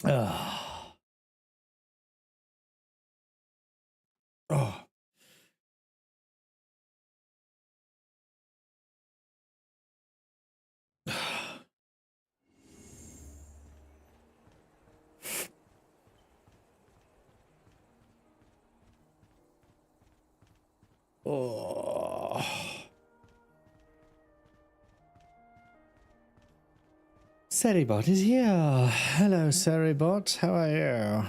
Oh. Oh. Oh. Seribot is here. Hello, Seribot. How are you?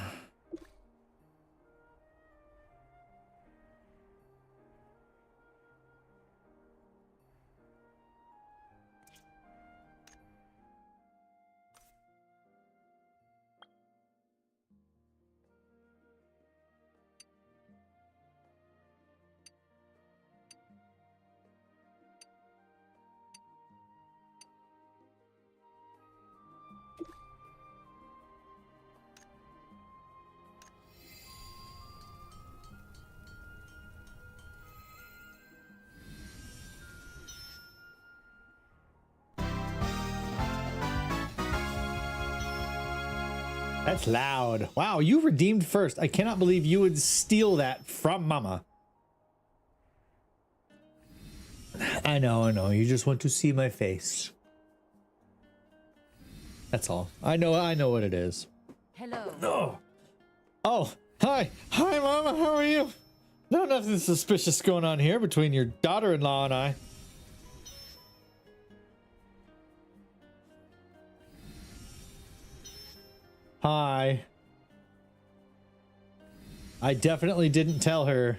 That's loud. Wow, you redeemed first. I cannot believe you would steal that from Mama. I know. You just want to see my face. That's all. I know what it is. Hello. No. Oh, hi. Hi, Mama. How are you? No, nothing suspicious going on here between your daughter-in-law and I. Hi. I definitely didn't tell her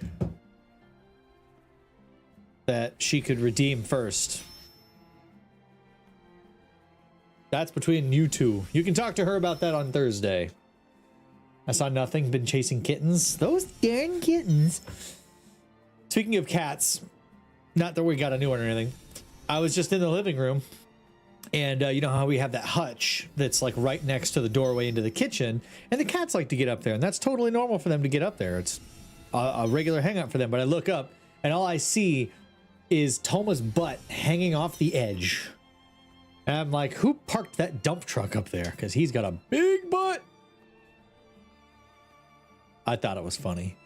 that she could redeem first. That's between you two. You can talk to her about that on Thursday. I saw nothing. Been chasing kittens. Those darn kittens. Speaking of cats, not that we got a new one or anything. I was just in the living room. And you know how we have that hutch that's like right next to the doorway into the kitchen, and the cats like to get up there, and that's totally normal for them to get up there. It's a regular hangout for them. But I look up and all I see is Toma's butt hanging off the edge. And I'm like, who parked that dump truck up there? Because he's got a big butt. I thought it was funny.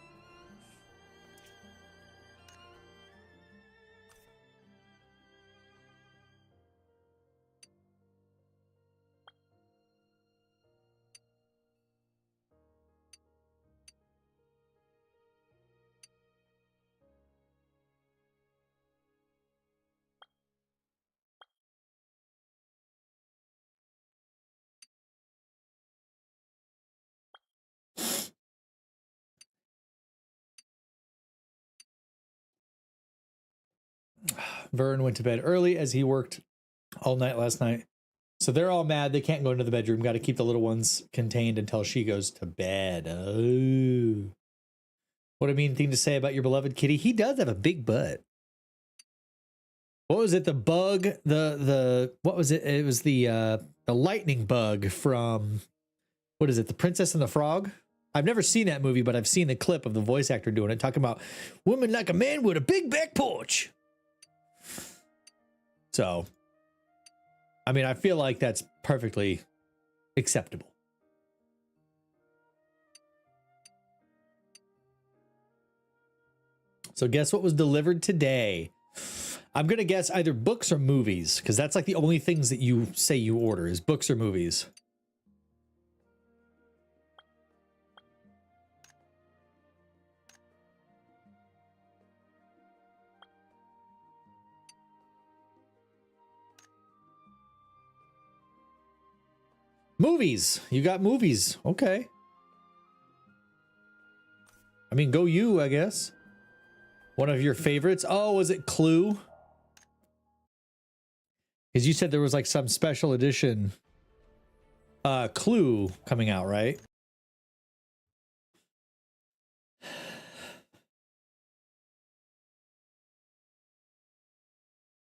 Vern went to bed early as he worked all night last night. So they're all mad. They can't go into the bedroom. Got to keep the little ones contained until she goes to bed. Oh. What a mean thing to say about your beloved kitty. He does have a big butt. What was it? The bug? What was it? It was the lightning bug from, what is it? The Princess and the Frog? I've never seen that movie, but I've seen a clip of the voice actor doing it, talking about women like a man with a big back porch. So, I mean, I feel like that's perfectly acceptable. So guess what was delivered today? I'm going to guess either books or movies, because that's like the only things that you say you order is books or movies. Movies. You got movies. Okay. I mean, go you, I guess. One of your favorites. Oh, was it Clue? Because you said there was like some special edition Clue coming out, right?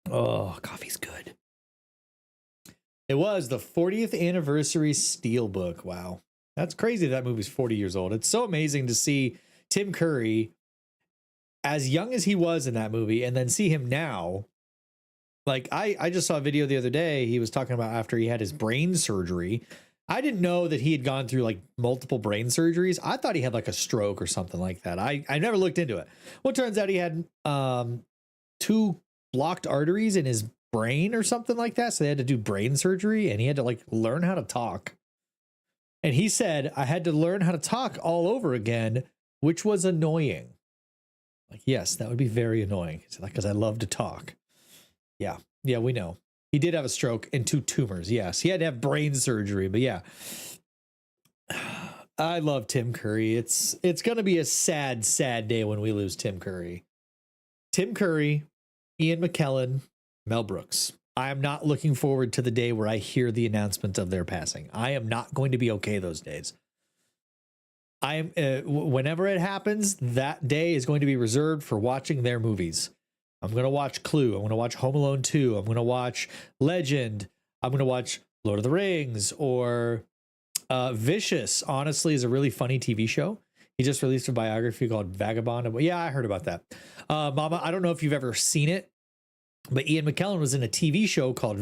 Oh, coffee's good. It was the 40th anniversary Steelbook. Wow. That's crazy that movie's 40 years old. It's so amazing to see Tim Curry as young as he was in that movie and then see him now. Like I just saw a video the other day. He was talking about after he had his brain surgery. I didn't know that he had gone through like multiple brain surgeries. I thought he had like a stroke or something like that. I never looked into it. Well, it turns out he had 2 blocked arteries in his brain or something like that. So they had to do brain surgery and he had to like learn how to talk. And he said, I had to learn how to talk all over again, which was annoying. Like, yes, that would be very annoying. Because I love to talk. Yeah. Yeah, we know. He did have a stroke and 2 tumors. Yes, he had to have brain surgery. But yeah, I love Tim Curry. It's going to be a sad, sad day when we lose Tim Curry. Tim Curry, Ian McKellen, Mel Brooks. I am not looking forward to the day where I hear the announcement of their passing. I am not going to be okay those days. I am whenever it happens, that day is going to be reserved for watching their movies. I'm going to watch Clue. I'm going to watch Home Alone 2. I'm going to watch Legend. I'm going to watch Lord of the Rings or Vicious. Honestly, is a really funny TV show. He just released a biography called Vagabond. Yeah, I heard about that. Mama, I don't know if you've ever seen it, but Ian McKellen was in a TV show called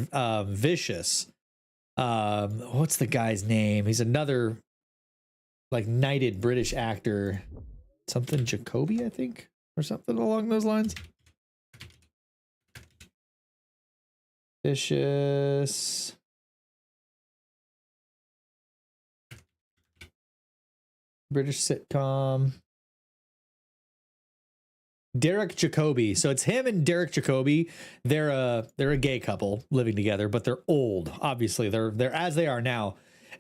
Vicious. What's the guy's name? He's another like knighted British actor. Something Jacoby, I think, or something along those lines. Vicious. British sitcom. Derek Jacobi. So it's him and Derek Jacobi. They're a gay couple living together, but they're old. Obviously, they're as they are now.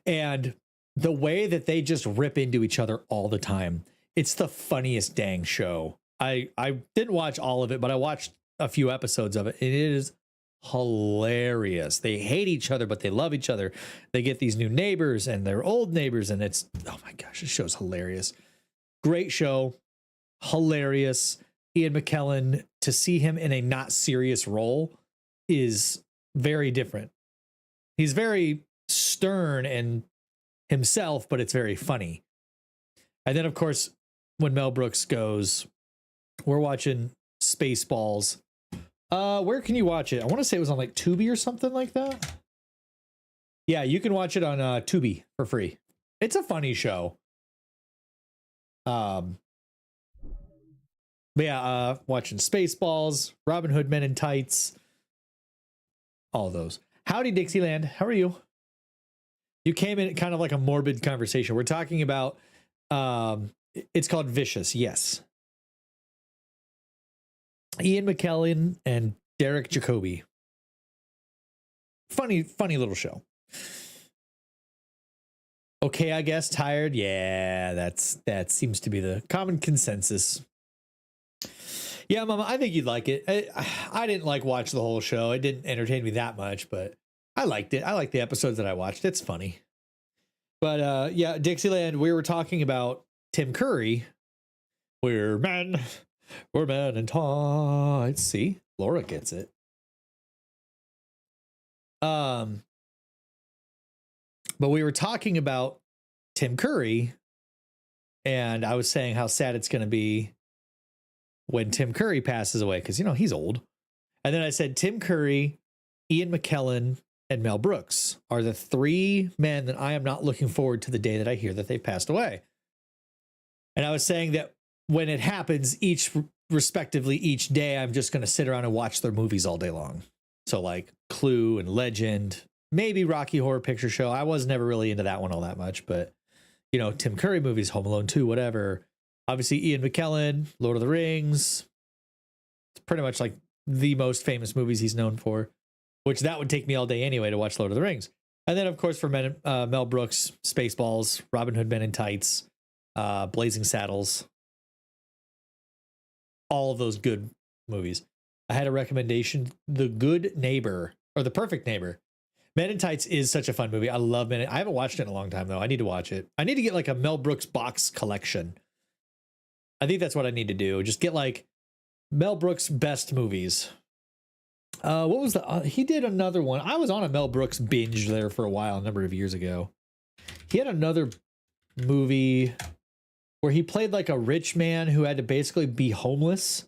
And the way that they just rip into each other all the time. It's the funniest dang show. I didn't watch all of it, but I watched a few episodes of it. And it is hilarious. They hate each other, but they love each other. They get these new neighbors and they're old neighbors, and it's, oh my gosh, this show's hilarious. Great show. Hilarious. Ian McKellen, to see him in a not serious role is very different. He's very stern and himself, but it's very funny. And then, of course, when Mel Brooks goes, we're watching Spaceballs. Where can you watch it? I want to say it was on like Tubi or something like that. Yeah, you can watch it on Tubi for free. It's a funny show. But yeah, watching Spaceballs, Robin Hood Men in Tights, all those. Howdy, Dixieland. How are you? You came in kind of like a morbid conversation. We're talking about, it's called Vicious. Yes. Ian McKellen and Derek Jacobi. Funny little show. Okay, I guess tired. Yeah, that seems to be the common consensus. Yeah, Mama, I think you'd like it. I didn't watch the whole show. It didn't entertain me that much, but I liked it. I liked the episodes that I watched. It's funny. But yeah, Dixieland, we were talking about Tim Curry. We're men in tights. See, Laura gets it. But we were talking about Tim Curry, and I was saying how sad it's going to be when Tim Curry passes away, because, you know, he's old. And then I said Tim Curry, Ian McKellen, and Mel Brooks are the 3 men that I am not looking forward to the day that I hear that they've passed away. And I was saying that when it happens, respectively each day, I'm just going to sit around and watch their movies all day long. So like Clue and Legend, maybe Rocky Horror Picture Show. I was never really into that one all that much, but, you know, Tim Curry movies, Home Alone 2, whatever. Obviously, Ian McKellen, Lord of the Rings. It's pretty much like the most famous movies he's known for, which that would take me all day anyway to watch Lord of the Rings. And then, of course, for Mel Brooks, Spaceballs, Robin Hood Men in Tights, Blazing Saddles. All of those good movies. I had a recommendation, The Good Neighbor, or The Perfect Neighbor. Men in Tights is such a fun movie. I love Men in... I haven't watched it in a long time, though. I need to watch it. I need to get like a Mel Brooks box collection. I think that's what I need to do. Just get like Mel Brooks best movies. What was the... he did another one. I was on a Mel Brooks binge there for a while, a number of years ago. He had another movie where he played like a rich man who had to basically be homeless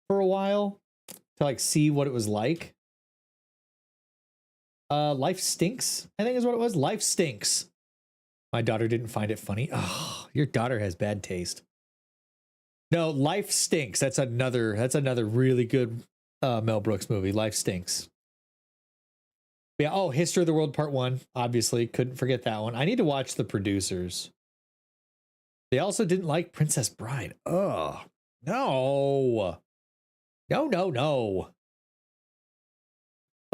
for a while to like see what it was like. Life Stinks, I think is what it was. Life Stinks. My daughter didn't find it funny. Oh, your daughter has bad taste. No, Life Stinks. That's another really good Mel Brooks movie. Life Stinks. Yeah, oh, History of the World Part 1. Obviously, couldn't forget that one. I need to watch The Producers. They also didn't like Princess Bride. Oh, no. No.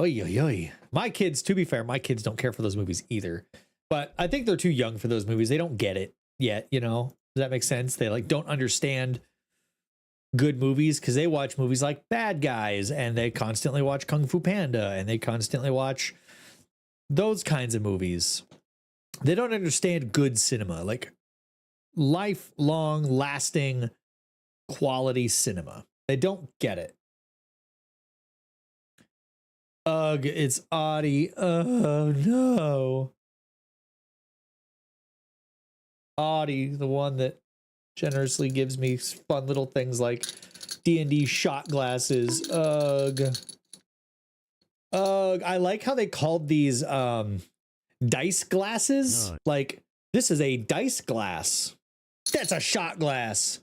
Oy, oy, oy. My kids, to be fair, my kids don't care for those movies either. But I think they're too young for those movies. They don't get it yet, you know? Does that make sense? They like don't understand good movies because they watch movies like Bad Guys and they constantly watch Kung Fu Panda and they constantly watch those kinds of movies. They don't understand good cinema, like lifelong, lasting, quality cinema. They don't get it. Ugh, it's Audie. Oh no. Audie, the one that generously gives me fun little things like D&D shot glasses. Ugh. Ugh. I like how they called these dice glasses. No. Like, this is a dice glass. That's a shot glass.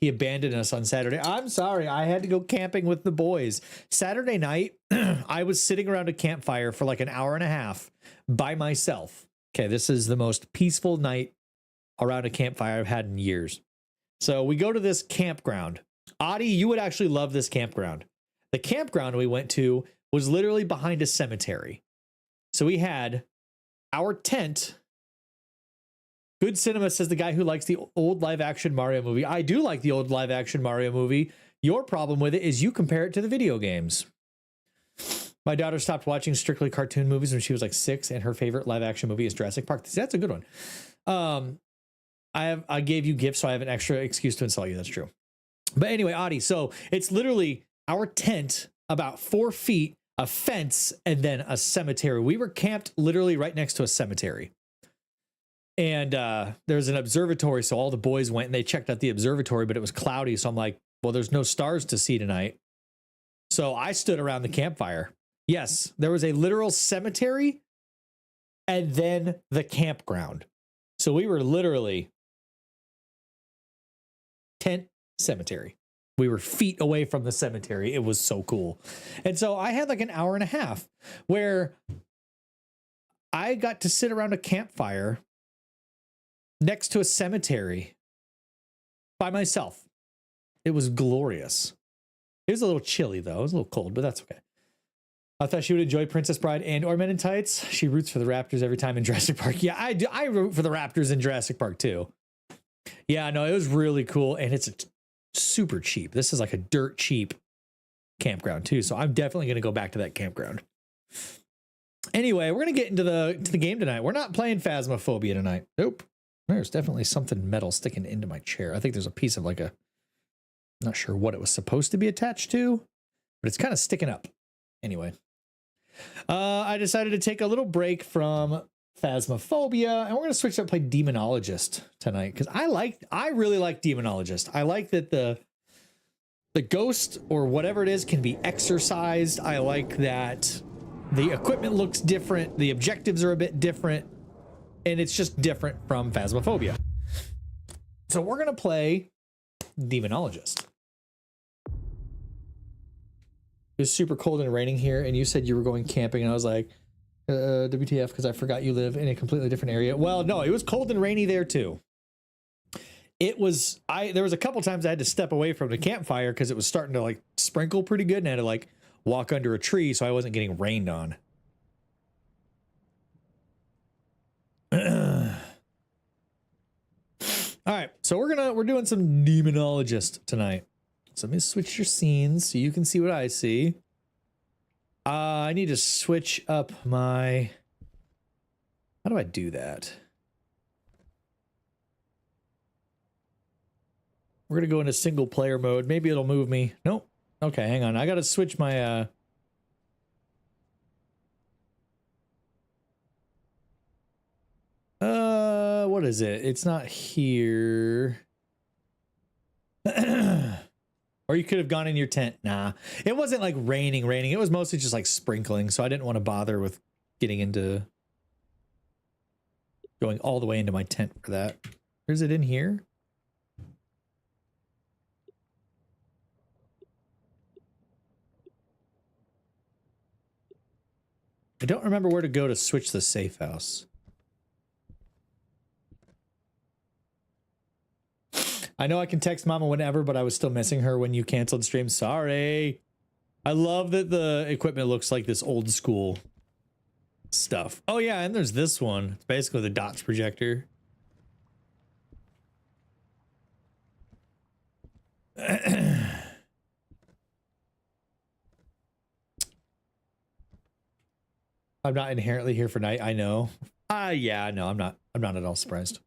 He abandoned us on Saturday. I'm sorry. I had to go camping with the boys. Saturday night, I was sitting around a campfire for like an hour and a half by myself. Okay, this is the most peaceful night around a campfire I've had in years. So we go to this campground. Audie, you would actually love this campground. The campground we went to was literally behind a cemetery. So we had our tent. Good Cinema says the guy who likes the old live action Mario movie. I do like the old live action Mario movie. Your problem with it is you compare it to the video games. My daughter stopped watching strictly cartoon movies when she was like 6, and her favorite live action movie is Jurassic Park. That's a good one. I gave you gifts, so I have an extra excuse to insult you. That's true. But anyway, Audie, so it's literally our tent, about 4 feet, a fence, and then a cemetery. We were camped literally right next to a cemetery. And there's an observatory, so all the boys went and they checked out the observatory, but it was cloudy. So I'm like, well, there's no stars to see tonight. So I stood around the campfire. Yes, there was a literal cemetery and then the campground. So we were literally tent cemetery. We were feet away from the cemetery. It was so cool. And so I had like an hour and a half where I got to sit around a campfire next to a cemetery by myself. It was glorious. It was a little chilly though. It was a little cold, but that's okay. I thought she would enjoy Princess Bride and or Men in Tights. She roots for the Raptors every time in Jurassic Park. Yeah, I do. I root for the Raptors in Jurassic Park too. Yeah, no, it was really cool. And it's super cheap. This is like a dirt cheap campground too. So I'm definitely going to go back to that campground. Anyway, we're going to get into the game tonight. We're not playing Phasmophobia tonight. Nope. There's definitely something metal sticking into my chair. I think there's a piece of like I'm not sure what it was supposed to be attached to, but it's kind of sticking up. Anyway, I decided to take a little break from Phasmophobia, and we're going to switch up and play Demonologist tonight because I really like Demonologist. I like that the ghost or whatever it is can be exorcised. I like that the equipment looks different, the objectives are a bit different, and it's just different from Phasmophobia. So we're going to play Demonologist. It was super cold and raining here, and you said you were going camping, and I was like, WTF, because I forgot you live in a completely different area. Well, no, it was cold and rainy there too. There was a couple times I had to step away from the campfire because it was starting to like sprinkle pretty good, and I had to like walk under a tree so I wasn't getting rained on. All right, so we're doing some Demonologist tonight. So let me switch your scenes so you can see what I see. I need to switch up my... How do I do that? We're going to go into single player mode. Maybe it'll move me. Nope. Okay, hang on. I got to switch my... What is it? It's not here. Where Or you could have gone in your tent. Nah, it wasn't like raining. It was mostly just like sprinkling. So I didn't want to bother with getting into going all the way into my tent for that. Or is it in here? I don't remember where to go to switch the safe house. I know I can text Mama whenever, but I was still missing her when you canceled stream. Sorry. I love that the equipment looks like this old school stuff. Oh yeah, and there's this one. It's basically the dots projector. I'm not inherently here for night. I know. Yeah, no, I'm not at all surprised.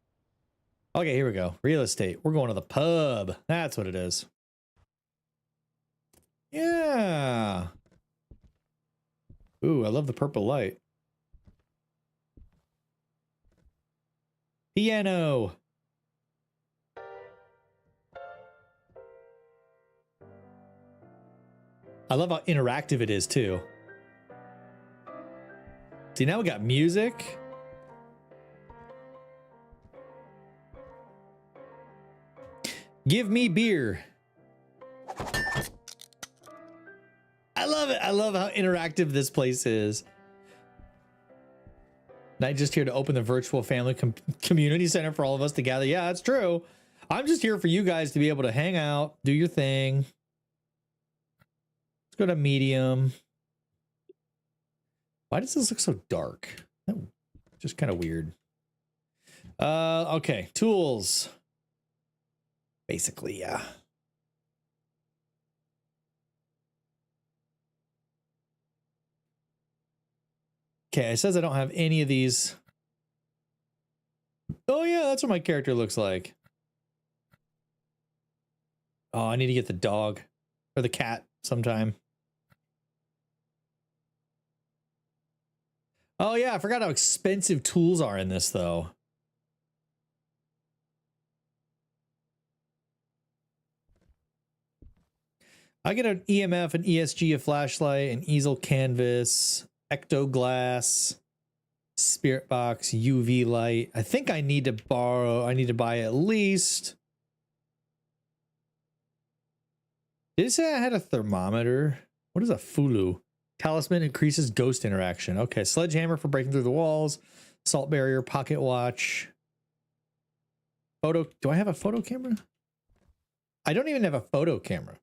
Okay, here we go. Real estate. We're going to the pub. That's what it is. Yeah. Ooh, I love the purple light. Piano. I love how interactive it is too. See, now we got music. Give me beer. I love it. I love how interactive this place is. Not just here to open the virtual family community center for all of us to gather. Yeah, that's true. I'm just here for you guys to be able to hang out, do your thing. Let's go to medium. Why does this look so dark? Oh, just kind of weird. Okay, tools. Basically, yeah. Okay, it says I don't have any of these. Oh yeah, that's what my character looks like. Oh, I need to get the dog or the cat sometime. Oh yeah, I forgot how expensive tools are in this though. I get an EMF, an ESG, a flashlight, an easel canvas, ectoglass, spirit box, UV light. I think I need to buy at least. Did it say I had a thermometer? What is a Fulu? Talisman increases ghost interaction. Okay, sledgehammer for breaking through the walls, salt barrier, pocket watch. Photo, do I have a photo camera? I don't even have a photo camera.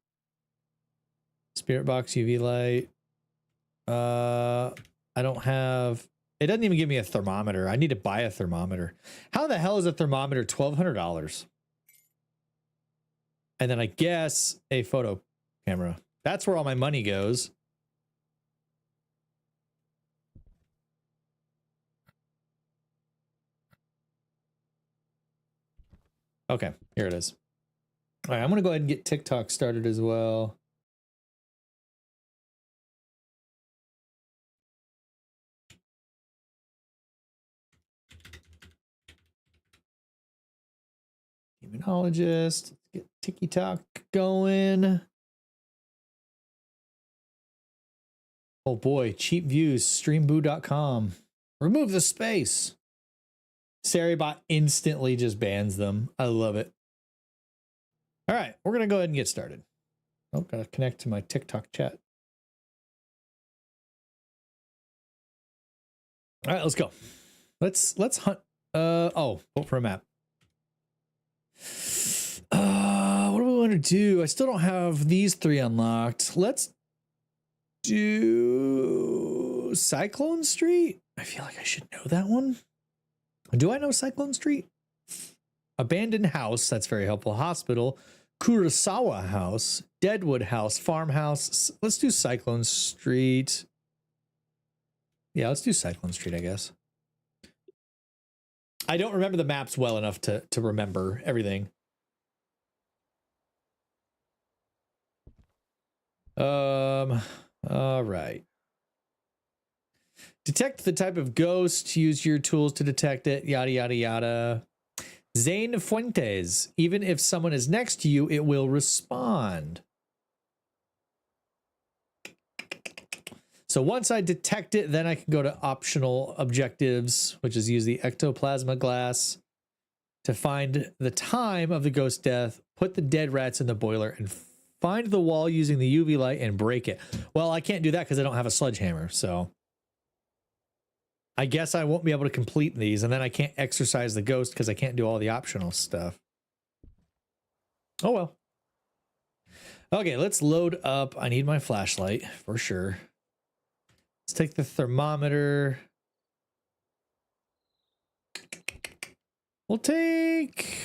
Spirit box, UV light. I don't have, it doesn't even give me a thermometer. I need to buy a thermometer. How the hell is a thermometer $1,200? And then I guess a photo camera. That's where all my money goes. Okay, here it is. All right, I'm gonna go ahead and get TikTok started as well. Demonologist. Let's get TikTok going. Oh boy, cheap views, streamboo.com. Remove the space. Saribot instantly just bans them. I love it. All right, we're gonna go ahead and get started. Oh, gotta connect to my TikTok chat. All right, let's go. Let's hunt. Oh, vote for a map. What do we want to do? I still don't have these three unlocked. Let's do Cyclone Street. I feel like I should know that one. Do I know Cyclone Street? Abandoned house. That's very helpful. Hospital. Kurosawa House. Deadwood House. Farmhouse. Let's do Cyclone Street. Yeah, let's do Cyclone Street, I guess. I don't remember the maps well enough to remember everything. All right. Detect the type of ghost. Use your tools to detect it. Yada, yada, yada. Zane Fuentes. Even if someone is next to you, it will respond. So once I detect it, then I can go to optional objectives, which is use the ectoplasma glass to find the time of the ghost death, put the dead rats in the boiler, and find the wall using the UV light and break it. Well, I can't do that because I don't have a sledgehammer, so I guess I won't be able to complete these, and then I can't exorcise the ghost because I can't do all the optional stuff. Oh well. Okay, let's load up. I need my flashlight for sure. Let's take the thermometer. We'll take...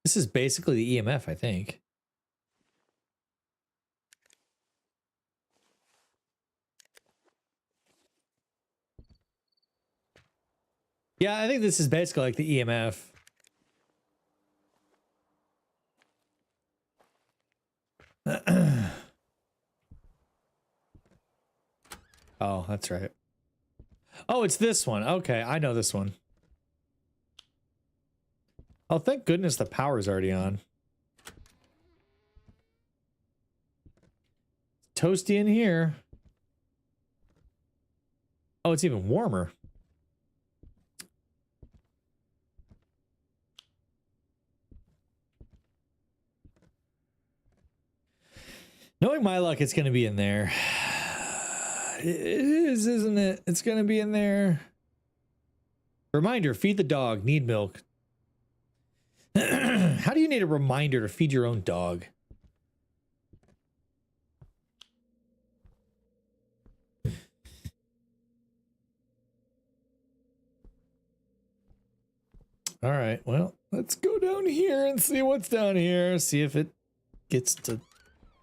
This is basically the EMF, I think. Yeah, I think this is basically like the EMF. Oh, that's right. Oh, it's this one. Okay, I know this one. Oh, thank goodness the power's already on. Toasty in here. Oh, it's even warmer. Knowing my luck, it's going to be in there. It is, isn't it? It's going to be in there. Reminder, feed the dog. Need milk. How do you need a reminder to feed your own dog? All right, well, let's go down here and see what's down here. See if it gets to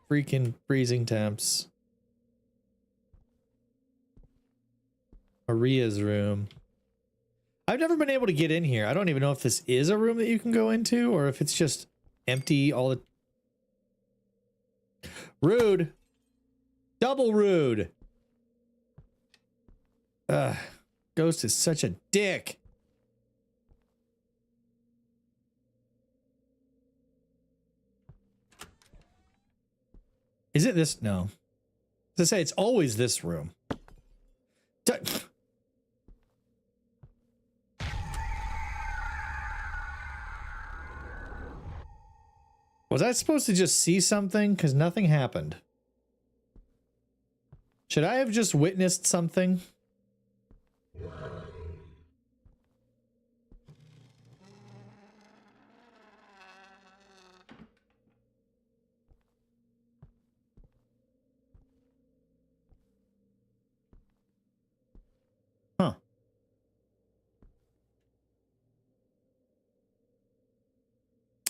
freaking freezing temps. Maria's room. I've never been able to get in here. I don't even know if this is a room that you can go into or if it's just empty all the... Rude. Double rude. Ghost is such a dick. Is it this? No. To say it's always this room. Was I supposed to just see something? Because nothing happened. Should I have just witnessed something? Huh.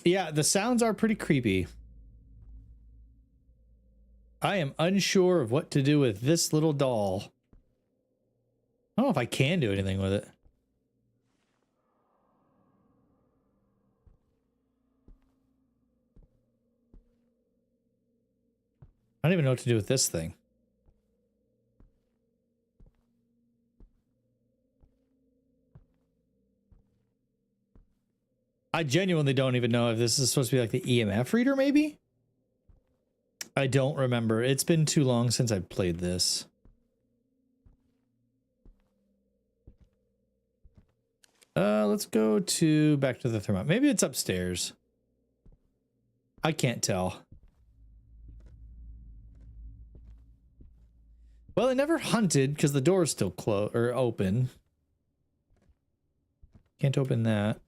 Yeah, the sounds are pretty creepy. I am unsure of what to do with this little doll. I don't know if I can do anything with it. I don't even know what to do with this thing. I genuinely don't even know if this is supposed to be like the EMF reader, maybe? I don't remember. It's been too long since I played this. Let's go to back to the thermometer. Maybe it's upstairs. I can't tell. Well, it never hunted because the door is still closed or open. Can't open that.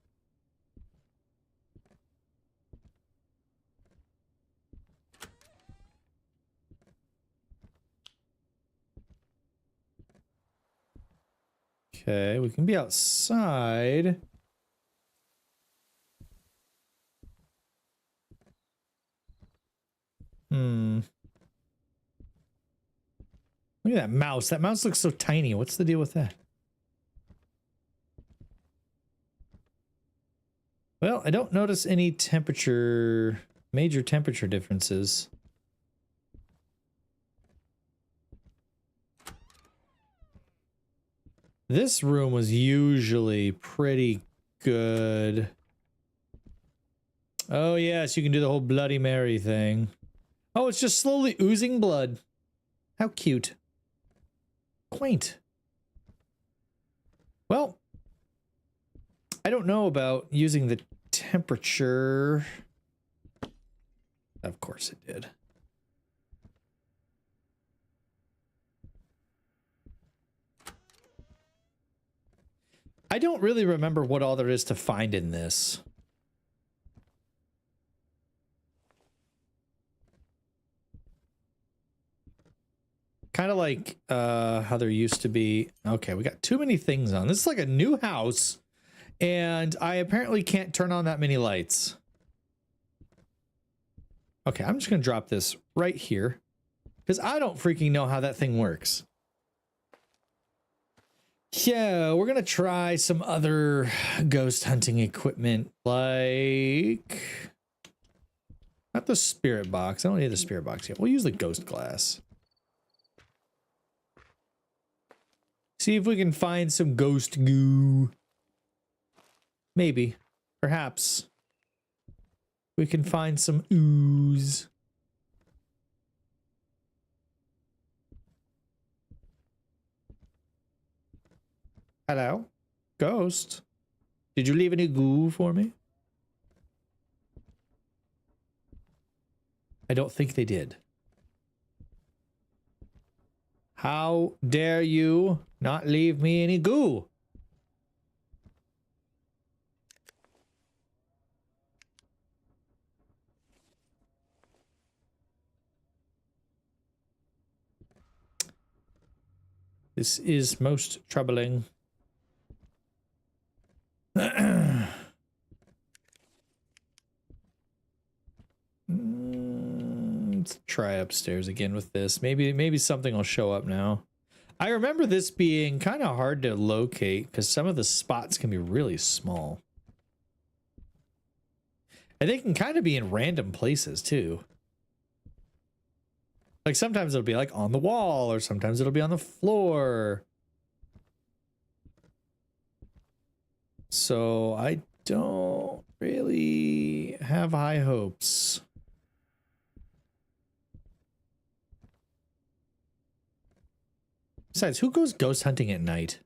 Okay, we can be outside. Look at that mouse. That mouse looks so tiny. What's the deal with that? Well, I don't notice any major temperature differences. This room was usually pretty good. Oh yes, you can do the whole Bloody Mary thing. Oh, it's just slowly oozing blood. How cute. Quaint. Well, I don't know about using the temperature. Of course it did. I don't really remember what all there is to find in this. Kind of like how there used to be. Okay, we got too many things on. This is like a new house, and I apparently can't turn on that many lights. Okay, I'm just gonna drop this right here because I don't freaking know how that thing works. Yeah, we're gonna try some other ghost hunting equipment, like not the spirit box. I don't need the spirit box yet. We'll use the ghost glass. See if we can find some ghost goo. Maybe, perhaps, we can find some ooze. Hello? Ghost? Did you leave any goo for me? I don't think they did. How dare you not leave me any goo? This is most troubling. Let's try upstairs again with this. Maybe something will show up now. I remember this being kind of hard to locate because some of the spots can be really small. And they can kind of be in random places too. Like sometimes it'll be like on the wall, or sometimes it'll be on the floor. So I don't really have high hopes. Besides, who goes ghost hunting at night?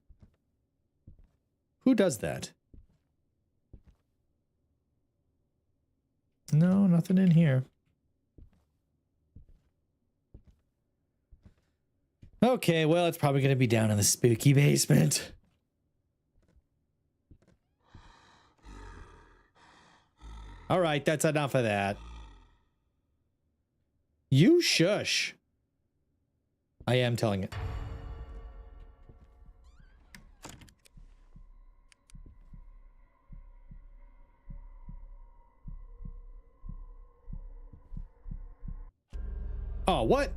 Who does that? No, nothing in here. Okay, well, it's probably going to be down in the spooky basement. All right, that's enough of that. You shush. I am telling it. Oh, what?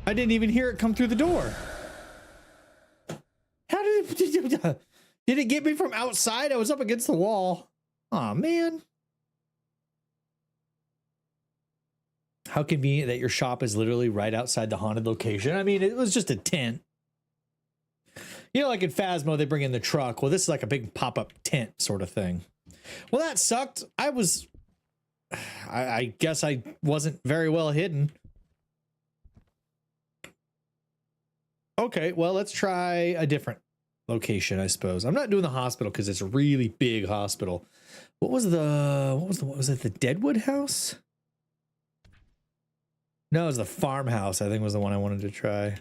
I didn't even hear it come through the door. How did it... Did it get me from outside? I was up against the wall. Aw, man. How convenient that your shop is literally right outside the haunted location. I mean, it was just a tent. You know, like in Phasmo, they bring in the truck. Well, this is like a big pop-up tent sort of thing. Well, that sucked. I guess I wasn't very well hidden. Okay, well, let's try a different location, I suppose. I'm not doing the hospital because it's a really big hospital. What was it the Deadwood house? No, it was the farmhouse, I think was the one I wanted to try.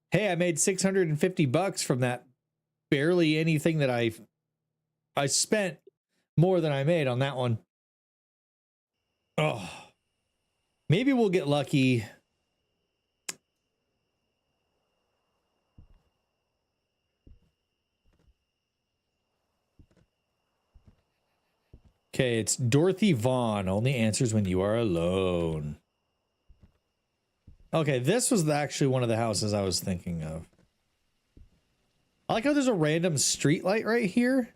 Hey, I made $650 from that. Barely anything that I spent more than I made on that one. Oh, maybe we'll get lucky. Okay, it's Dorothy Vaughn. Only answers when you are alone. Okay, this was actually one of the houses I was thinking of. I like how there's a random street light right here.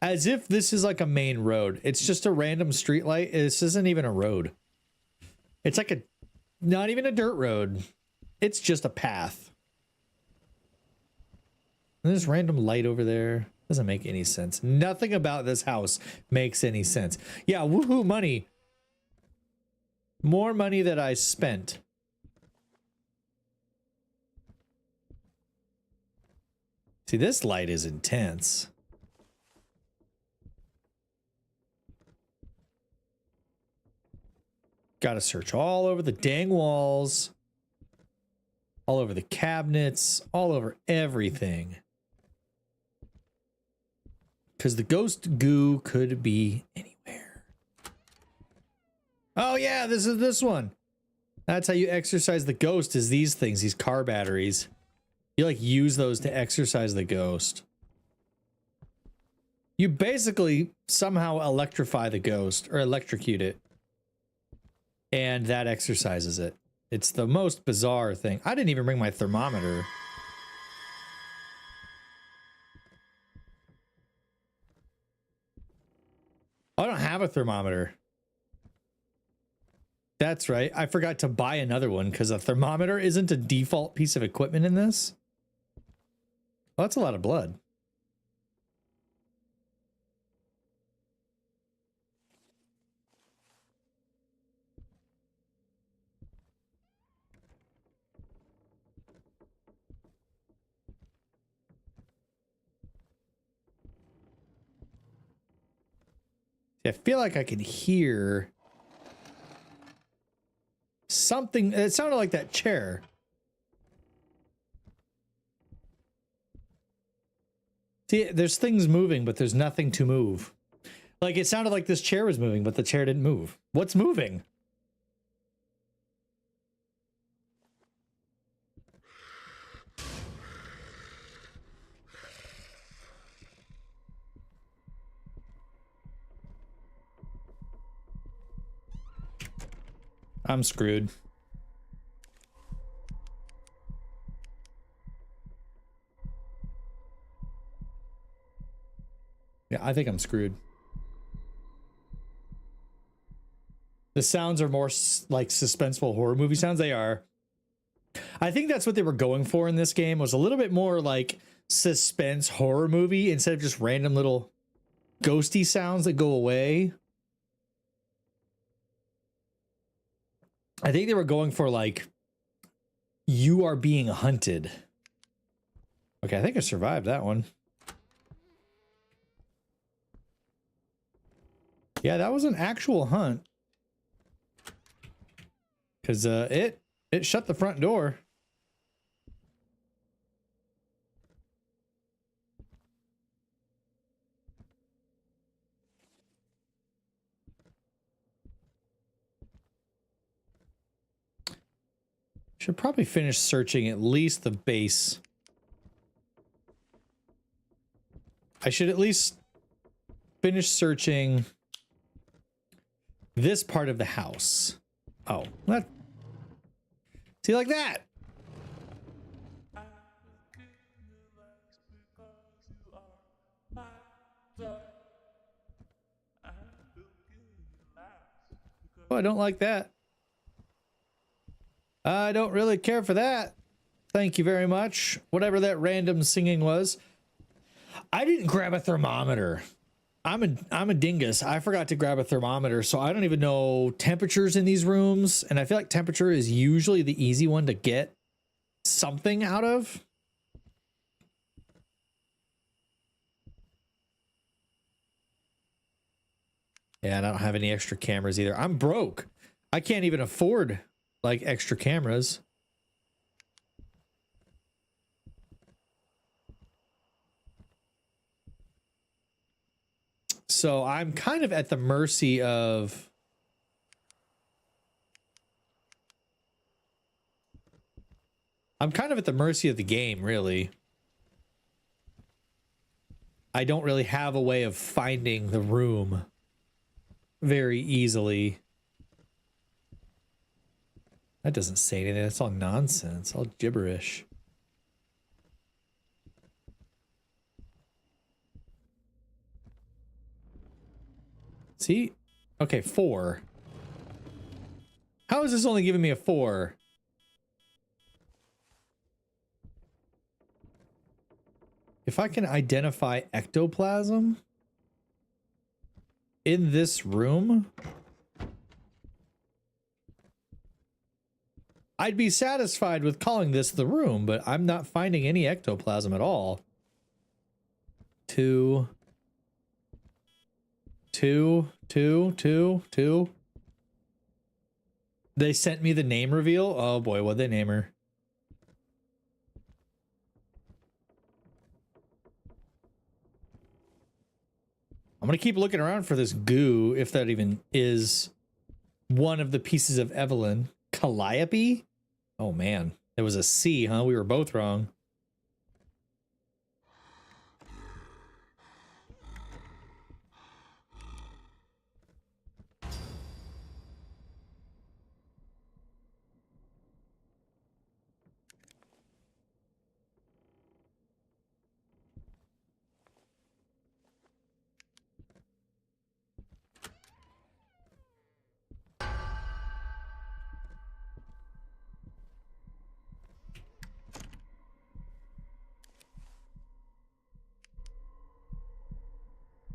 As if this is like a main road. It's just a random street light. This isn't even a road. It's like not even a dirt road. It's just a path. And there's random light over there. Doesn't make any sense. Nothing about this house makes any sense. Yeah, woohoo, money. More money that I spent. See, this light is intense. Gotta search all over the dang walls. All over the cabinets. All over everything. Because the ghost goo could be anywhere. Oh yeah, this is this one. That's how you exercise the ghost, is these things, these car batteries. You like use those to exercise the ghost. You basically somehow electrify the ghost or electrocute it. And that exercises it. It's the most bizarre thing. I didn't even bring my thermometer. I don't have a thermometer. That's right. I forgot to buy another one because a thermometer isn't a default piece of equipment in this. Well, that's a lot of blood. I feel like I could hear something. It sounded like that chair. See, there's things moving, but there's nothing to move. Like it sounded like this chair was moving, but the chair didn't move. What's moving? I'm screwed. Yeah, I think I'm screwed. The sounds are more like suspenseful horror movie sounds. They are. I think that's what they were going for in this game, was a little bit more like suspense horror movie instead of just random little ghosty sounds that go away. I think they were going for like, you are being hunted. Okay, I think I survived that one. Yeah, that was an actual hunt. Because it shut the front door. Should probably finish searching at least the base. I should at least finish searching this part of the house. Oh, that. See, like that. Oh, I don't like that. I don't really care for that. Thank you very much. Whatever that random singing was. I didn't grab a thermometer. I'm a dingus. I forgot to grab a thermometer, so I don't even know temperatures in these rooms. And I feel like temperature is usually the easy one to get something out of. Yeah, and I don't have any extra cameras either. I'm broke. I can't even afford like extra cameras. So I'm kind of at the mercy of the game, really. I don't really have a way of finding the room very easily. That doesn't say anything. That's all nonsense, all gibberish. See? Okay, 4. How is this only giving me a 4? if I can identify ectoplasm in this room, I'd be satisfied with calling this the room, but I'm not finding any ectoplasm at all. Two. They sent me the name reveal. Oh boy, what'd they name her? I'm gonna keep looking around for this goo, if that even is one of the pieces of Evelyn. Calliope? Oh man, it was a C, huh? We were both wrong.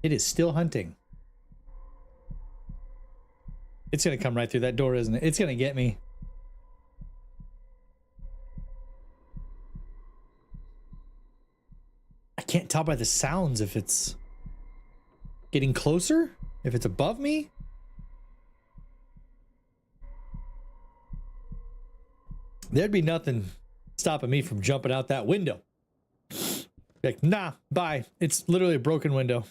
It is still hunting. It's gonna come right through that door, isn't it? It's gonna get me. I can't tell by the sounds if it's getting closer, if it's above me. There'd be nothing stopping me from jumping out that window. Like, nah, bye. It's literally a broken window.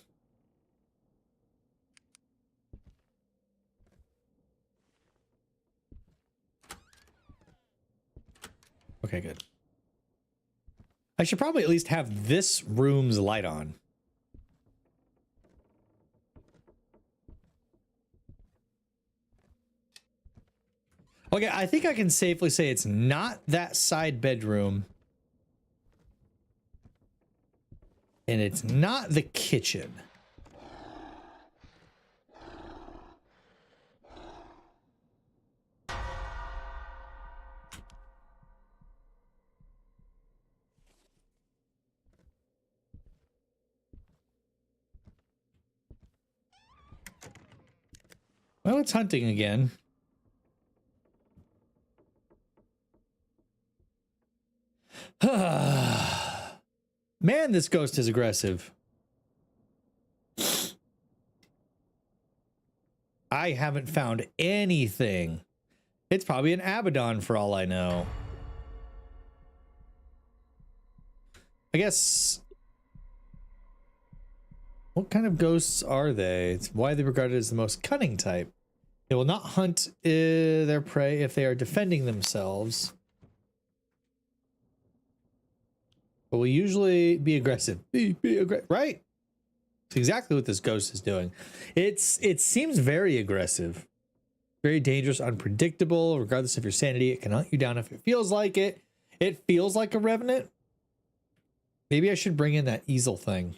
Okay, good. I should probably at least have this room's light on. Okay, I think I can safely say it's not that side bedroom. And it's not the kitchen. Well, it's hunting again. Man, this ghost is aggressive. I haven't found anything. It's probably an Abaddon for all I know. I guess... What kind of ghosts are they? It's widely regarded as the most cunning type. They will not hunt their prey if they are defending themselves, but will usually be aggressive. Right? It's exactly what this ghost is doing. It seems very aggressive, very dangerous, unpredictable. Regardless of your sanity, it can hunt you down if it feels like it. It feels like a revenant. Maybe I should bring in that easel thing.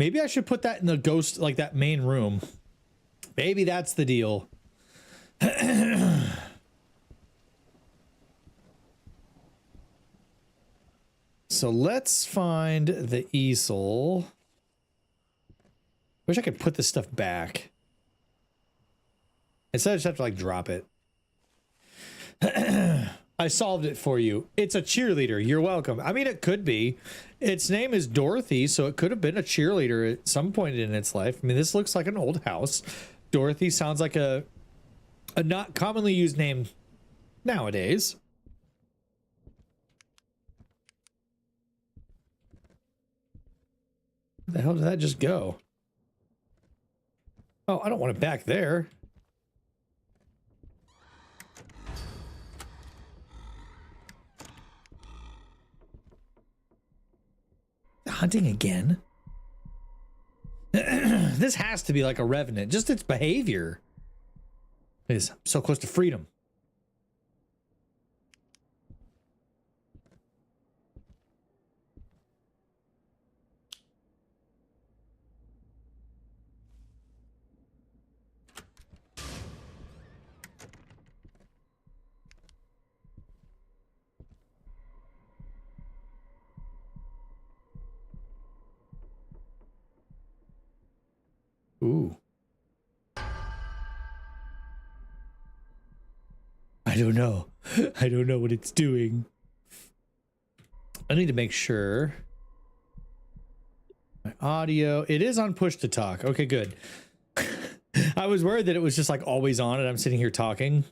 Maybe I should put that in the ghost, like that main room. Maybe that's the deal. So let's find the easel. Wish I could put this stuff back. Instead I just have to like drop it. I solved it for you. It's a cheerleader. You're welcome. I mean, it could be. Its name is Dorothy, so it could have been a cheerleader at some point in its life. I mean, this looks like an old house. Dorothy sounds like a not commonly used name nowadays. Where the hell did that just go? Oh, I don't want it back there. Hunting again? This has to be like a revenant. Just its behavior is so close to freedom. Ooh. I don't know. I don't know what it's doing. I need to make sure. My audio. It is on push to talk. Okay, good. I was worried that it was just like always on and I'm sitting here talking.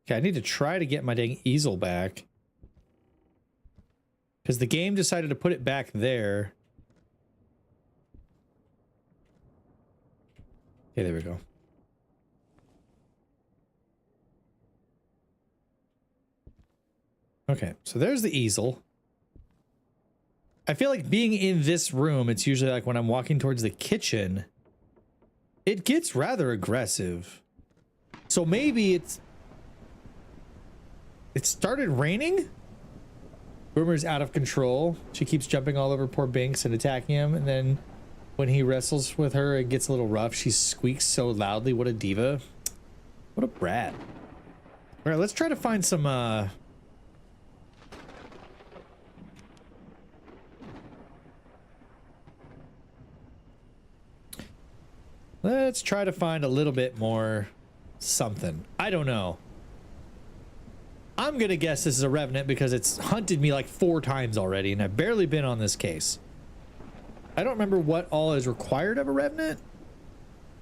Okay, I need to try to get my dang easel back. Because the game decided to put it back there. Okay, there we go. Okay, so there's the easel. I feel like being in this room, it's usually like when I'm walking towards the kitchen, it gets rather aggressive. So maybe it started raining? Boomer's out of control. She keeps jumping all over poor Binks and attacking him, and then when he wrestles with her, it gets a little rough. She squeaks so loudly. What a diva. What a brat. All right, let's try to find some, let's try to find a little bit more something. I don't know. I'm gonna guess this is a revenant because it's hunted me like 4 times already and I've barely been on this case. I don't remember what all is required of a revenant.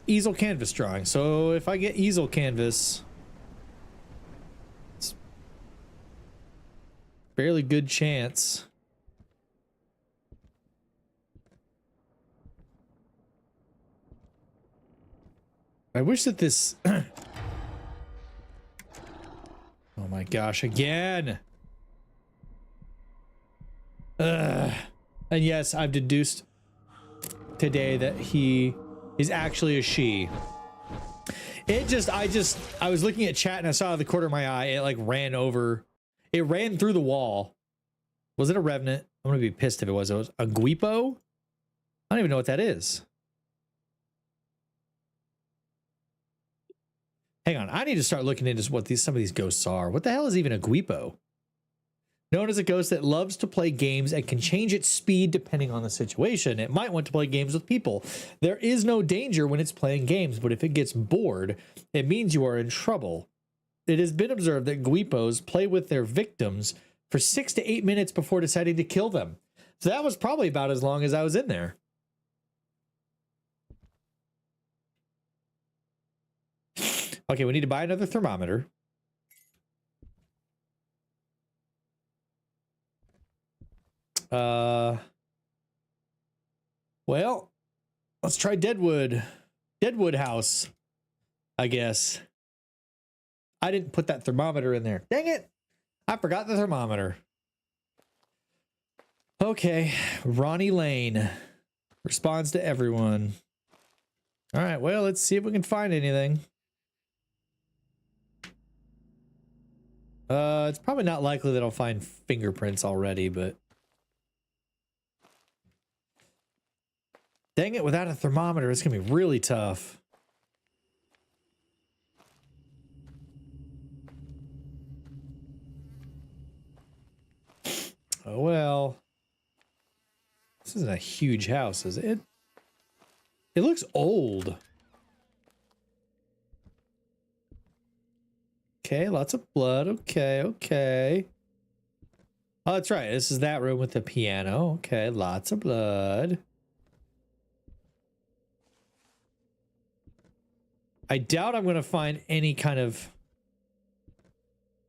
Easel canvas drawing. So if I get easel canvas, it's fairly good chance. I wish that this oh my gosh, again. Ugh. And yes, I've deduced today that he is actually a she. I was looking at chat and I saw out of the corner of my eye, it like ran through the wall. Was it a revenant? I'm gonna be pissed if it was. It was a Guipo? I don't even know what that is. Hang on, I need to start looking into what some of these ghosts are. What the hell is even a Guipo? Known as a ghost that loves to play games and can change its speed depending on the situation. It might want to play games with people. There is no danger when it's playing games, but if it gets bored, it means you are in trouble. It has been observed that Guipos play with their victims for 6 to 8 minutes before deciding to kill them. So that was probably about as long as I was in there. Okay, we need to buy another thermometer. Well, let's try Deadwood. Deadwood House, I guess. I didn't put that thermometer in there. Dang it. I forgot the thermometer. Okay, Ronnie Lane responds to everyone. All right, well, let's see if we can find anything. It's probably not likely that I'll find fingerprints already, but dang it, without a thermometer, it's gonna be really tough. Oh well. This isn't a huge house, is it? It looks old. Okay, lots of blood. Okay, okay. Oh, that's right. This is that room with the piano. Okay, lots of blood. I doubt I'm going to find any kind of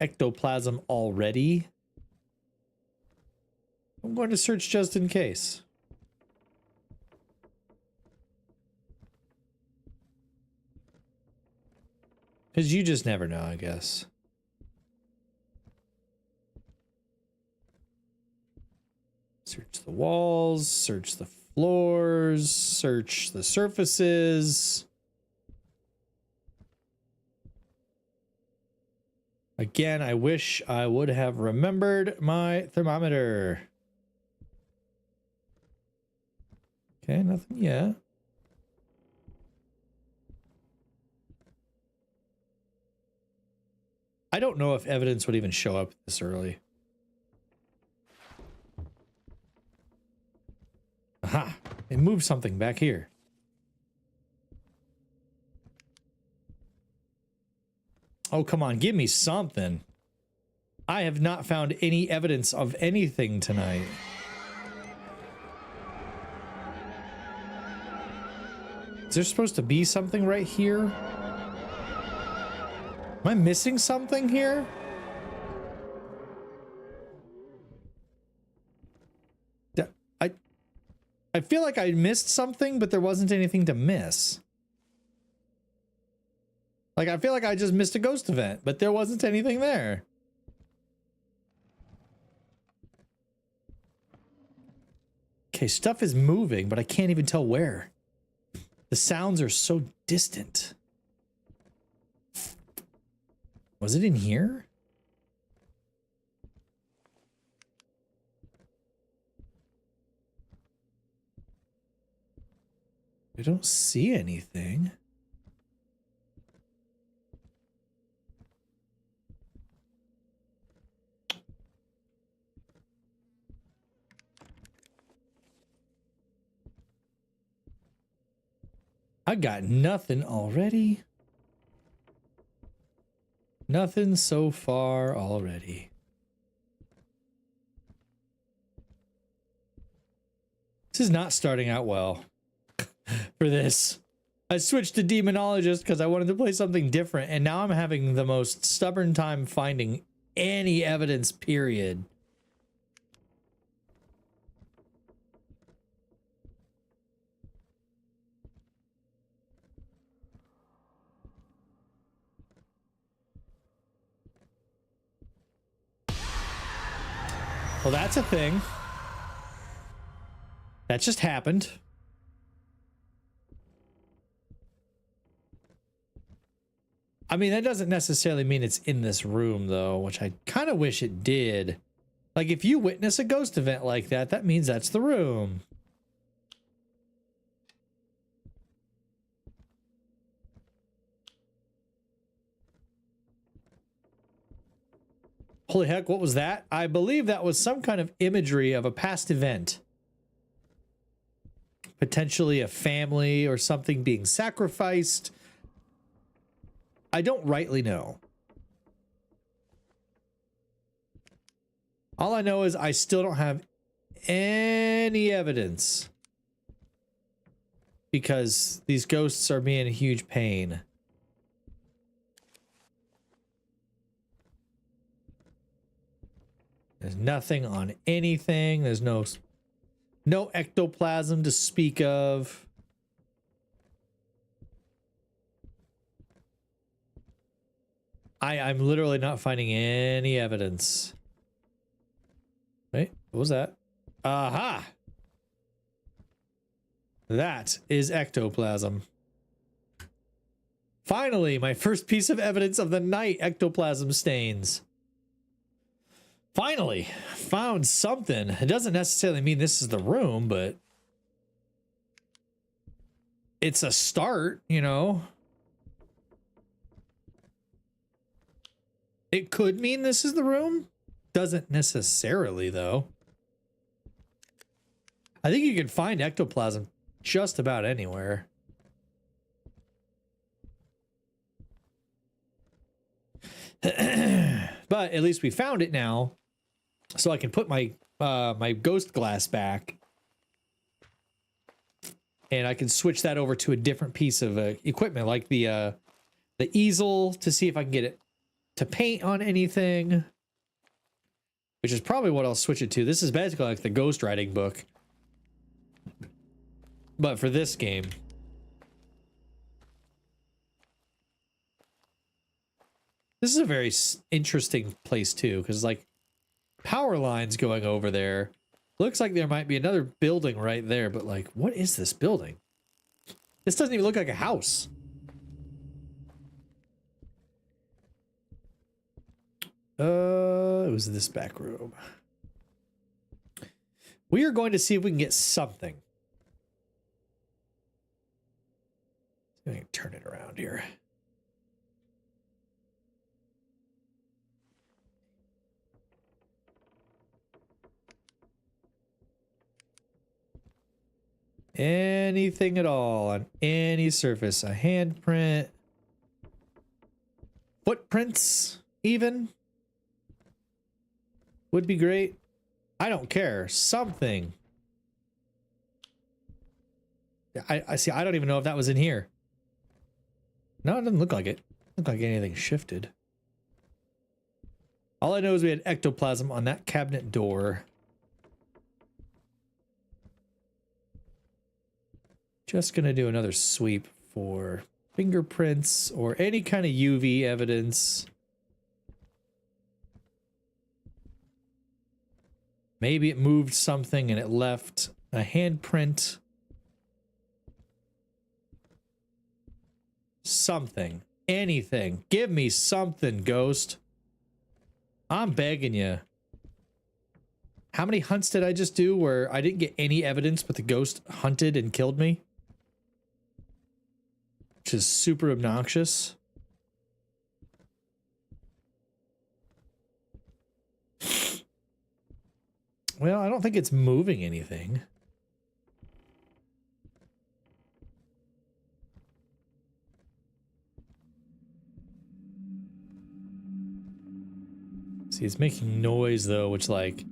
ectoplasm already. I'm going to search just in case. Because you just never know, I guess. Search the walls, search the floors, search the surfaces. Again, I wish I would have remembered my thermometer. Okay, nothing yet. I don't know if evidence would even show up this early. Aha! It moved something back here. Oh, come on, give me something. I have not found any evidence of anything tonight. Is there supposed to be something right here? Am I missing something here? I feel like I missed something, but there wasn't anything to miss. Like, I feel like I just missed a ghost event, but there wasn't anything there. Okay, stuff is moving, but I can't even tell where. The sounds are so distant. Was it in here? I don't see anything. I got nothing already. Nothing so far already. This is not starting out well for this. I switched to Demonologist because I wanted to play something different, and now I'm having the most stubborn time finding any evidence, period. Well, that's a thing. That just happened. I mean, that doesn't necessarily mean it's in this room, though, which I kind of wish it did. Like, if you witness a ghost event like that, that means that's the room. Holy heck, what was that? I believe that was some kind of imagery of a past event. Potentially a family or something being sacrificed. I don't rightly know. All I know is I still don't have any evidence. Because these ghosts are being a huge pain. There's nothing on anything. There's no ectoplasm to speak of. I'm literally not finding any evidence. Wait, what was that? Aha! That is ectoplasm. Finally, my first piece of evidence of the night, ectoplasm stains. Finally, found something. It doesn't necessarily mean this is the room, but it's a start, you know. It could mean this is the room. Doesn't necessarily, though. I think you can find ectoplasm just about anywhere. But at least we found it now. So I can put my my ghost glass back. And I can switch that over to a different piece of equipment, like the easel, to see if I can get it to paint on anything. Which is probably what I'll switch it to. This is basically like the ghost writing book. But for this game. This is a very interesting place too, because like power lines going over there. Looks like there might be another building right there, but like, what is this building? This doesn't even look like a house. It was this back room. We are going to see if we can get something. Let me turn it around here. Anything at all on any surface. A handprint. Footprints, even. Would be great. I don't care. Something. I see. I don't even know if that was in here. No, it doesn't look like it. Look like anything shifted. All I know is we had ectoplasm on that cabinet door. Just gonna do another sweep for fingerprints or any kind of UV evidence. Maybe it moved something and it left a handprint. Something. Anything. Give me something, ghost. I'm begging you. How many hunts did I just do where I didn't get any evidence but the ghost hunted and killed me? Which is super obnoxious. Well, I don't think it's moving anything. See, it's making noise though, which like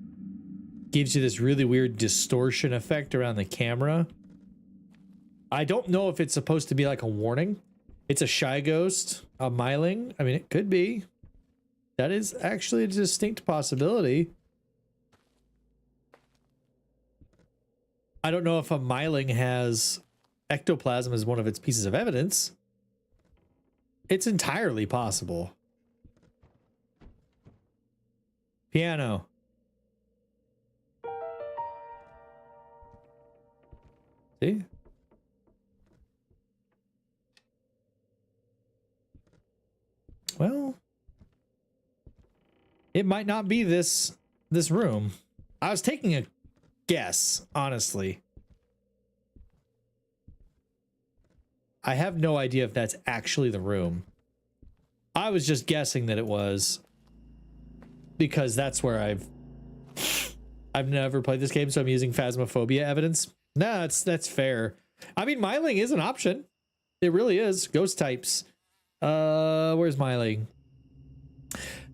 gives you this really weird distortion effect around the camera. I don't know if it's supposed to be like a warning. It's a shy ghost, a myling. I mean, it could be. That is actually a distinct possibility. I don't know if a myling has ectoplasm as one of its pieces of evidence. It's entirely possible. Piano. See? Well, it might not be this room. I was taking a guess, honestly. I have no idea if that's actually the room. I was just guessing that it was because that's where I've never played this game, so I'm using Phasmophobia evidence. Nah, that's fair. I mean, myling is an option. It really is. Ghost types. Where's myling?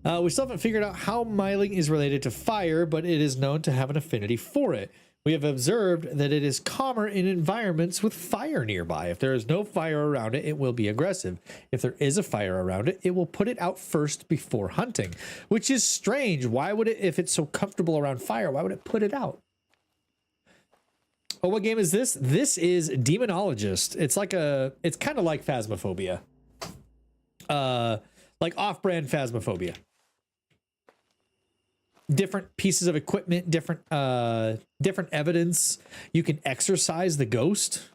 We still haven't figured out how myling is related to fire, but it is known to have an affinity for it. We have observed that it is calmer in environments with fire nearby. If there is no fire around it, it will be aggressive. If there is a fire around it, it will put it out first before hunting, which is strange. Why would it, if it's so comfortable around fire, why would it put it out? Oh, what game is this? This is Demonologist. It's like it's kind of like Phasmophobia. Like off-brand Phasmophobia. Different pieces of equipment, different evidence. You can exorcise the ghost.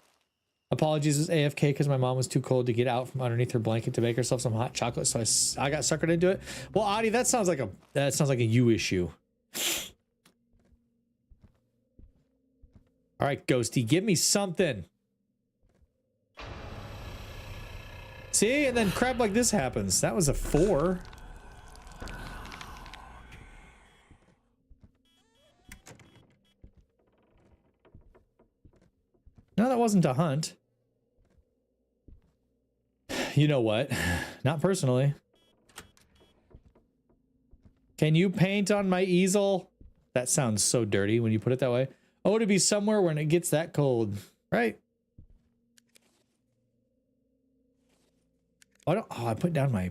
Apologies, it was AFK because my mom was too cold to get out from underneath her blanket to make herself some hot chocolate, so I got suckered into it. Well, Adi, that sounds like a you issue. All right, Ghosty, give me something. See, and then crap like this happens. That was a 4. No, that wasn't a hunt. You know what? Not personally. Can you paint on my easel? That sounds so dirty when you put it that way. Oh, to be somewhere when it gets that cold, right? Oh, I put down my...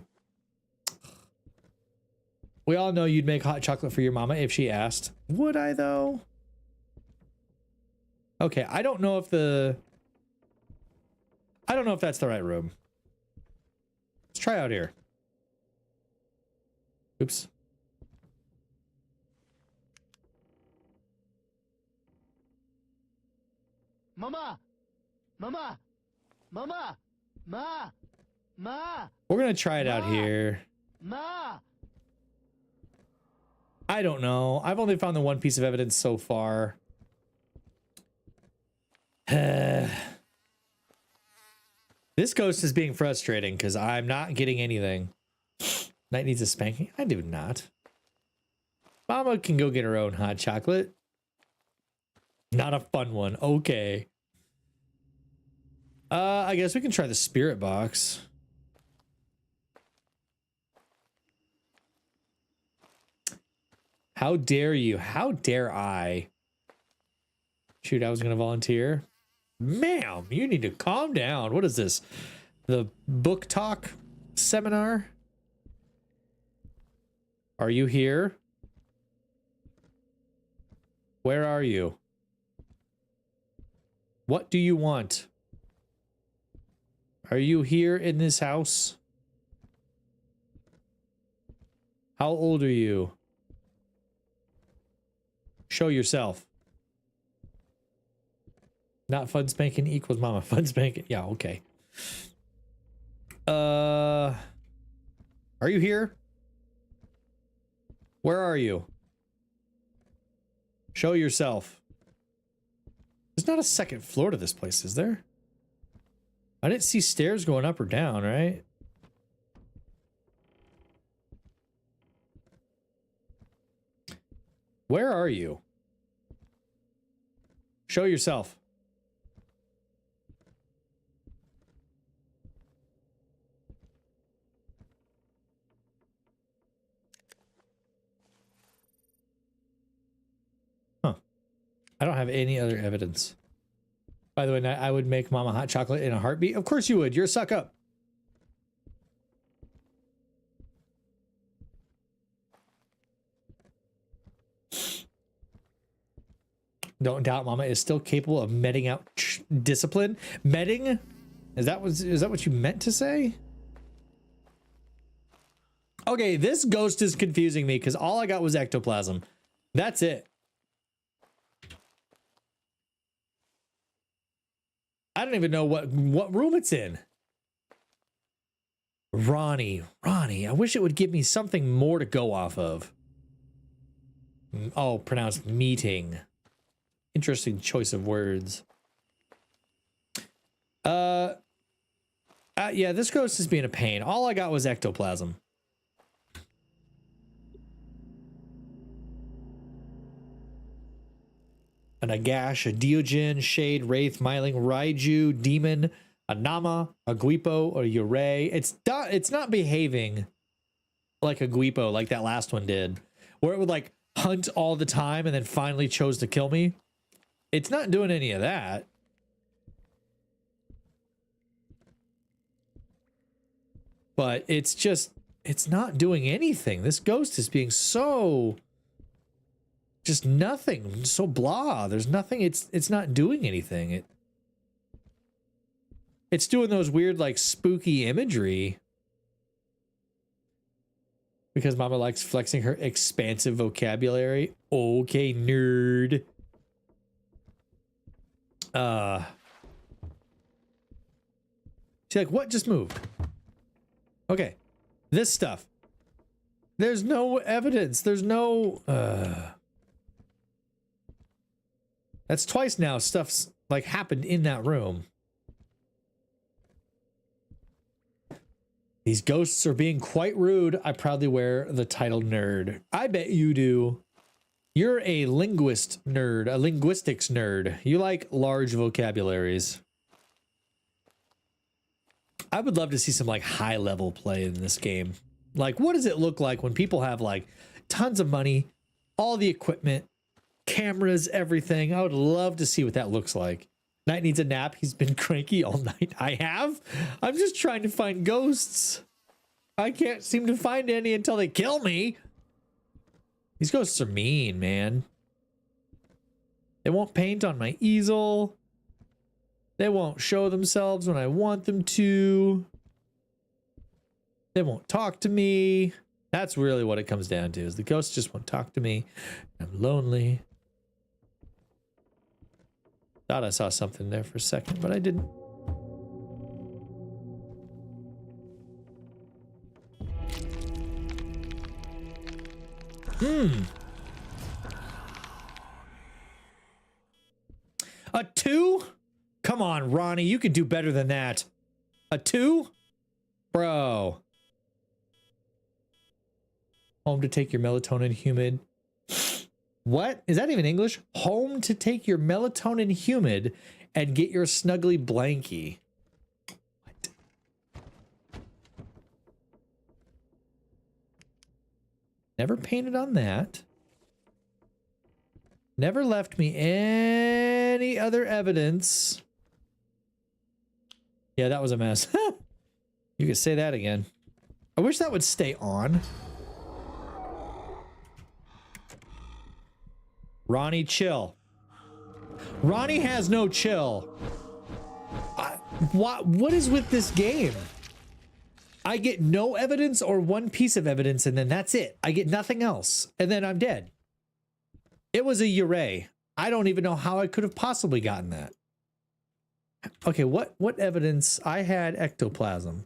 We all know you'd make hot chocolate for your mama if she asked. Would I, though? Okay, I don't know if that's the right room. Let's try out here. Oops. Mama! Mama! Mama! Ma! Ma! We're gonna try it out here. Ma! I don't know. I've only found the one piece of evidence so far. This ghost is being frustrating because I'm not getting anything. Night needs a spanking? I do not. Mama can go get her own hot chocolate. Not a fun one. Okay. I guess we can try the spirit box. How dare you? How dare I? Shoot, I was going to volunteer. Ma'am, you need to calm down. What is this? The book talk seminar? Are you here? Where are you? What do you want? Are you here in this house? How old are you? Show yourself. Not fun spanking equals mama. Fun spanking. Yeah, okay. Are you here? Where are you? Show yourself. There's not a second floor to this place, is there? I didn't see stairs going up or down, right? Where are you? Show yourself. Huh. I don't have any other evidence. By the way, I would make mama hot chocolate in a heartbeat. Of course you would. You're a suck up. Don't doubt mama is still capable of meting out discipline. Meting? Is that what you meant to say? Okay, this ghost is confusing me because all I got was ectoplasm. That's it. I don't even know what room it's in. Ronnie, I wish it would give me something more to go off of. Oh, pronounced meeting. Interesting choice of words. Yeah, this ghost is being a pain. All I got was ectoplasm. An Agash, a Diogen, Shade, Wraith, Myling, Raiju, Demon, a Nama, a Guipo, or Yurei. It's not behaving like a Guipo like that last one did, where it would like hunt all the time and then finally chose to kill me. It's not doing any of that. But it's not doing anything. This ghost is being so... just nothing, so blah. There's nothing. It's not doing anything. It's doing those weird like spooky imagery because mama likes flexing her expansive vocabulary. Okay, nerd. She's like, what just moved? Okay, this stuff. There's no evidence. There's no That's twice now stuff's like happened in that room. These ghosts are being quite rude. I proudly wear the title nerd. I bet you do. You're a linguist nerd, a linguistics nerd. You like large vocabularies. I would love to see some like high level play in this game. Like, what does it look like when people have like tons of money, all the equipment, cameras, everything? I would love to see what that looks like. Knight needs a nap. He's been cranky all night. I have. I'm just trying to find ghosts. I can't seem to find any until they kill me. These ghosts are mean, man. They won't paint on my easel. They won't show themselves when I want them to. They won't talk to me. That's really what it comes down to, is the ghosts just won't talk to me. I'm lonely. Thought I saw something there for a second, but I didn't. A 2? Come on, Ronnie, you could do better than that. A 2? Bro. Home to take your melatonin humid. What? Is that even English? Home to take your melatonin humid and get your snuggly blankie. Never painted on that. Never left me any other evidence. Yeah, that was a mess. You could say that again. I wish that would stay on. Ronnie, chill. Ronnie has no chill. What is with this game? I get no evidence or one piece of evidence, and then that's it. I get nothing else, and then I'm dead. It was a Uray. I don't even know how I could have possibly gotten that. Okay, what evidence? I had ectoplasm.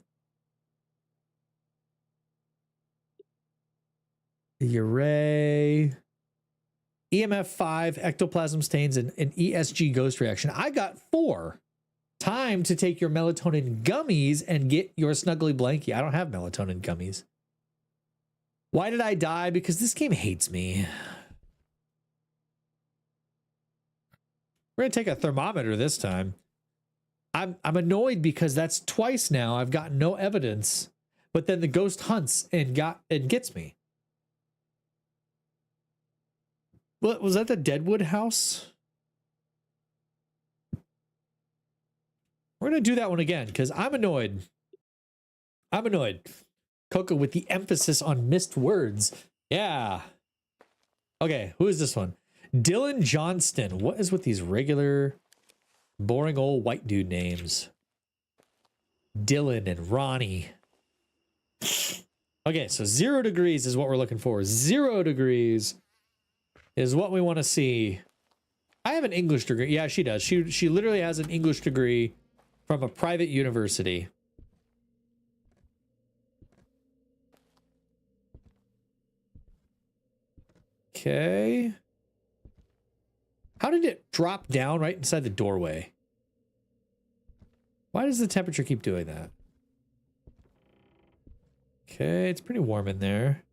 Uray. EMF 5, ectoplasm stains, and an ESG ghost reaction. I got 4. Time to take your melatonin gummies and get your snuggly blankie. I don't have melatonin gummies. Why did I die? Because this game hates me. We're gonna take a thermometer this time. I'm annoyed because that's twice now I've gotten no evidence, but then the ghost hunts and gets me. What was that, the Deadwood house? We're gonna do that one again because I'm annoyed. I'm annoyed. Coco with the emphasis on missed words. Yeah. Okay, who is this one? Dylan Johnston. What is with these regular, boring old white dude names? Dylan and Ronnie. Okay, so 0 degrees is what we're looking for. 0 degrees is what we want to see. I have an English degree. Yeah, she does. She literally has an English degree from a private university. Okay. How did it drop down right inside the doorway? Why does the temperature keep doing that? Okay, it's pretty warm in there.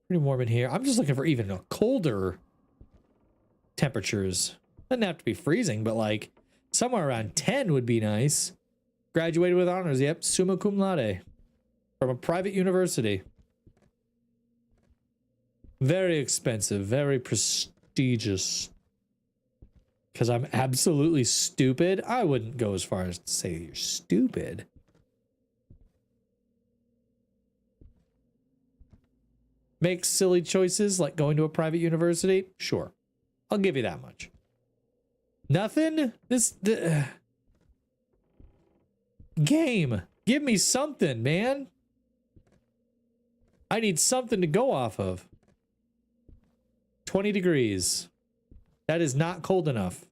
Pretty warm in here. I'm just looking for even a colder temperatures. Doesn't have to be freezing, but like somewhere around 10 would be nice. Graduated with honors. Yep, summa cum laude. From a private university. Very expensive, very prestigious. Because I'm absolutely stupid. I wouldn't go as far as to say you're stupid. Make silly choices like going to a private university? Sure. I'll give you that much. Nothing? Game. Give me something, man. I need something to go off of. 20 degrees. That is not cold enough.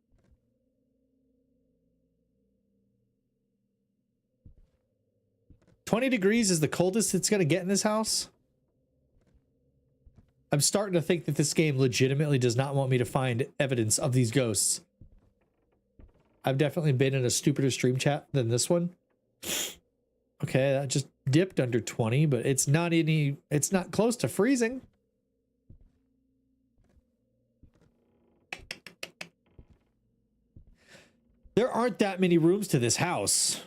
$20 degrees is the coldest it's going to get in this house? I'm starting to think that this game legitimately does not want me to find evidence of these ghosts. I've definitely been in a stupider stream chat than this one. Okay, that just dipped under 20, but it's not close to freezing. There aren't that many rooms to this house.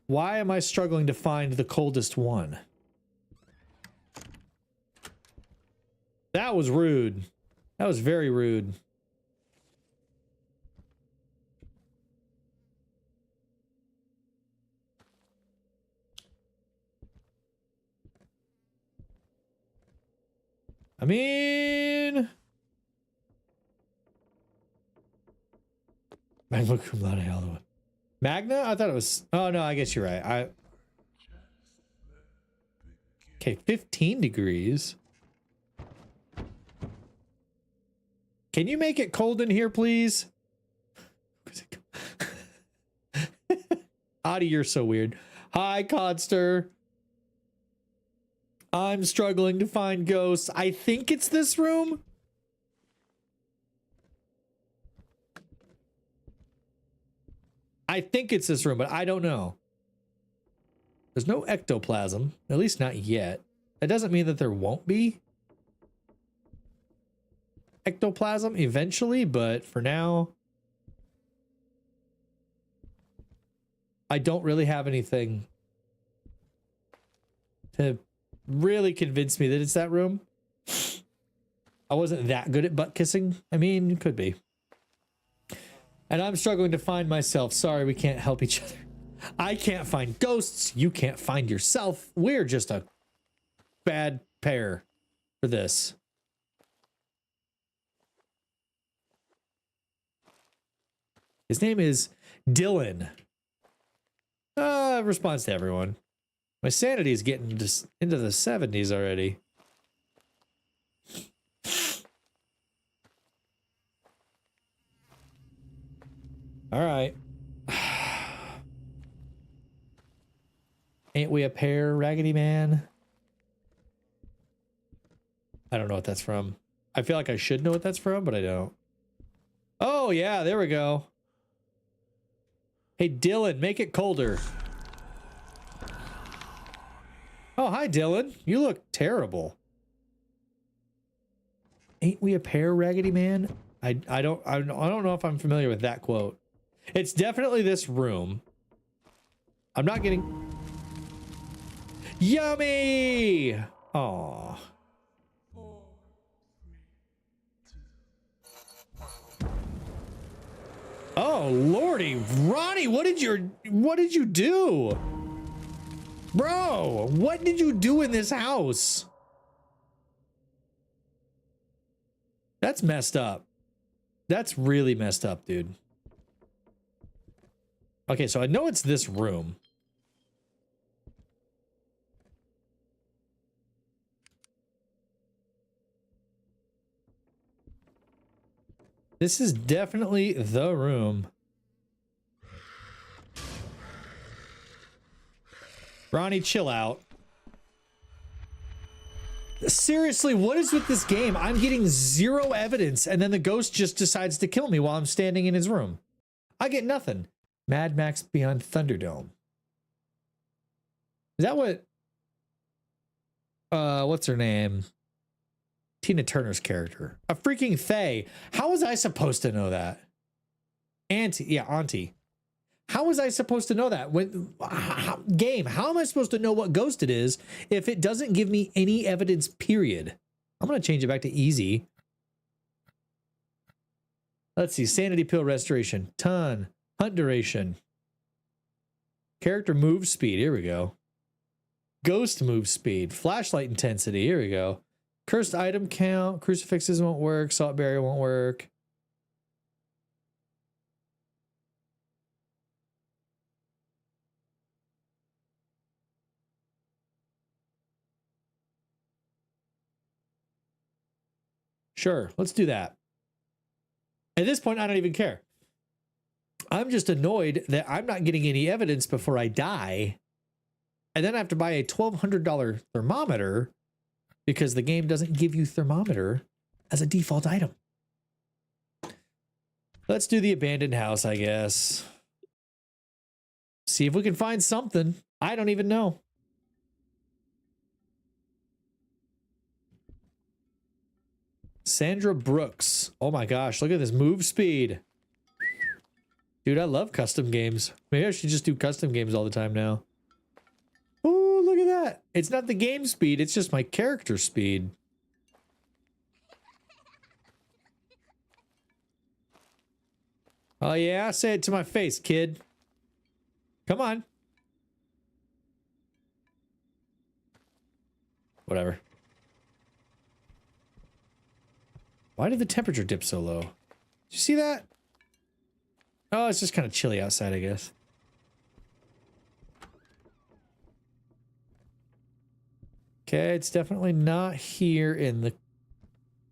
Why am I struggling to find the coldest one? That was rude. That was very rude. I mean... Magna cum laude, all the way. Magna? I thought it was... Oh, no, I guess you're right. Okay, 15 degrees. Can you make it cold in here, please? Adi, you're so weird. Hi, Codster. I'm struggling to find ghosts. I think it's this room. I think it's this room, but I don't know. There's no ectoplasm, at least not yet. That doesn't mean that there won't be ectoplasm eventually, but for now, I don't really have anything to really convince me that it's that room. I wasn't that good at butt kissing. I mean, it could be. And I'm struggling to find myself. Sorry, we can't help each other. I can't find ghosts. You can't find yourself. We're just a bad pair for this. His name is Dylan. Response to everyone. My sanity is getting just into the 70s already. All right. Ain't we a pair, Raggedy Man? I don't know what that's from. I feel like I should know what that's from, but I don't. Oh, yeah, there we go. Hey, Dylan, make it colder. Oh, hi, Dylan. You look terrible. Ain't we a pair, Raggedy Man? I don't know if I'm familiar with that quote. It's definitely this room. I'm not getting... Yummy! Aw. Oh, Lordy. Ronnie, what did you do? Bro, what did you do in this house? That's messed up. That's really messed up, dude. Okay, so I know it's this room. This is definitely the room. Ronnie, chill out. Seriously, what is with this game? I'm getting zero evidence, and then the ghost just decides to kill me while I'm standing in his room. I get nothing. Mad Max Beyond Thunderdome. Is that what... what's her name? Tina Turner's character. A freaking Faye. How was I supposed to know that? Auntie. Yeah, Auntie. How was I supposed to know that? Game, how am I supposed to know what ghost it is if it doesn't give me any evidence, period? I'm going to change it back to easy. Let's see. Sanity pill restoration. Ton. Hunt duration. Character move speed. Here we go. Ghost move speed. Flashlight intensity. Here we go. Cursed item count. Crucifixes won't work. Salt barrier won't work. Sure, let's do that. At this point, I don't even care. I'm just annoyed that I'm not getting any evidence before I die. And then I have to buy a $1,200 thermometer because the game doesn't give you thermometer as a default item. Let's do the abandoned house, I guess. See if we can find something. I don't even know. Sandra Brooks. Oh my gosh, look at this move speed. Dude, I love custom games. Maybe I should just do custom games all the time now. Oh, look at that. It's not the game speed, it's just my character speed. Oh yeah, say it to my face, kid. Come on. Whatever. Why did the temperature dip so low? Did you see that? Oh, it's just kind of chilly outside, I guess. Okay, it's definitely not here in the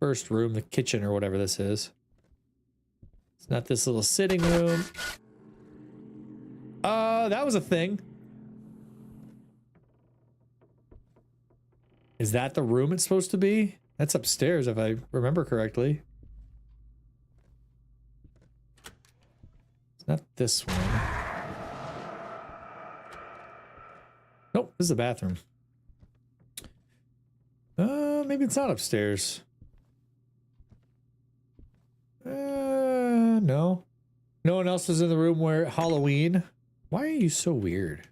first room, the kitchen or whatever this is. It's not this little sitting room. That was a thing. Is that the room it's supposed to be? That's upstairs, if I remember correctly. It's not this one. Nope, this is the bathroom. Maybe it's not upstairs. No. No one else was in the room where Halloween. Why are you so weird?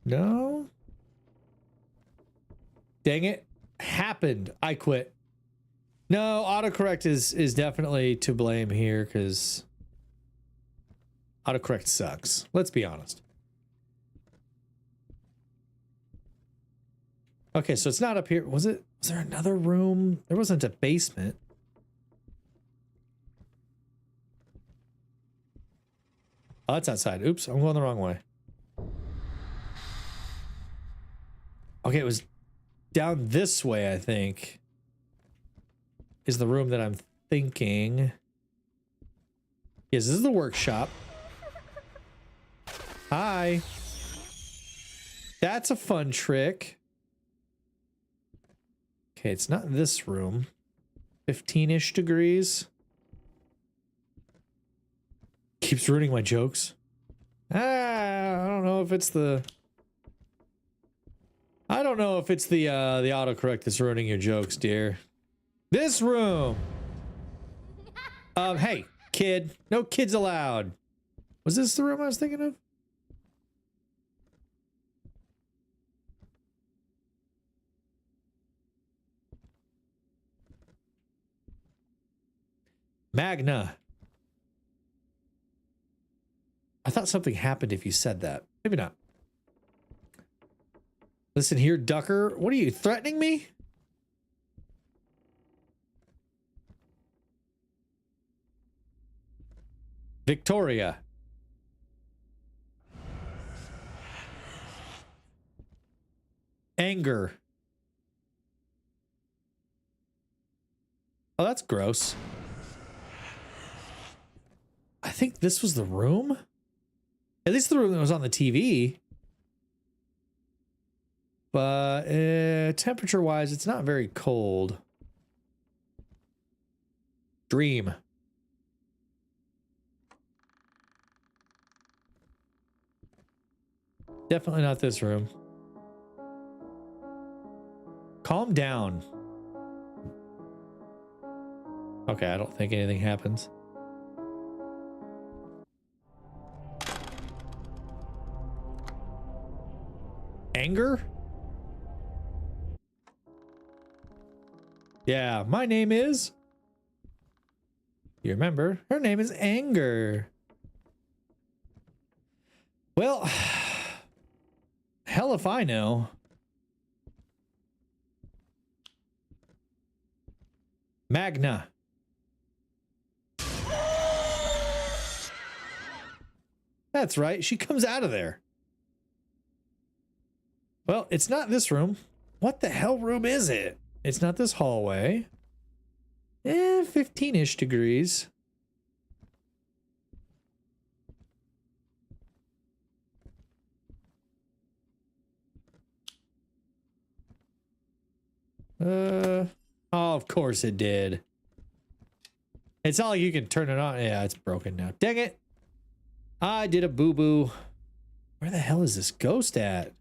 No. Dang it. Happened. I quit. No, autocorrect is definitely to blame here because autocorrect sucks. Let's be honest. Okay, so it's not up here. Was it? Was there another room? There wasn't a basement. Oh, that's outside. Oops, I'm going the wrong way. Okay, it was down this way, I think. Is the room that I'm thinking. Yes, this is the workshop. Hi. That's a fun trick. Okay, it's not this room. 15-ish degrees. Keeps ruining my jokes. I don't know if it's the... I don't know if it's the autocorrect that's ruining your jokes, dear. This room! Hey, kid. No kids allowed. Was this the room I was thinking of? Magna. I thought something happened if you said that. Maybe not. Listen here, Ducker. What are you, threatening me? Victoria. Anger. Oh, that's gross. I think this was the room. At least the room that was on the TV. But temperature-wise, it's not very cold. Dream. Definitely not this room. Calm down. Okay, I don't think anything happens. Anger? Yeah, my name is... You remember? Her name is Anger. Well, hell if I know. Magna. That's right, she comes out of there. Well, it's not this room. What the hell room is it? It's not this hallway. 15-ish degrees. Oh, of course it did. It's not like you can turn it on. Yeah, it's broken now. Dang it. I did a boo-boo. Where the hell is this ghost at?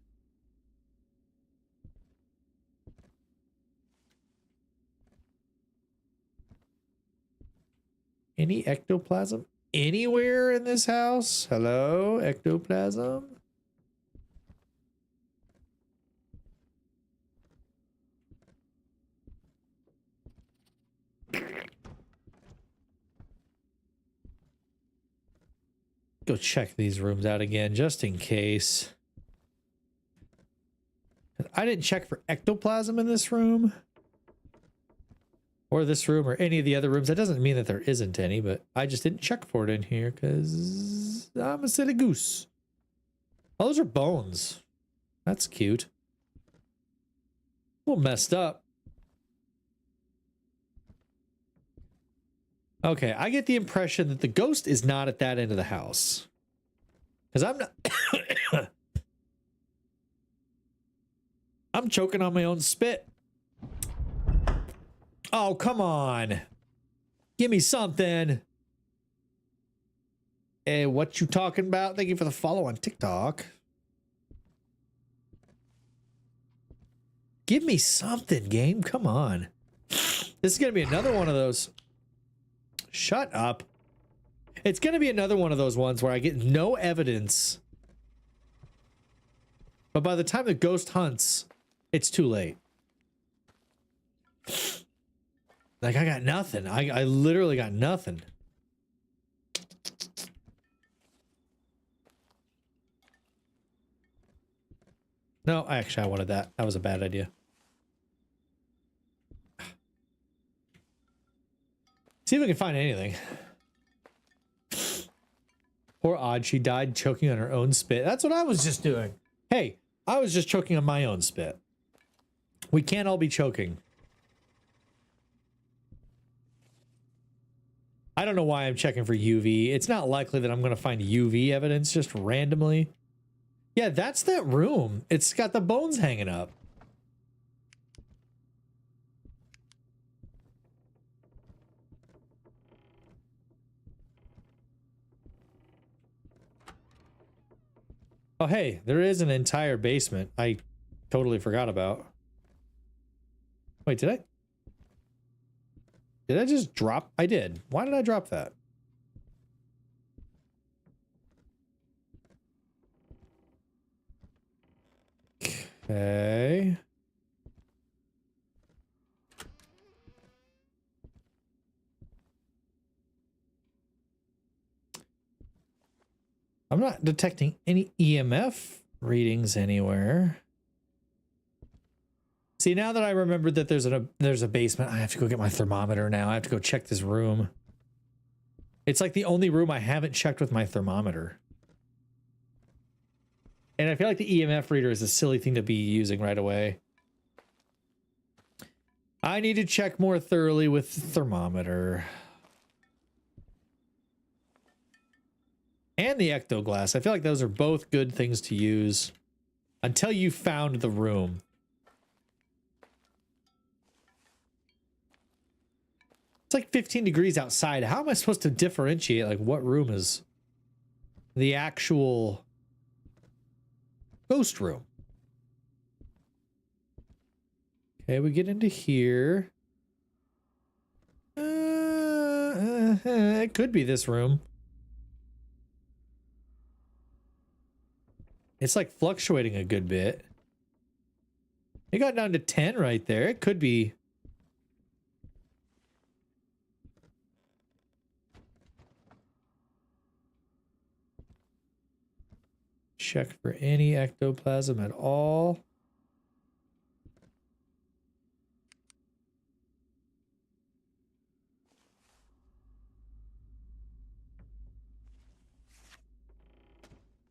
Any ectoplasm anywhere in this house? Hello, ectoplasm? Go check these rooms out again, just in case. I didn't check for ectoplasm in this room. Or this room, or any of the other rooms. That doesn't mean that there isn't any, but I just didn't check for it in here, because I'm a silly goose. Oh, those are bones. That's cute. A little messed up. Okay, I get the impression that the ghost is not at that end of the house. Because I'm not... I'm choking on my own spit. Oh, come on. Give me something. Hey, what you talking about? Thank you for the follow on TikTok. Give me something, game. Come on. This is going to be another one of those. Shut up. It's going to be another one of those ones where I get no evidence. But by the time the ghost hunts, it's too late. Like, I got nothing. I literally got nothing. No, actually, I wanted that. That was a bad idea. See if we can find anything. Poor Odd, she died choking on her own spit. That's what I was just doing. Hey, I was just choking on my own spit. We can't all be choking. I don't know why I'm checking for UV. It's not likely that I'm going to find UV evidence just randomly. Yeah, that's that room. It's got the bones hanging up. Oh, hey, there is an entire basement I totally forgot about. Wait, did I? Did I just drop? I did. Why did I drop that? Okay. I'm not detecting any EMF readings anywhere. See, now that I remembered that there's a basement, I have to go get my thermometer now. I have to go check this room. It's like the only room I haven't checked with my thermometer. And I feel like the EMF reader is a silly thing to be using right away. I need to check more thoroughly with the thermometer. And the ectoglass. I feel like those are both good things to use until you found the room. It's like 15 degrees outside. How am I supposed to differentiate like what room is the actual ghost room? Okay, we get into here. It could be this room. It's like fluctuating a good bit. It got down to 10 right there. It could be. Check for any ectoplasm at all.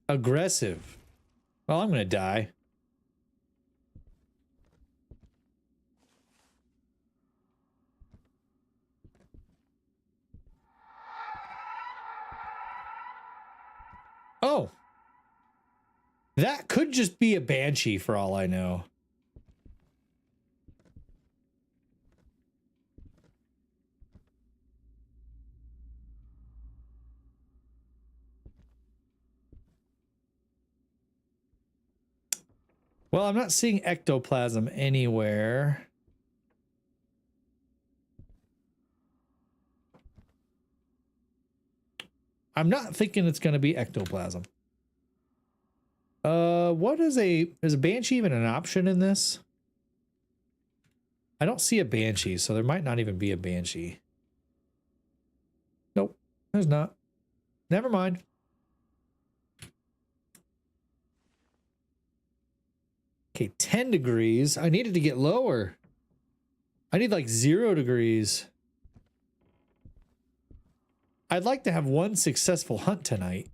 Aggressive. Well, I'm gonna die. Oh. That could just be a banshee for all I know. Well, I'm not seeing ectoplasm anywhere. I'm not thinking it's going to be ectoplasm. What is is a banshee even an option in this? I don't see a banshee, so there might not even be a banshee. Nope, there's not. Never mind. Okay, 10 degrees. I needed to get lower. I need like 0 degrees. I'd like to have one successful hunt tonight.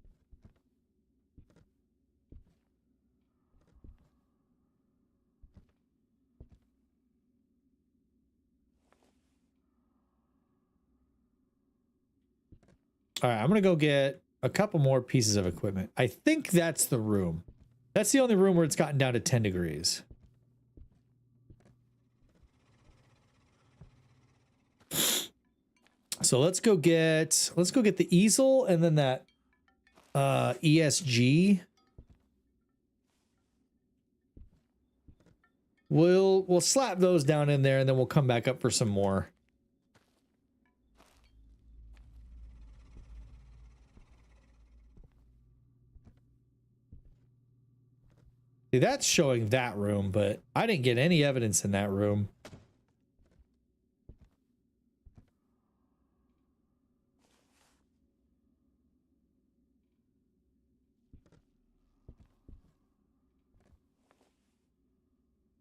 All right, I'm going to go get a couple more pieces of equipment. I think that's the room. That's the only room where it's gotten down to 10 degrees. So let's go get the easel and then that ESG. We'll slap those down in there and then we'll come back up for some more. See, that's showing that room, but I didn't get any evidence in that room.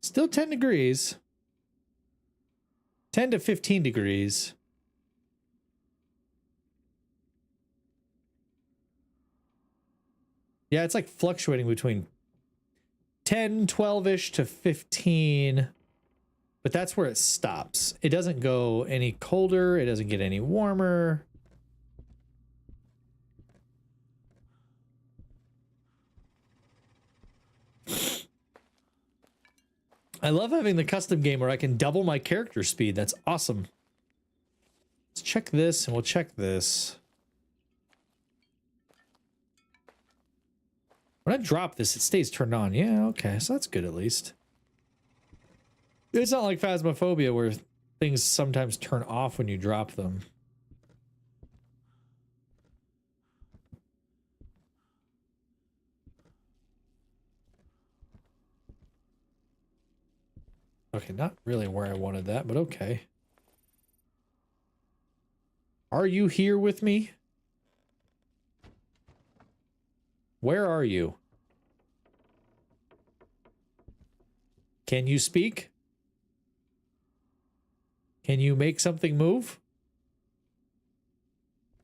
Still 10 degrees. 10 to 15 degrees. Yeah, it's like fluctuating between 10, 12-ish to 15. But that's where it stops. It doesn't go any colder. It doesn't get any warmer. I love having the custom game where I can double my character speed. That's awesome. Let's check this and we'll check this. When I drop this, it stays turned on. Yeah, okay, so that's good at least. It's not like Phasmophobia where things sometimes turn off when you drop them. Okay, not really where I wanted that, but okay. Are you here with me? Where are you? Can you speak? Can you make something move?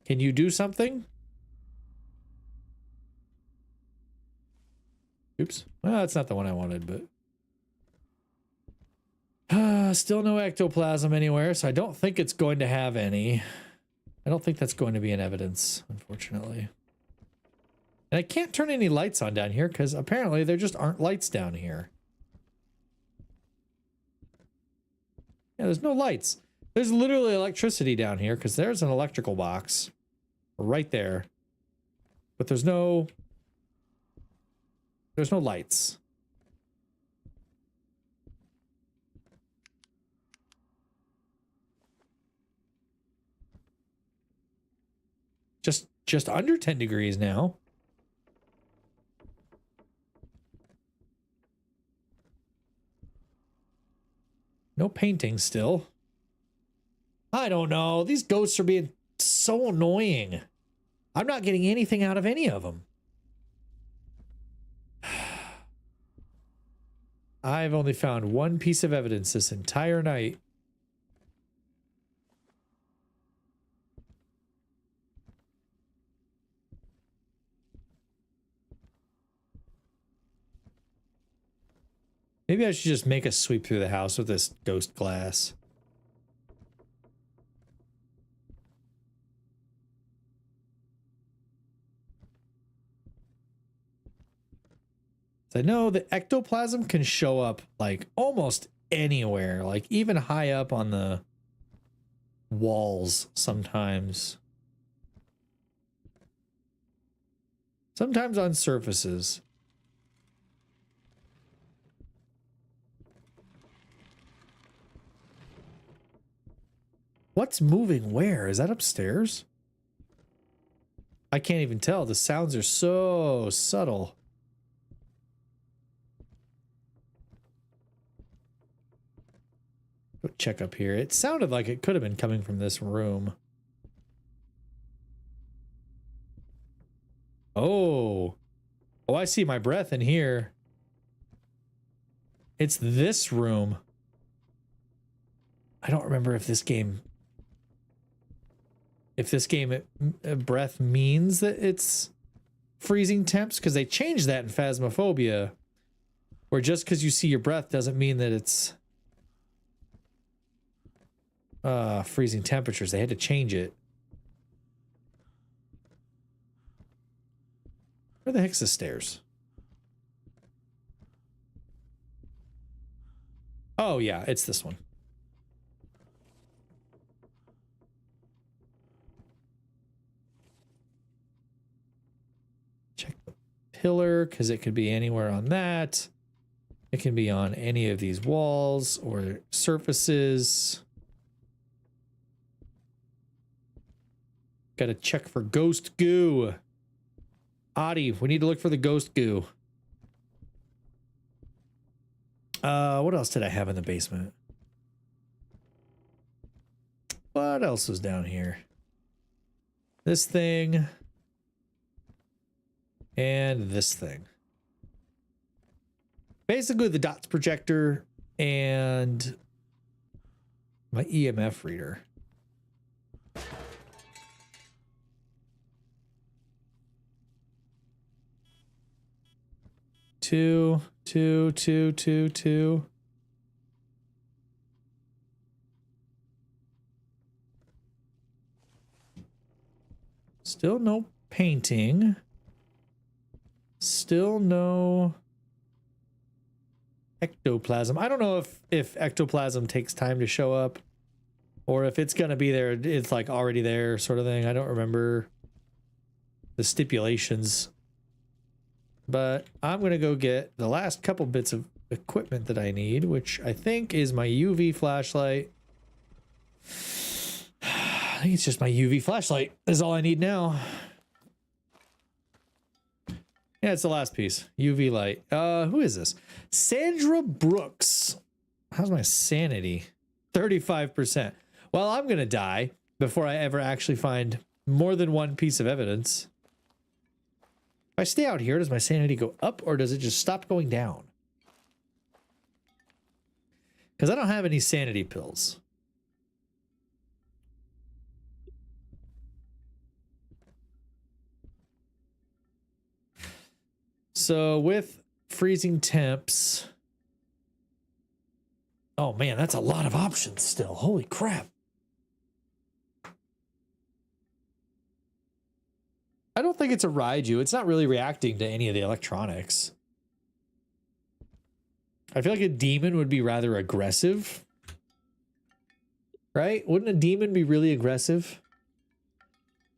Can you do something? Oops. Well, that's not the one I wanted, but... still no ectoplasm anywhere, so I don't think it's going to have any. I don't think that's going to be an evidence, unfortunately. And I can't turn any lights on down here because apparently there just aren't lights down here. Yeah, there's no lights. There's literally electricity down here because there's an electrical box right there. But there's no lights. Just under 10 degrees now. No painting still. I don't know. These ghosts are being so annoying. I'm not getting anything out of any of them. I've only found one piece of evidence this entire night. Maybe I should just make a sweep through the house with this ghost glass. I know that ectoplasm can show up like almost anywhere, like even high up on the walls sometimes. Sometimes on surfaces. What's moving where? Is that upstairs? I can't even tell. The sounds are so subtle. Go check up here. It sounded like it could have been coming from this room. Oh. Oh, I see my breath in here. It's this room. I don't remember if this game breath means that it's freezing temps, because they changed that in Phasmophobia, where just because you see your breath doesn't mean that it's freezing temperatures. They had to change it. Where the heck's the stairs? Oh yeah, it's this one. Check the pillar, because it could be anywhere on that. It can be on any of these walls or surfaces. Gotta check for ghost goo. Adi, we need to look for the ghost goo. What else did I have in the basement? What else was down here? This thing. And this thing. Basically the dots projector and my EMF reader. Two. Still no painting. Still no ectoplasm. I don't know if ectoplasm takes time to show up or if it's going to be there. It's like already there sort of thing. I don't remember the stipulations, but I'm going to go get the last couple bits of equipment that I need, which I think is my UV flashlight. I think it's just my UV flashlight is all I need now. Yeah, it's the last piece. UV light. Who is this? Sandra Brooks. How's my sanity? 35%. Well, I'm gonna die before I ever actually find more than one piece of evidence. If I stay out here, does my sanity go up or does it just stop going down? Because I don't have any sanity pills. So with freezing temps, oh man, that's a lot of options still. Holy crap. I don't think it's a Raiju. It's not really reacting to any of the electronics. I feel like a demon would be rather aggressive. Right? Wouldn't a demon be really aggressive?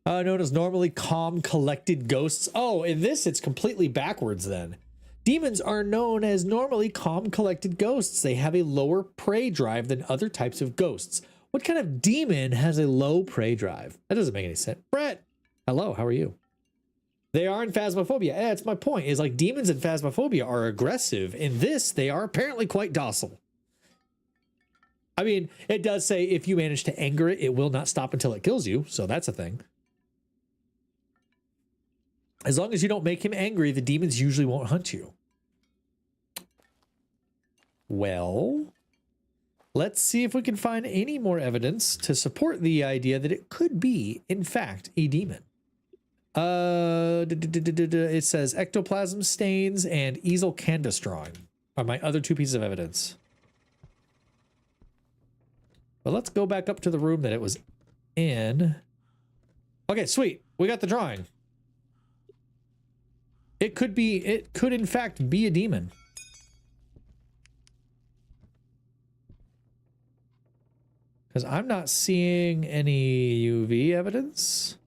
Known as normally calm, collected ghosts. Oh, in this, it's completely backwards then. Demons are known as normally calm, collected ghosts. They have a lower prey drive than other types of ghosts. What kind of demon has a low prey drive? That doesn't make any sense. Brett, hello, how are you? They are in Phasmophobia. Yeah, that's my point. Is like demons in Phasmophobia are aggressive. In this, they are apparently quite docile. I mean, it does say if you manage to anger it, it will not stop until it kills you. So that's a thing. As long as you don't make him angry, the demons usually won't hunt you. Well, let's see if we can find any more evidence to support the idea that it could be, in fact, a demon. It says ectoplasm stains and easel canvas drawing are my other two pieces of evidence. But let's go back up to the room that it was in. Okay, sweet. We got the drawing. It could in fact be a demon. Because I'm not seeing any UV evidence.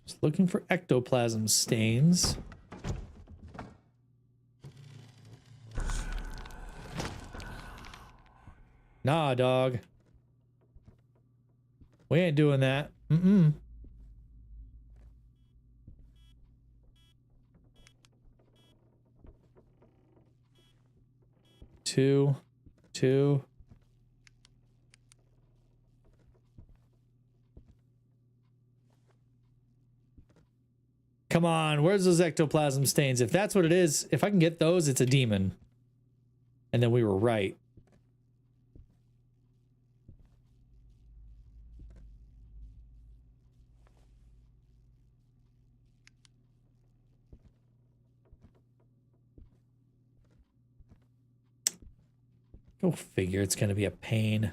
Just looking for ectoplasm stains. Nah, dog. We ain't doing that. Mm-mm. Two. Come on, where's those ectoplasm stains? If that's what it is, if I can get those, it's a demon. And then we were right. Go figure, it's going to be a pain.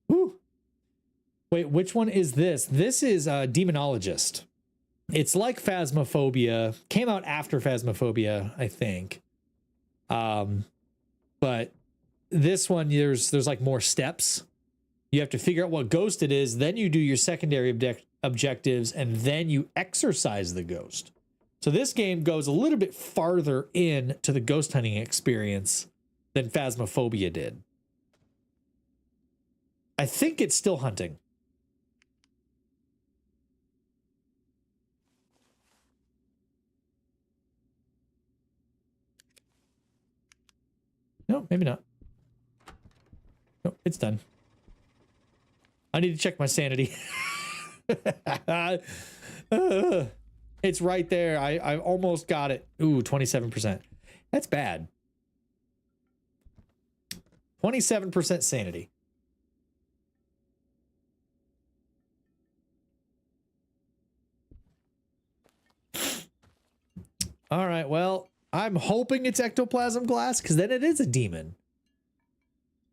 Woo. Wait, which one is this? This is Demonologist. It's like Phasmophobia. Came out after Phasmophobia, I think. But this one, there's like more steps. You have to figure out what ghost it is, then you do your secondary objectives, and then you exorcise the ghost. So this game goes a little bit farther in to the ghost hunting experience than Phasmophobia did. I think it's still hunting. No, maybe not. No, it's done. I need to check my sanity. It's right there. I almost got it. Ooh, 27%. That's bad. 27% sanity. All right, well, I'm hoping it's ectoplasm glass because then it is a demon.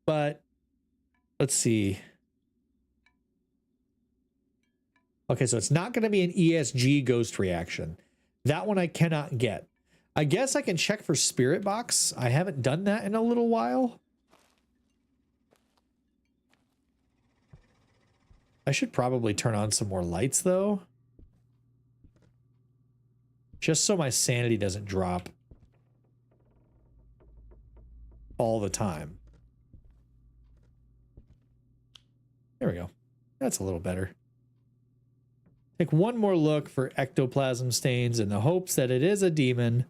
But let's see. Okay, so it's not going to be an ESG ghost reaction. That one I cannot get. I guess I can check for Spirit Box. I haven't done that in a little while. I should probably turn on some more lights, though. Just so my sanity doesn't drop all the time. There we go. That's a little better. Take one more look for ectoplasm stains in the hopes that it is a demon,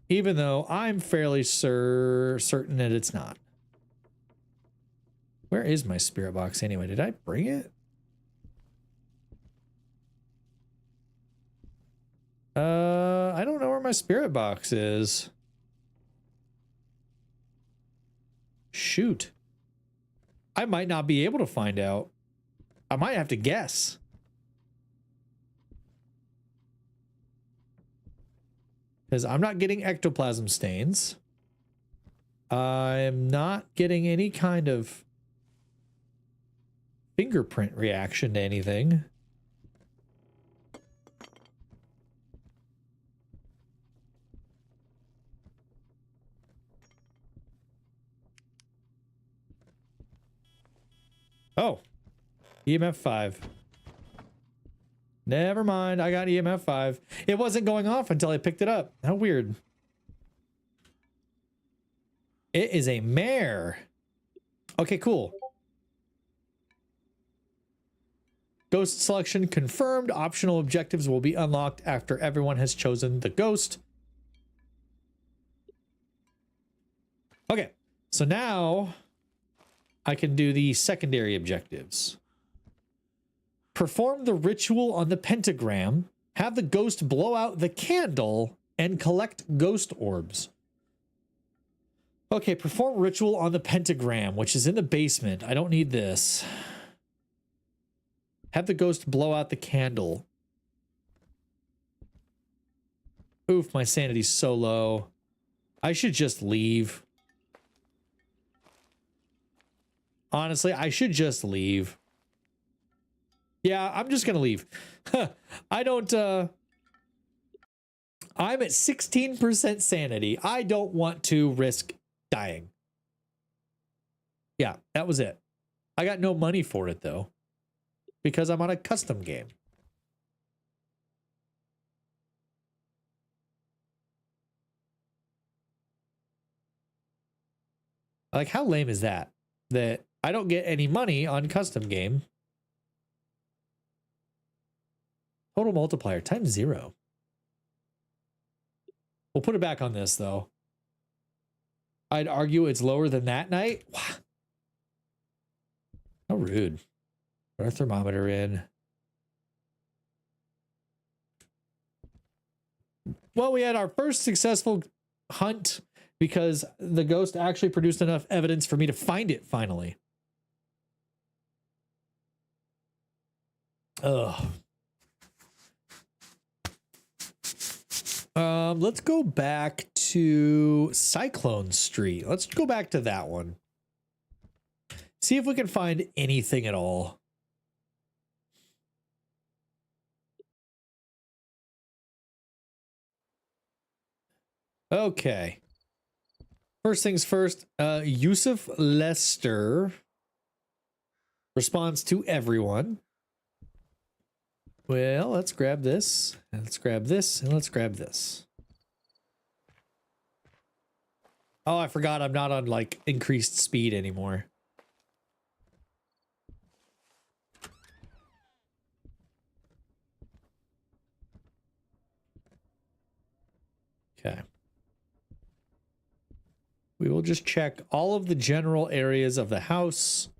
even though I'm fairly certain that it's not. Where is my spirit box anyway? Did I bring it? I don't know where my spirit box is. Shoot. I might not be able to find out. I might have to guess. Because I'm not getting ectoplasm stains. I'm not getting any kind of fingerprint reaction to anything. Oh, EMF 5. Never mind, I got EMF 5. It wasn't going off until I picked it up. How weird. It is a mare. Okay, cool. Ghost selection confirmed. Optional objectives will be unlocked after everyone has chosen the ghost. Okay, so now I can do the secondary objectives. Perform the ritual on the pentagram, have the ghost blow out the candle, and collect ghost orbs. Okay, perform ritual on the pentagram, which is in the basement. I don't need this. Have the ghost blow out the candle. Oof, my sanity's so low. I should just leave. Honestly, I should just leave. Yeah, I'm just gonna leave. I don't, I'm at 16% sanity. I don't want to risk dying. Yeah, that was it. I got no money for it, though. Because I'm on a custom game. Like, how lame is that? That I don't get any money on custom game. Total multiplier times 0. We'll put it back on this, though. I'd argue it's lower than that night. Wow. How rude. Put our thermometer in. Well, we had our first successful hunt because the ghost actually produced enough evidence for me to find it finally. Ugh. Let's go back to Cyclone Street. Let's go back to that one. See if we can find anything at all. Okay. First things first, Yusuf Lester responds to everyone. Well, let's grab this, and let's grab this, and let's grab this. Oh, I forgot I'm not on, like, increased speed anymore. Okay. We will just check all of the general areas of the house.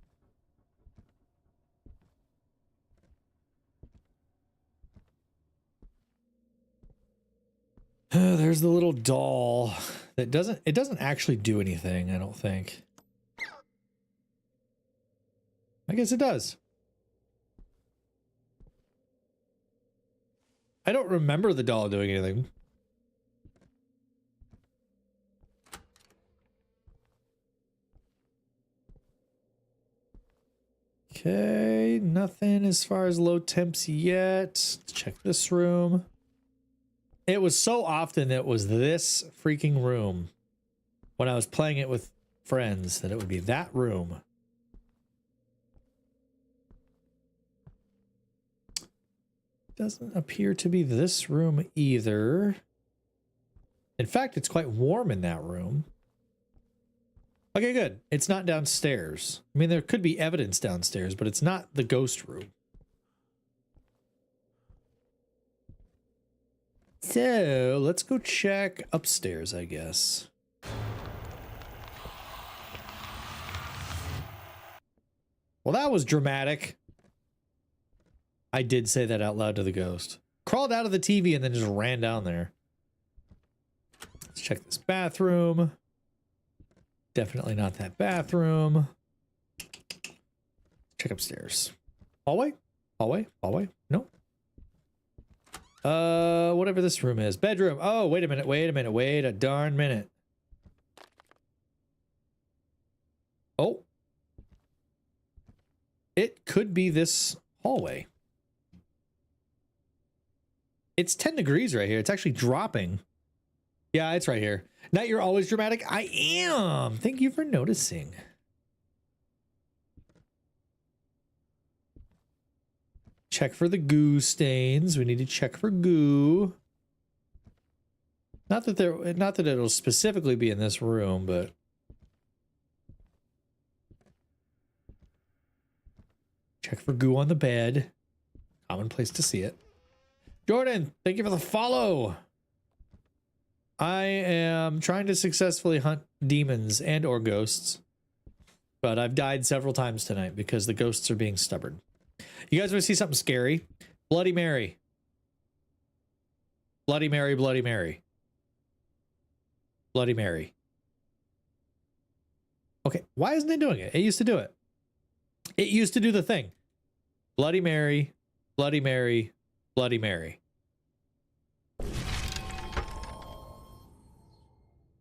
There's the little doll that doesn't actually do anything, I don't think. I guess it does. I don't remember the doll doing anything. Okay, nothing as far as low temps yet. Let's check this room. It was so often that it was this freaking room when I was playing it with friends that it would be that room. Doesn't appear to be this room either. In fact, it's quite warm in that room. Okay, good. It's not downstairs. I mean, there could be evidence downstairs, but it's not the ghost room. So, let's go check upstairs, I guess. Well, that was dramatic. I did say that out loud to the ghost. Crawled out of the TV and then just ran down there. Let's check this bathroom. Definitely not that bathroom. Check upstairs. Hallway? Hallway? Hallway? No. Whatever this room is. Bedroom. Oh, wait a minute. Wait a minute. Wait a darn minute. Oh. It could be this hallway. It's 10 degrees right here. It's actually dropping. Yeah, it's right here. Not you're always dramatic. I am. Thank you for noticing. Check for the goo stains. We need to check for goo. Not that it'll specifically be in this room, but check for goo on the bed. Common place to see it. Jordan, thank you for the follow. I am trying to successfully hunt demons and or ghosts, but I've died several times tonight because the ghosts are being stubborn. You guys want to see something scary? Bloody Mary. Bloody Mary, Bloody Mary. Bloody Mary. Okay, why isn't it doing it? It used to do it. It used to do the thing. Bloody Mary, Bloody Mary, Bloody Mary.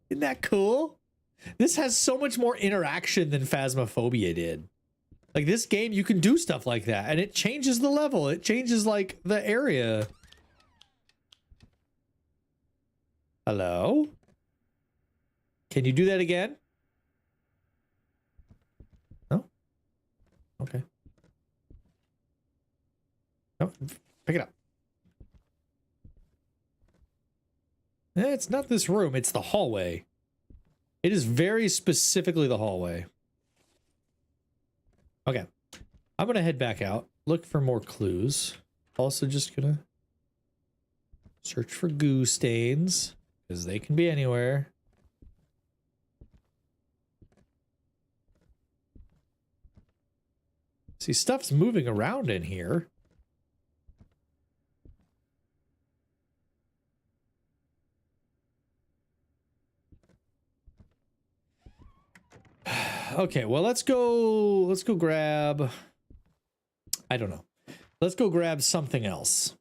Isn't that cool? This has so much more interaction than Phasmophobia did. Like, this game, you can do stuff like that, and it changes the level. It changes, like, the area. Hello? Can you do that again? No? Okay. No, pick it up. It's not this room, it's the hallway. It is very specifically the hallway. Okay. I'm gonna head back out, look for more clues. Also just gonna search for goo stains, because they can be anywhere. See, stuff's moving around in here. Okay, well, let's go grab, I don't know. Let's go grab something else.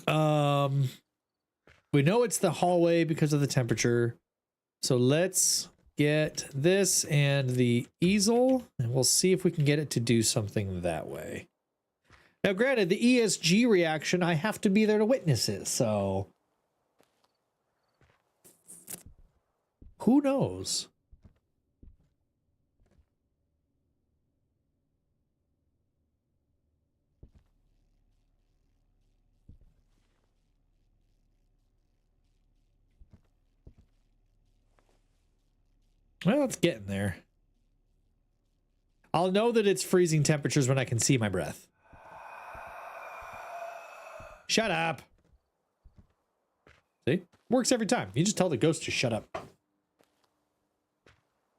We know it's the hallway because of the temperature. So let's get this and the easel, and we'll see if we can get it to do something that way. Now, granted, the ESG reaction, I have to be there to witness it, so who knows? Well, it's getting there. I'll know that it's freezing temperatures when I can see my breath. Shut up. See? Works every time. You just tell the ghost to shut up.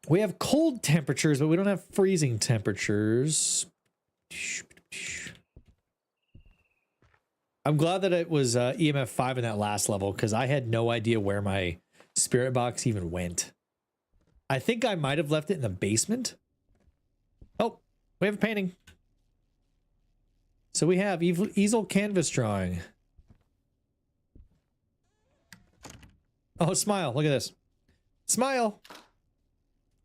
We have cold temperatures, but we don't have freezing temperatures. I'm glad that it was EMF 5 in that last level, because I had no idea where my spirit box even went. I think I might have left it in the basement. Oh, we have a painting. So we have easel canvas drawing. Oh, smile. Look at this. Smile.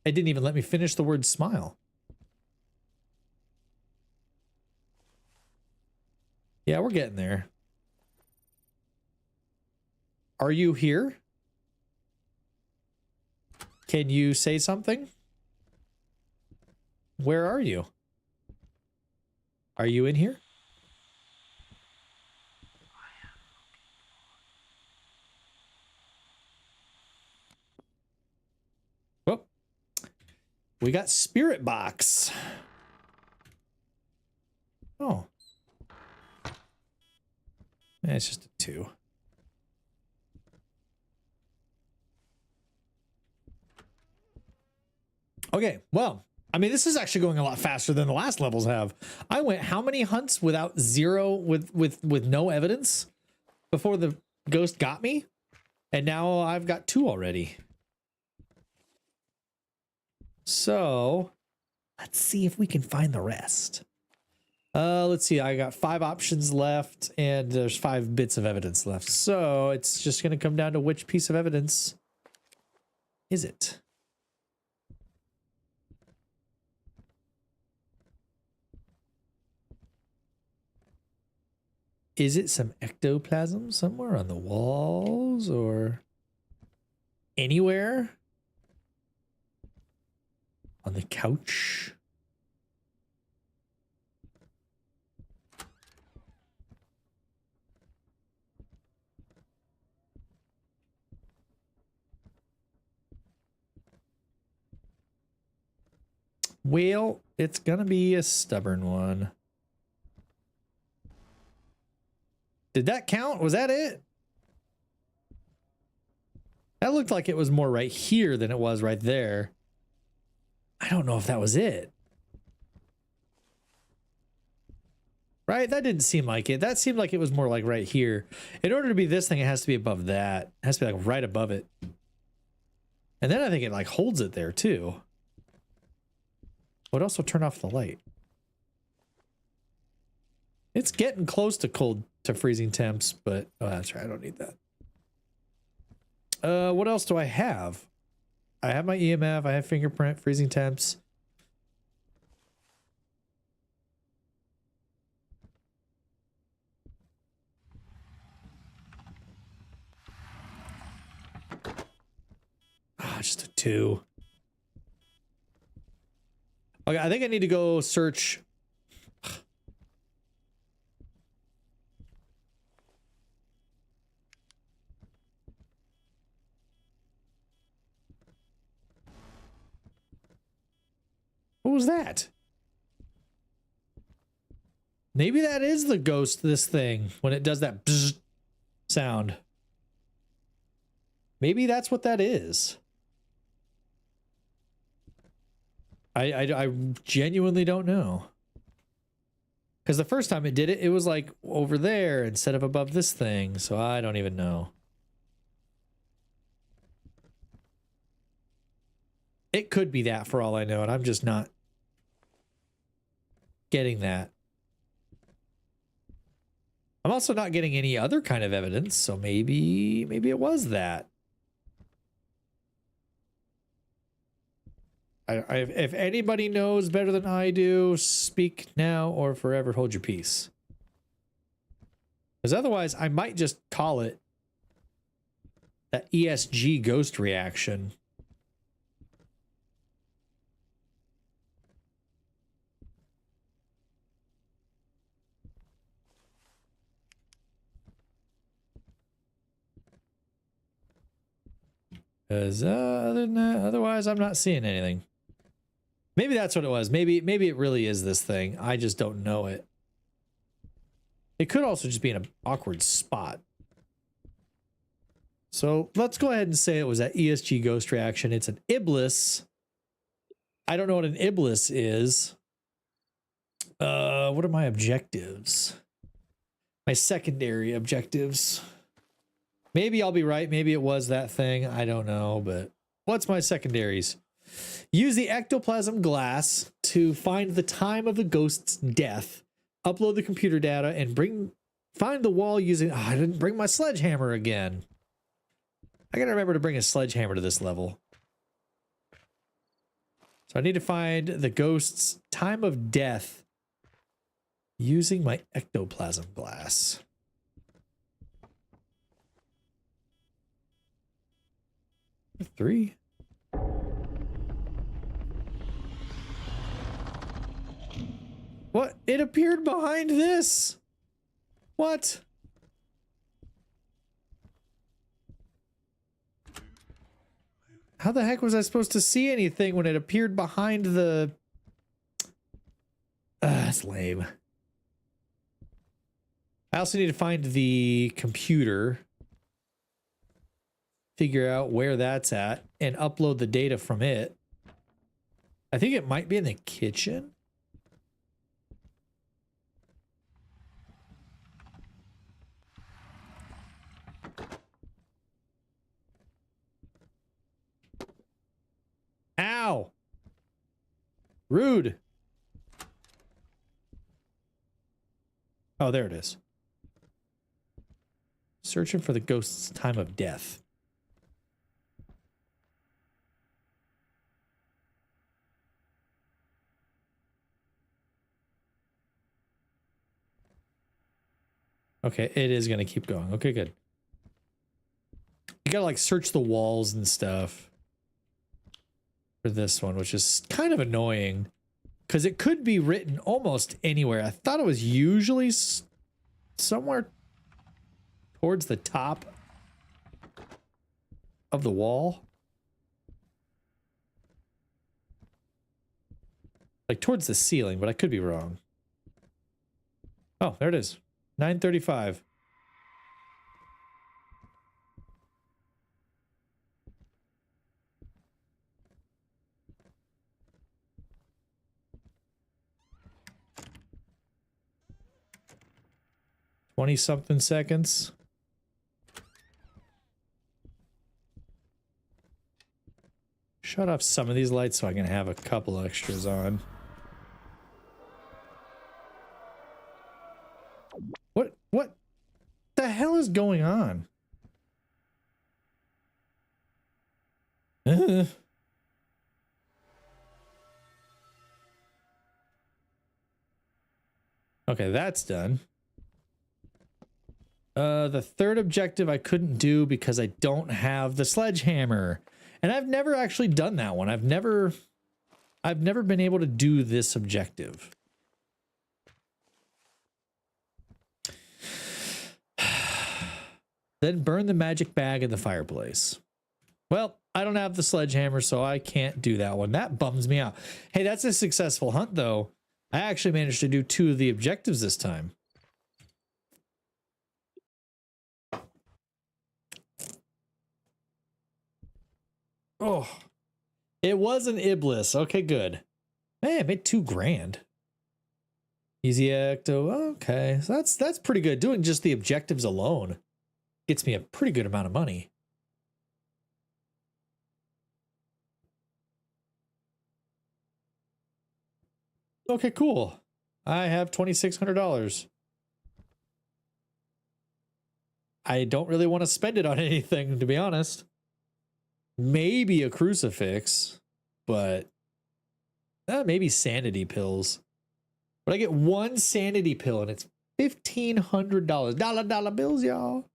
It didn't even let me finish the word smile. Yeah, we're getting there. Are you here? Can you say something? Where are you? Are you in here? Well, we got spirit box. Oh. It's just a 2. Okay, well, I mean, this is actually going a lot faster than the last levels have. I went how many hunts without zero, with no evidence before the ghost got me? And now I've got 2 already. So let's see if we can find the rest. Let's see. I got 5 options left and there's 5 bits of evidence left. So it's just going to come down to which piece of evidence is it? Is it some ectoplasm somewhere on the walls or anywhere? On the couch? Well, it's gonna be a stubborn one. Did that count? Was that it? That looked like it was more right here than it was right there. I don't know if that was it. Right? That didn't seem like it. That seemed like it was more like right here. In order to be this thing, it has to be above that. It has to be like right above it. And then I think it like holds it there too. Would also turn off the light. It's getting close to freezing temps, but oh, that's right. I don't need that. What else do I have? I have my EMF. I have fingerprint, freezing temps. Ah, just a 2. Okay, I think I need to go search. What was that? Maybe that is the ghost, this thing, when it does that bzz sound. Maybe that's what that is. I genuinely don't know. Because the first time it did it, it was like over there instead of above this thing. So I don't even know. It could be that for all I know, and I'm just not getting that. I'm also not getting any other kind of evidence, so maybe it was that. If anybody knows better than I do, speak now or forever hold your peace. Because otherwise, I might just call it that ESG ghost reaction. Because other than that, otherwise I'm not seeing anything. Maybe that's what it was. Maybe it really is this thing. I just don't know it. It could also just be in an awkward spot. So let's go ahead and say it was that ESG ghost reaction. It's an Iblis. I don't know what an Iblis is. What are my objectives? My secondary objectives. Maybe I'll be right. Maybe it was that thing. I don't know, but what's my secondaries? Use the ectoplasm glass to find the time of the ghost's death. Upload the computer data and find the wall using... Oh, I didn't bring my sledgehammer again. I gotta remember to bring a sledgehammer to this level. So I need to find the ghost's time of death using my ectoplasm glass. Three. What? It appeared behind this. What? How the heck was I supposed to see anything when it appeared behind the... That's lame. I also need to find the computer, figure out where that's at, and upload the data from it. I think it might be in the kitchen. Ow! Rude. Oh, there it is. Searching for the ghost's time of death. Okay, it is going to keep going. Okay, good. You gotta like search the walls and stuff for this one, which is kind of annoying because it could be written almost anywhere. I thought it was usually somewhere towards the top of the wall. Like towards the ceiling, but I could be wrong. Oh, there it is. 9:35. Something seconds. Shut off some of these lights so I can have a couple extras on. What the hell is going on? Okay, that's done. The third objective I couldn't do because I don't have the sledgehammer. And I've never actually done that one. I've never been able to do this objective. Then burn the magic bag in the fireplace. Well, I don't have the sledgehammer, so I can't do that one. That bums me out. Hey, that's a successful hunt, though. I actually managed to do 2 of the objectives this time. Oh, it was an Iblis. Okay, good. Man, I made $2,000. Easy ecto. Okay, so that's pretty good. Doing just the objectives alone gets me a pretty good amount of money. Okay, cool. I have $2,600. I don't really want to spend it on anything, to be honest. Maybe a crucifix, but maybe sanity pills. But I get 1 sanity pill and it's $1,500. Dollar bills, y'all.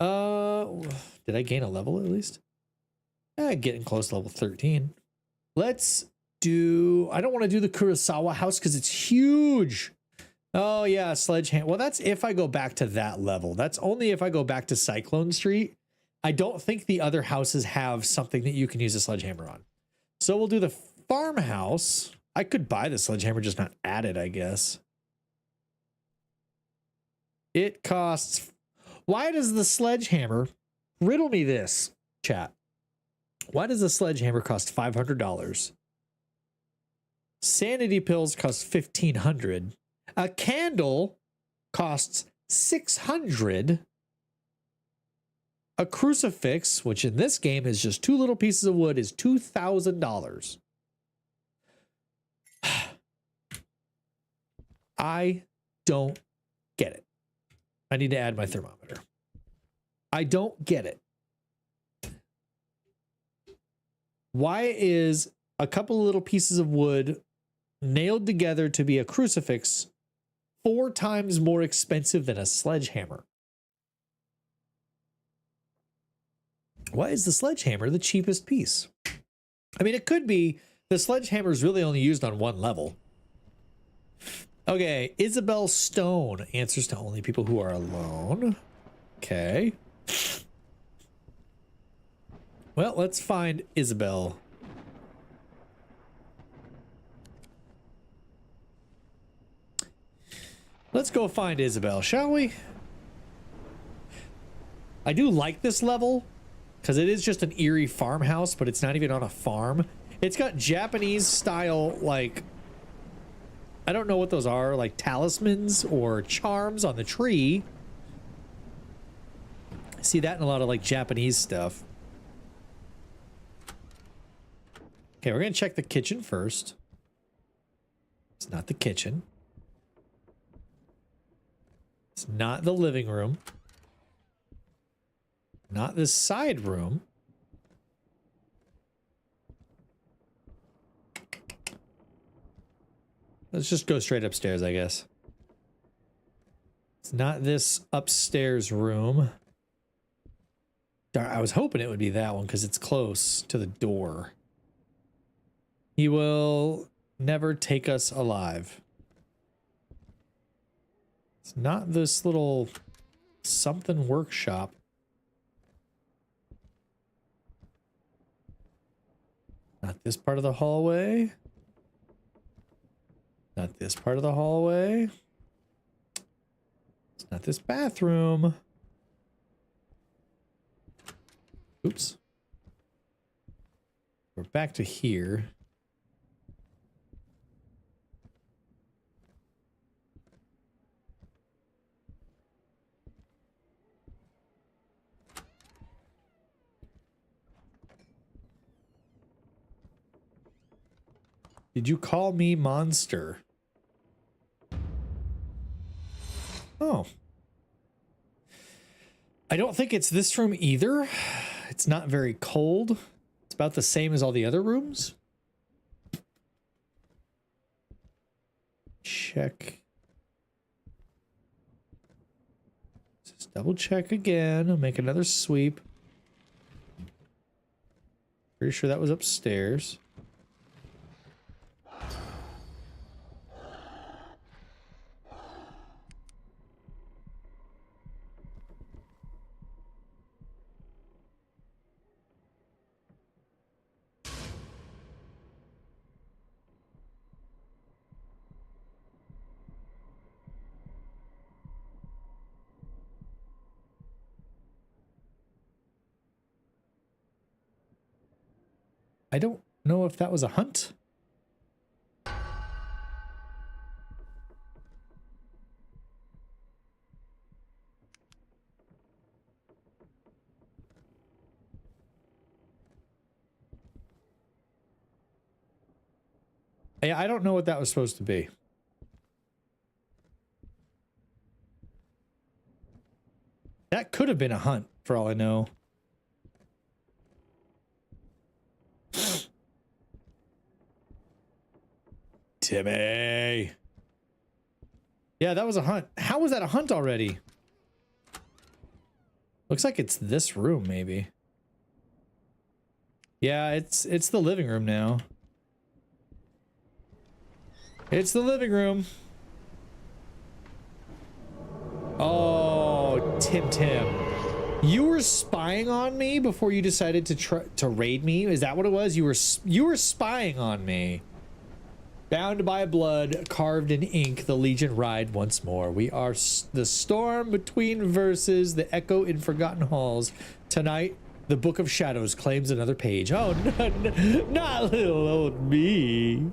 Did I gain a level at least? Getting close to level 13. Let's do... I don't want to do the Kurosawa house because it's huge. Oh yeah, sledgehammer. Well, that's if I go back to that level. That's only if I go back to Cyclone Street. I don't think the other houses have something that you can use a sledgehammer on. So we'll do the farmhouse. I could buy the sledgehammer, just not add it, I guess. It costs... Why does the sledgehammer... Riddle me this, chat. Why does the sledgehammer cost $500? Sanity pills cost $1,500. A candle costs $600. A crucifix, which in this game is just 2 little pieces of wood, is $2,000. I don't get it. I need to add my thermometer. I don't get it. Why is a couple of little pieces of wood nailed together to be a crucifix 4 times more expensive than a sledgehammer? Why is the sledgehammer the cheapest piece? I mean, it could be the sledgehammer is really only used on 1 level. Okay, Isabel Stone answers to only people who are alone. Okay. Well, let's find Isabel. Let's go find Isabel, shall we? I do like this level because it is just an eerie farmhouse, but it's not even on a farm. It's got Japanese style, like, I don't know what those are, like talismans or charms on the tree. I see that in a lot of like Japanese stuff. Okay, we're gonna check the kitchen first. It's not the kitchen. It's not the living room. Not this side room. Let's just go straight upstairs, I guess. It's not this upstairs room. I was hoping it would be that one because it's close to the door. He will never take us alive. It's not this little something workshop. Not this part of the hallway. Not this part of the hallway. It's not this bathroom. Oops. We're back to here. Did you call me monster? Oh. I don't think it's this room either. It's not very cold. It's about the same as all the other rooms. Check. Just double check again. I'll make another sweep. Pretty sure that was upstairs. I don't know if that was a hunt. I don't know what that was supposed to be. That could have been a hunt, for all I know. Timmy. Yeah, that was a hunt. How was that a hunt already? Looks like it's this room, maybe. Yeah, it's the living room now. It's the living room. Oh, Tim. You were spying on me before you decided to raid me? Is that what it was? You were spying on me. Bound by blood, carved in ink, the Legion ride once more. We are the storm between verses, the echo in forgotten halls. Tonight, the Book of Shadows claims another page. Oh, not little old me.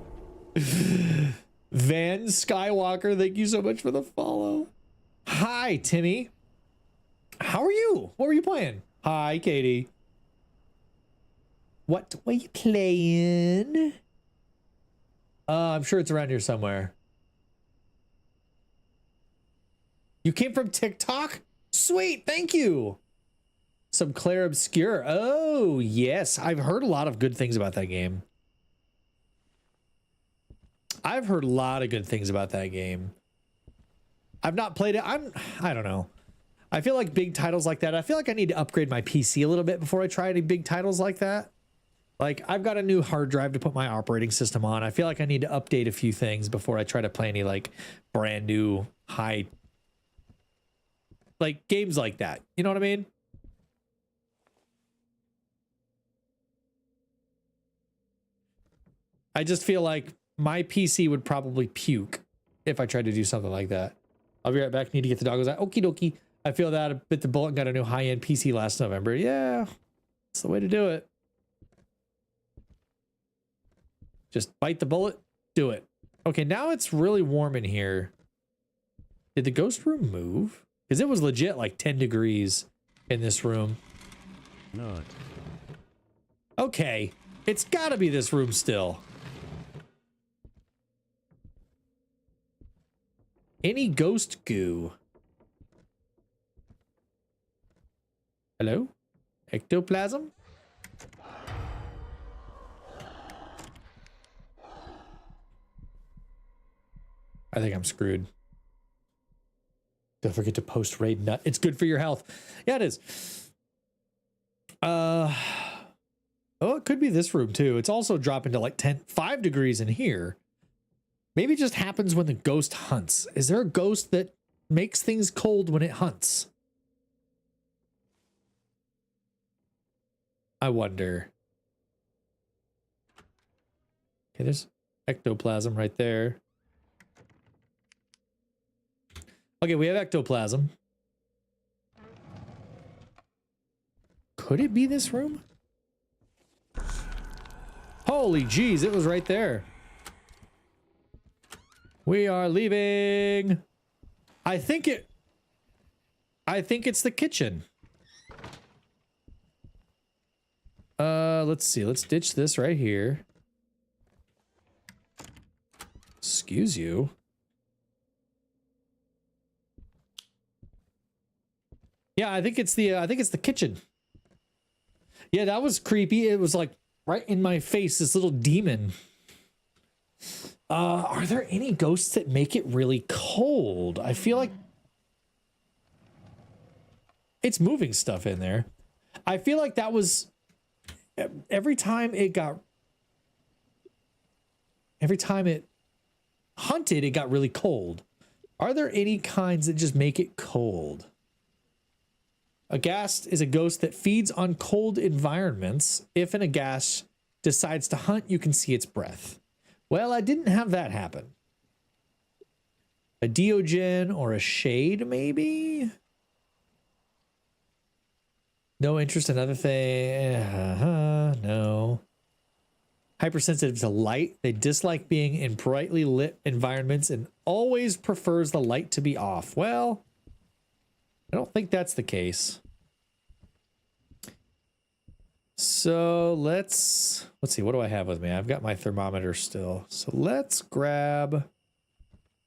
Van Skywalker, thank you so much for the follow. Hi, Timmy. How are you? What were you playing? Hi, Katie. What were you playing? I'm sure it's around here somewhere. You came from TikTok? Sweet, thank you. Some Claire Obscure. Oh, yes. I've heard a lot of good things about that game. I've heard a lot of good things about that game. I've not played it. I don't know. I feel like big titles like that, I feel like I need to upgrade my PC a little bit before I try any big titles like that. Like, I've got a new hard drive to put my operating system on. I feel like I need to update a few things before I try to play any, like, brand new high, like, games like that. You know what I mean? I just feel like my PC would probably puke if I tried to do something like that. I'll be right back. Need to get the doggos out. Okie dokie. I feel that a bit. The bullet got a new high-end PC last November. Yeah, it's the way to do it. Just bite the bullet. Do it. Okay, now it's really warm in here. Did the ghost room move? Because it was legit like 10 degrees in this room. Not. Okay, it's got to be this room still. Any ghost goo? Hello? Ectoplasm? I think I'm screwed. Don't forget to post raid nut. It's good for your health. Yeah, it is. Oh, it could be this room too. It's also dropping to like 5 degrees in here. Maybe it just happens when the ghost hunts. Is there a ghost that makes things cold when it hunts? I wonder. Okay, there's ectoplasm right there. Okay, we have ectoplasm. Could it be this room? Holy jeez, it was right there. We are leaving. I think it's the kitchen. Let's see. Let's ditch this right here. Excuse you. Yeah, I think it's the kitchen. Yeah, that was creepy. It was like right in my face, this little demon. Are there any ghosts that make it really cold? I feel like it's moving stuff in there. I feel like that was every time it hunted, it got really cold. Are there any kinds that just make it cold? A ghast is a ghost that feeds on cold environments. If an aghast decides to hunt, you can see its breath. Well, I didn't have that happen. A Diogen or a Shade, maybe? No interest in other thing. No. Hypersensitive to light. They dislike being in brightly lit environments and always prefers the light to be off. Well, I don't think that's the case. So let's see. What do I have with me? I've got my thermometer still. So let's grab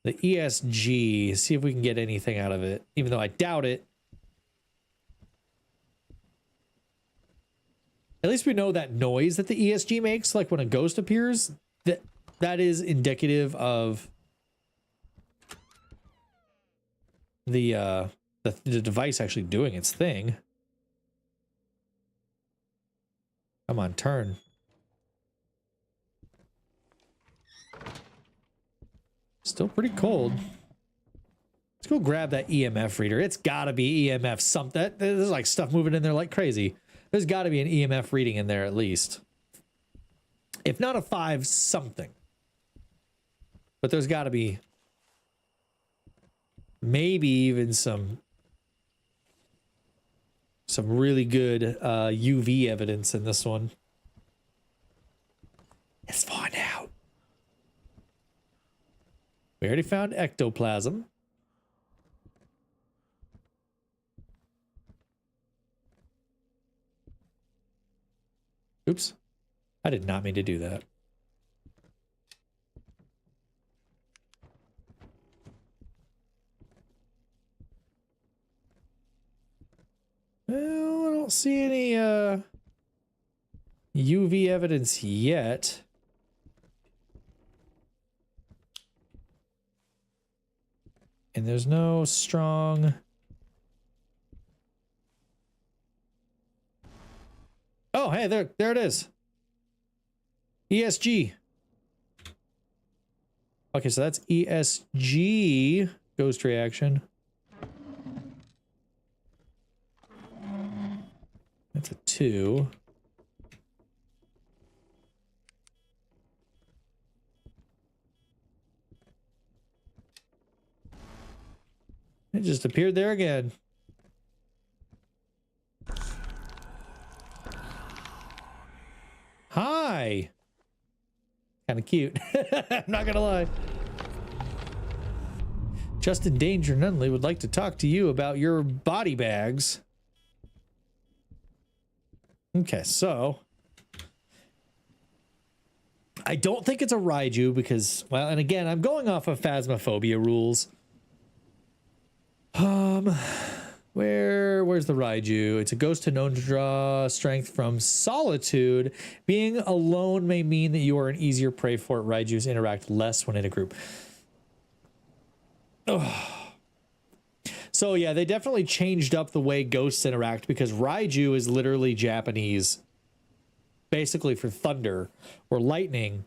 the ESG, see if we can get anything out of it, even though I doubt it. At least we know that noise that the ESG makes, like when a ghost appears, that is indicative of the device actually doing its thing. Come on, turn. Still pretty cold. Let's go grab that EMF reader. It's got to be EMF something. There's like stuff moving in there like crazy. There's got to be an EMF reading in there at least. If not a 5 something. But there's got to be maybe even some really good UV evidence in this one. Let's find out. We already found ectoplasm. Oops. I did not mean to do that. Well, I don't see any UV evidence yet. And there's no strong... Oh, hey, there it is. ESG. Okay, so that's ESG ghost reaction. That's a 2. It just appeared there again. Hi. Kind of cute. I'm not gonna lie. Justin Danger Nunley would like to talk to you about your body bags. Okay, so I don't think it's a Raiju because, well, and again, I'm going off of Phasmophobia rules. Where's the Raiju? It's a ghost known to draw strength from solitude. Being alone may mean that you are an easier prey for it. Raijus interact less when in a group. Ugh. So yeah, they definitely changed up the way ghosts interact because Raiju is literally Japanese, basically for thunder or lightning,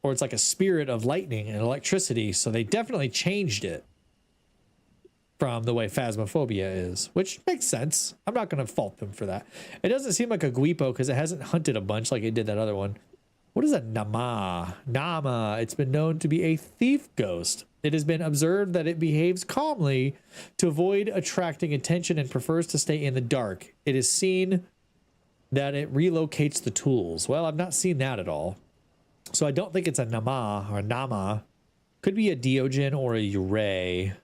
or it's like a spirit of lightning and electricity. So they definitely changed it from the way Phasmophobia is, which makes sense. I'm not going to fault them for that. It doesn't seem like a Guipo because it hasn't hunted a bunch like it did that other one. What is a Nama? Nama. It's been known to be a thief ghost. It has been observed that it behaves calmly to avoid attracting attention and prefers to stay in the dark. It is seen that it relocates the tools. Well, I've not seen that at all. So I don't think it's a Nama or Nama. Could be a Deogen or a Yurei.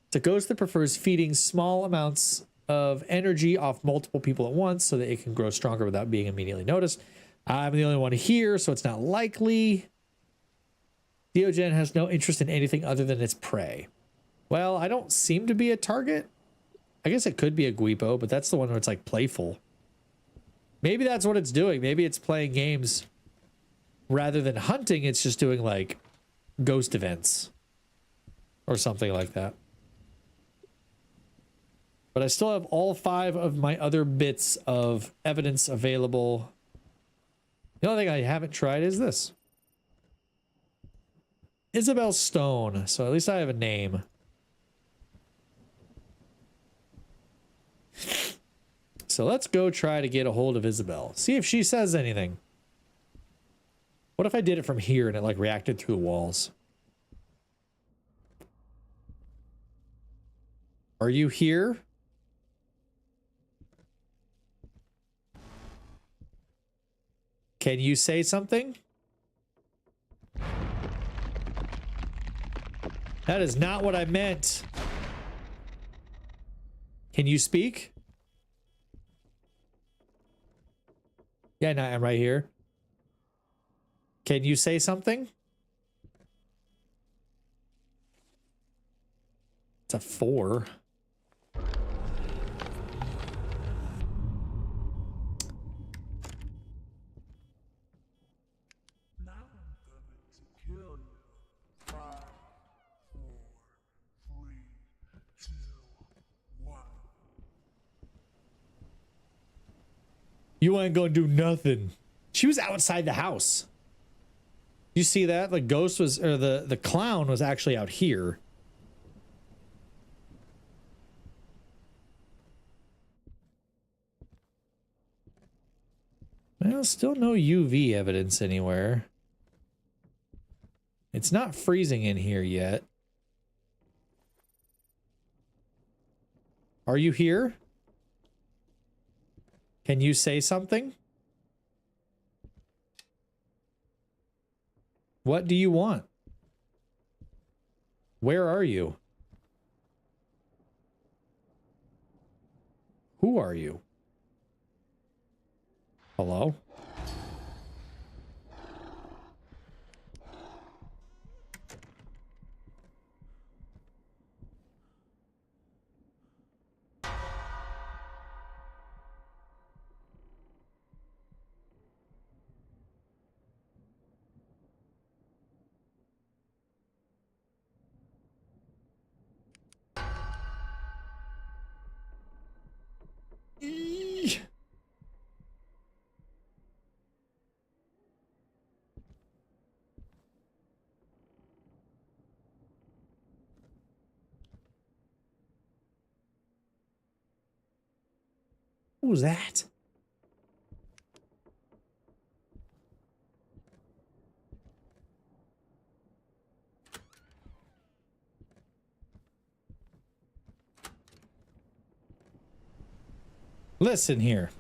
It's a ghost that prefers feeding small amounts of energy off multiple people at once so that it can grow stronger without being immediately noticed. I'm the only one here, so it's not likely. Deogen has no interest in anything other than its prey. Well, I don't seem to be a target. I guess it could be a Guipo, but that's the one where it's like playful. Maybe that's what it's doing. Maybe it's playing games rather than hunting. It's just doing like ghost events or something like that. But I still have all 5 of my other bits of evidence available. The only thing I haven't tried is this. Isabel Stone. So at least I have a name. So let's go try to get a hold of Isabel. See if she says anything. What if I did it from here and it like reacted through the walls? Are you here? Can you say something? That is not what I meant. Can you speak? Yeah, no, I'm right here. Can you say something? It's a 4. You ain't gonna do nothing. She was outside the house. You see that? The ghost was, or the clown was actually out here. Well, still no UV evidence anywhere. It's not freezing in here yet. Are you here? Can you say something? What do you want? Where are you? Who are you? Hello? Eee. What was that? Listen here.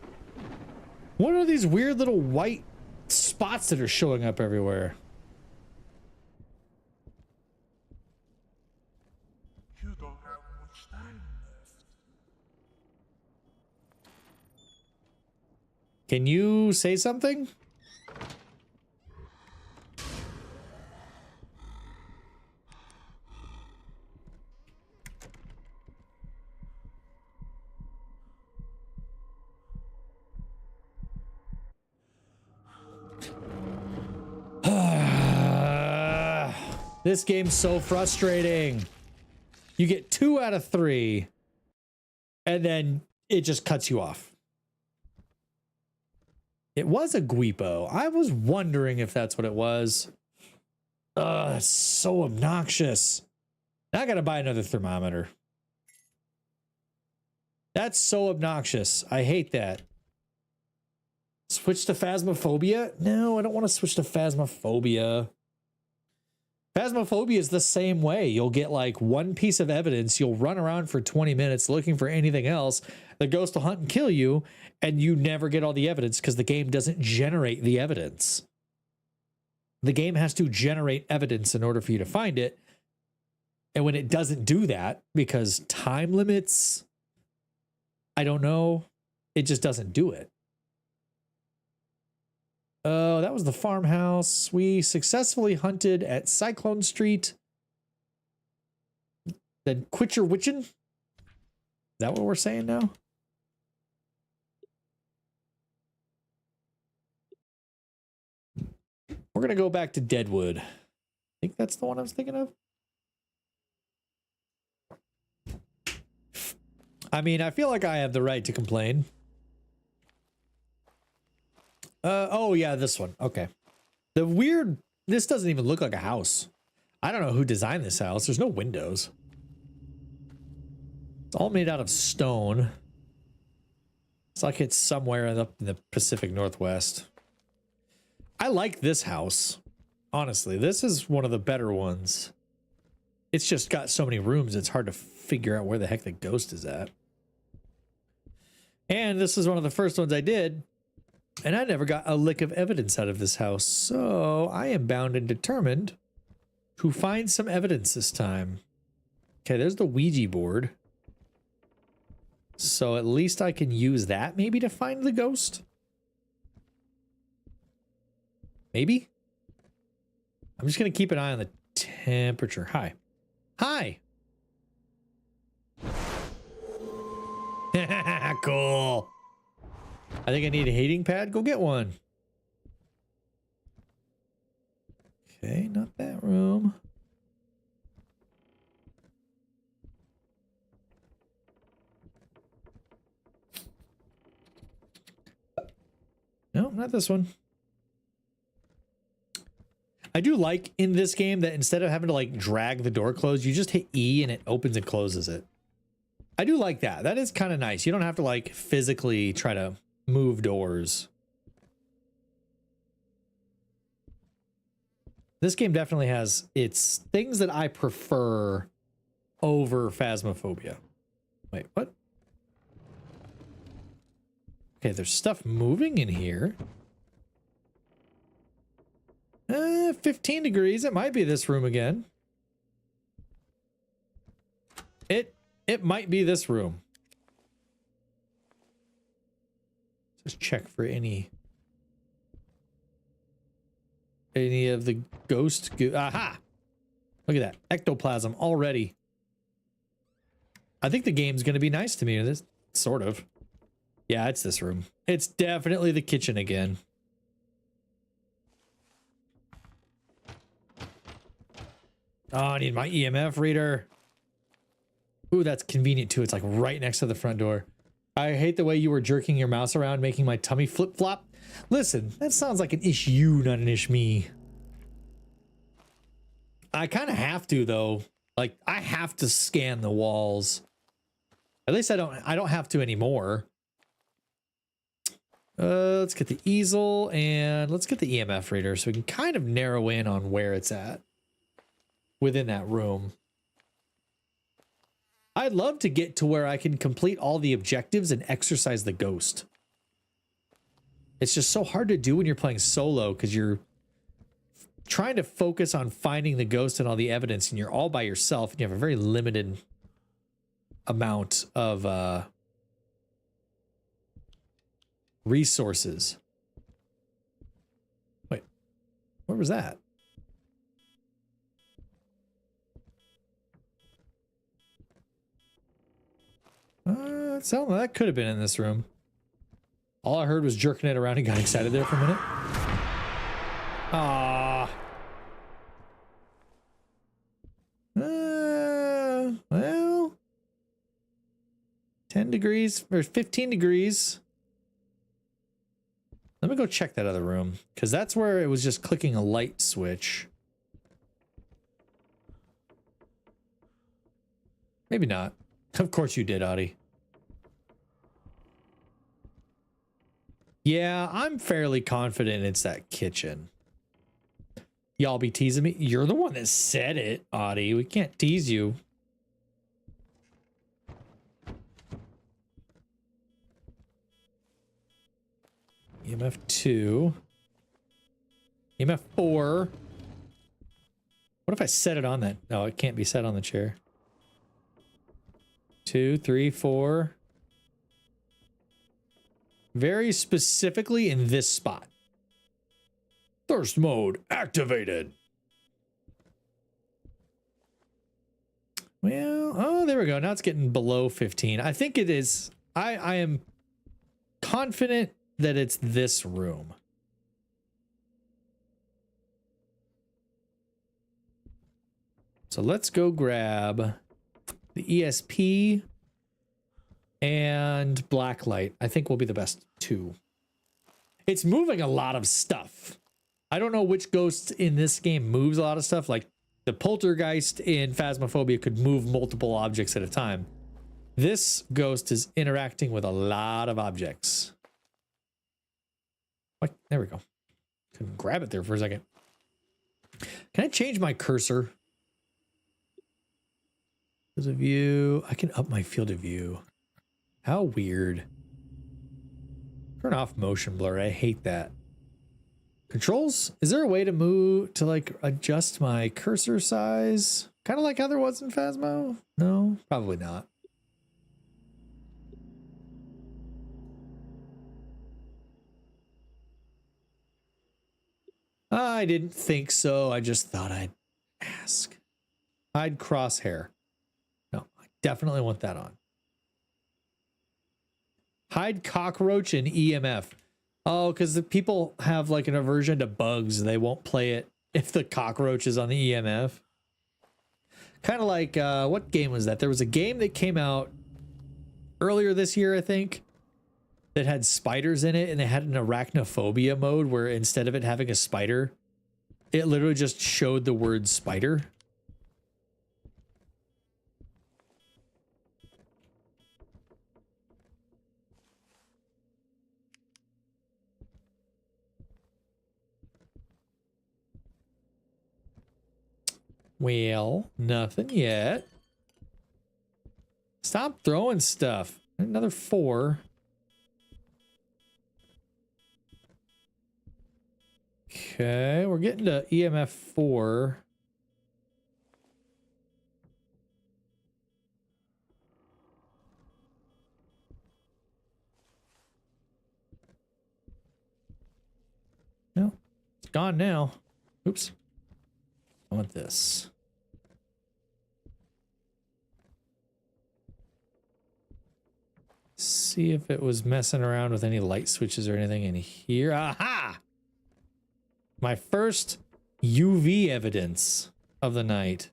What are these weird little white spots that are showing up everywhere? You don't have much time left. Can you say something? This game's so frustrating. You get 2 out of 3, and then it just cuts you off. It was a Guipo. I was wondering if that's what it was. Ugh, it's so obnoxious. Now I gotta buy another thermometer. That's so obnoxious. I hate that. Switch to Phasmophobia? No, I don't want to switch to Phasmophobia. Phasmophobia is the same way. You'll get like one piece of evidence. You'll run around for 20 minutes looking for anything else. The ghost will hunt and kill you, and you never get all the evidence because the game doesn't generate the evidence. The game has to generate evidence in order for you to find it. And when it doesn't do that, because time limits, I don't know, it just doesn't do it. Oh, that was the farmhouse. We successfully hunted at Cyclone Street. Then quit your witching? Is that what we're saying now? We're going to go back to Deadwood. I think that's the one I was thinking of. I mean, I feel like I have the right to complain. Oh yeah, this one. Okay. This doesn't even look like a house. I don't know who designed this house. There's no windows. It's all made out of stone. It's like it's somewhere in the Pacific Northwest. I like this house. Honestly, this is one of the better ones. It's just got so many rooms, it's hard to figure out where the heck the ghost is at. And this is one of the first ones I did. And I never got a lick of evidence out of this house, so I am bound and determined to find some evidence this time. Okay, there's the Ouija board. So at least I can use that maybe to find the ghost. Maybe? I'm just going to keep an eye on the temperature. Hi. Hi! Cool. I think I need a heating pad. Go get one. Okay, not that room. No, not this one. I do like in this game that instead of having to like drag the door closed, you just hit E and it opens and closes it. I do like that. That is kind of nice. You don't have to like physically try to move doors. This game definitely has its things that I prefer over Phasmophobia. Wait, what? Okay, there's stuff moving in here. 15 degrees. It might be this room again. It might be this room. Just check for any of the ghost aha! Look at that. Ectoplasm already. I think the game's gonna be nice to me. This sort of. Yeah, it's this room. It's definitely the kitchen again. Oh, I need my EMF reader. Ooh, that's convenient too. It's like right next to the front door. I hate the way you were jerking your mouse around, making my tummy flip-flop. Listen, that sounds like an ish you, not an ish me. I kind of have to though. Like I have to scan the walls. At least I don't have to anymore. Let's get the easel and let's get the EMF reader so we can kind of narrow in on where it's at within that room. I'd love to get to where I can complete all the objectives and exorcise the ghost. It's just so hard to do when you're playing solo because you're trying to focus on finding the ghost and all the evidence and you're all by yourself and you have a very limited amount of resources. Wait, where was that? So that could have been in this room. All I heard was jerking it around and got excited there for a minute. Ah. Well, 10 degrees or 15 degrees. Let me go check that other room because that's where it was just clicking a light switch. Maybe not. Of course you did, Audie. Yeah, I'm fairly confident it's that kitchen. Y'all be teasing me? You're the one that said it, Audie. We can't tease you. EMF 2. EMF 4. What if I set it on that? No, it can't be set on the chair. 2, 3, 4. Very specifically in this spot. Thirst mode activated. Well, oh, there we go. Now it's getting below 15. I think it is. I am confident that it's this room. So let's go grab the ESP and blacklight. I think will be the best two. It's moving a lot of stuff. I don't know which ghost in this game moves a lot of stuff. Like the poltergeist in Phasmophobia could move multiple objects at a time. This ghost is interacting with a lot of objects. What? There we go. Couldn't grab it there for a second. Can I change my cursor? Field of view. I can up my field of view. How weird. Turn off motion blur. I hate that. Controls? Is there a way to move to like adjust my cursor size? Kind of like how there was in Phasmo? No, probably not. I didn't think so. I just thought I'd ask. Hide crosshair. No, I definitely want that on. Hide cockroach and EMF. Oh, because the people have like an aversion to bugs. They won't play it if the cockroach is on the EMF. Kind of like, what game was that? There was a game that came out earlier this year, I think, that had spiders in it, and they had an arachnophobia mode where instead of it having a spider, it literally just showed the word spider. Well, nothing yet. Stop throwing stuff. Another 4. Okay, we're getting to EMF 4. No, it's gone now. Oops. I want this. See if it was messing around with any light switches or anything in here. Aha! My first UV evidence of the night.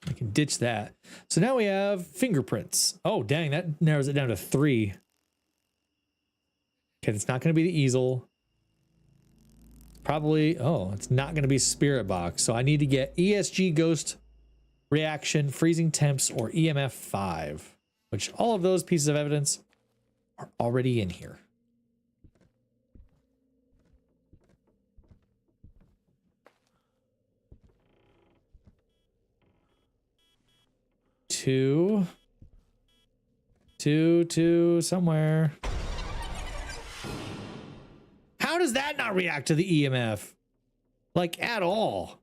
I can ditch that. So now we have fingerprints. Oh, dang, that narrows it down to 3. Okay, it's not going to be the easel. Probably, oh, it's not going to be spirit box. So I need to get ESG ghost reaction, freezing temps, or EMF 5, which all of those pieces of evidence are already in here. Two, somewhere. How does that not react to the EMF? Like, at all?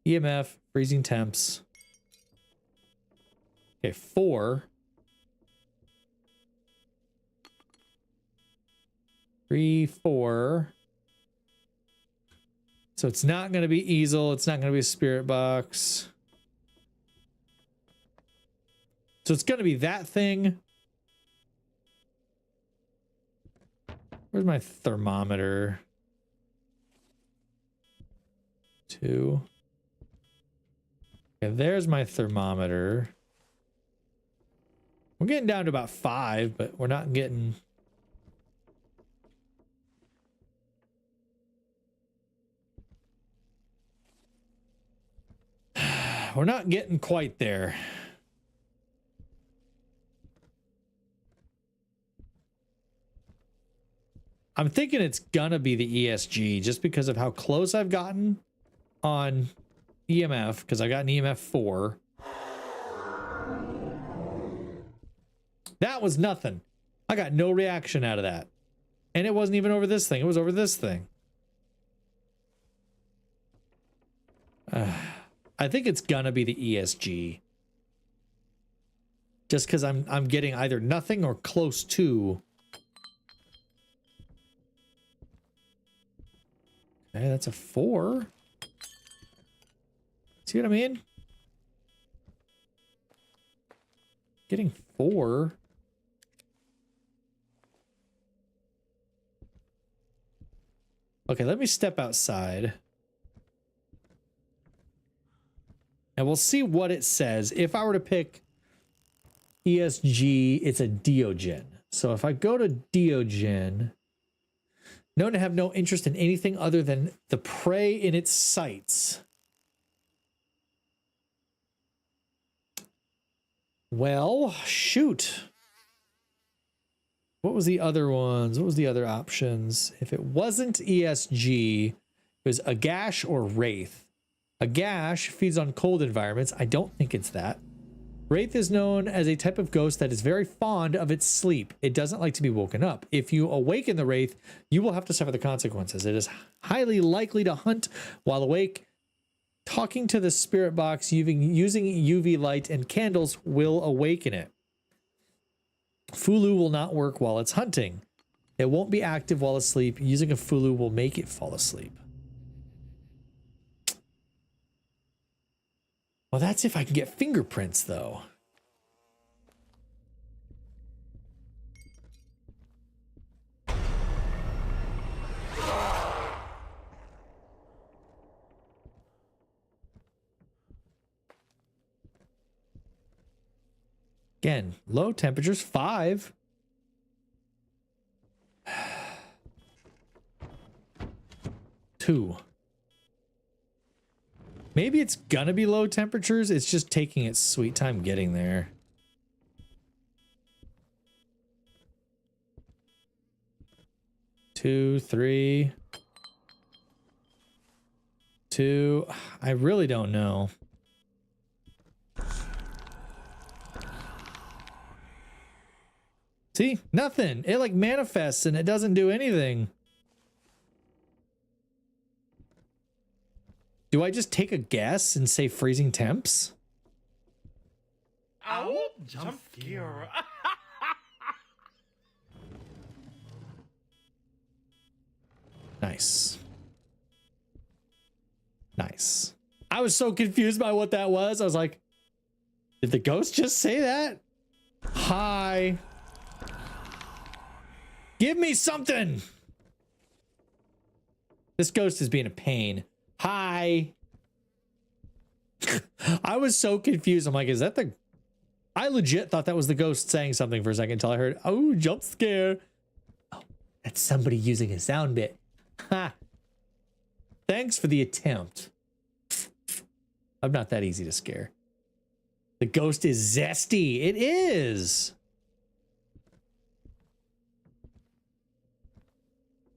EMF, freezing temps. Okay, 4. 3, 4. So it's not going to be easel. It's not going to be a spirit box. So it's going to be that thing. Where's my thermometer? 2. Okay, there's my thermometer. We're getting down to about 5, but we're not getting... We're not getting quite there. I'm thinking it's gonna be the ESG just because of how close I've gotten on EMF, because I got an EMF 4. That was nothing. I got no reaction out of that. And it wasn't even over this thing. It was over this thing. I think it's gonna be the ESG. Just because I'm getting either nothing or close to. Okay, that's a 4. See what I mean? Getting 4. Okay, let me step outside. And we'll see what it says. If I were to pick ESG, it's a Deogen. So if I go to Deogen... known to have no interest in anything other than the prey in its sights. Well, shoot. What was the other ones? What was the other options? If it wasn't ESG, it was Agash or Wraith. Agash feeds on cold environments. I don't think it's that. Wraith is known as a type of ghost that is very fond of its sleep. It doesn't like to be woken up. If you awaken the Wraith, you will have to suffer the consequences. It is highly likely to hunt while awake. Talking to the spirit box using UV light and candles will awaken it. Fulu will not work while it's hunting. It won't be active while asleep. Using a Fulu will make it fall asleep. Well, that's if I can get fingerprints, though. Again, low temperatures, 5. 2. Maybe it's gonna be low temperatures. It's just taking its sweet time getting there. Two, 3, 2. I really don't know. See, nothing. It like manifests and it doesn't do anything. Do I just take a guess and say freezing temps? Ow! Jump scare. Nice. Nice. I was so confused by what that was. I was like, did the ghost just say that? Hi. Give me something. This ghost is being a pain. Hi. I was so confused. I'm like, is that the... I legit thought that was the ghost saying something for a second until I heard, oh, jump scare. Oh, that's somebody using a sound bit. Ha. Thanks for the attempt. I'm not that easy to scare. The ghost is zesty. It is.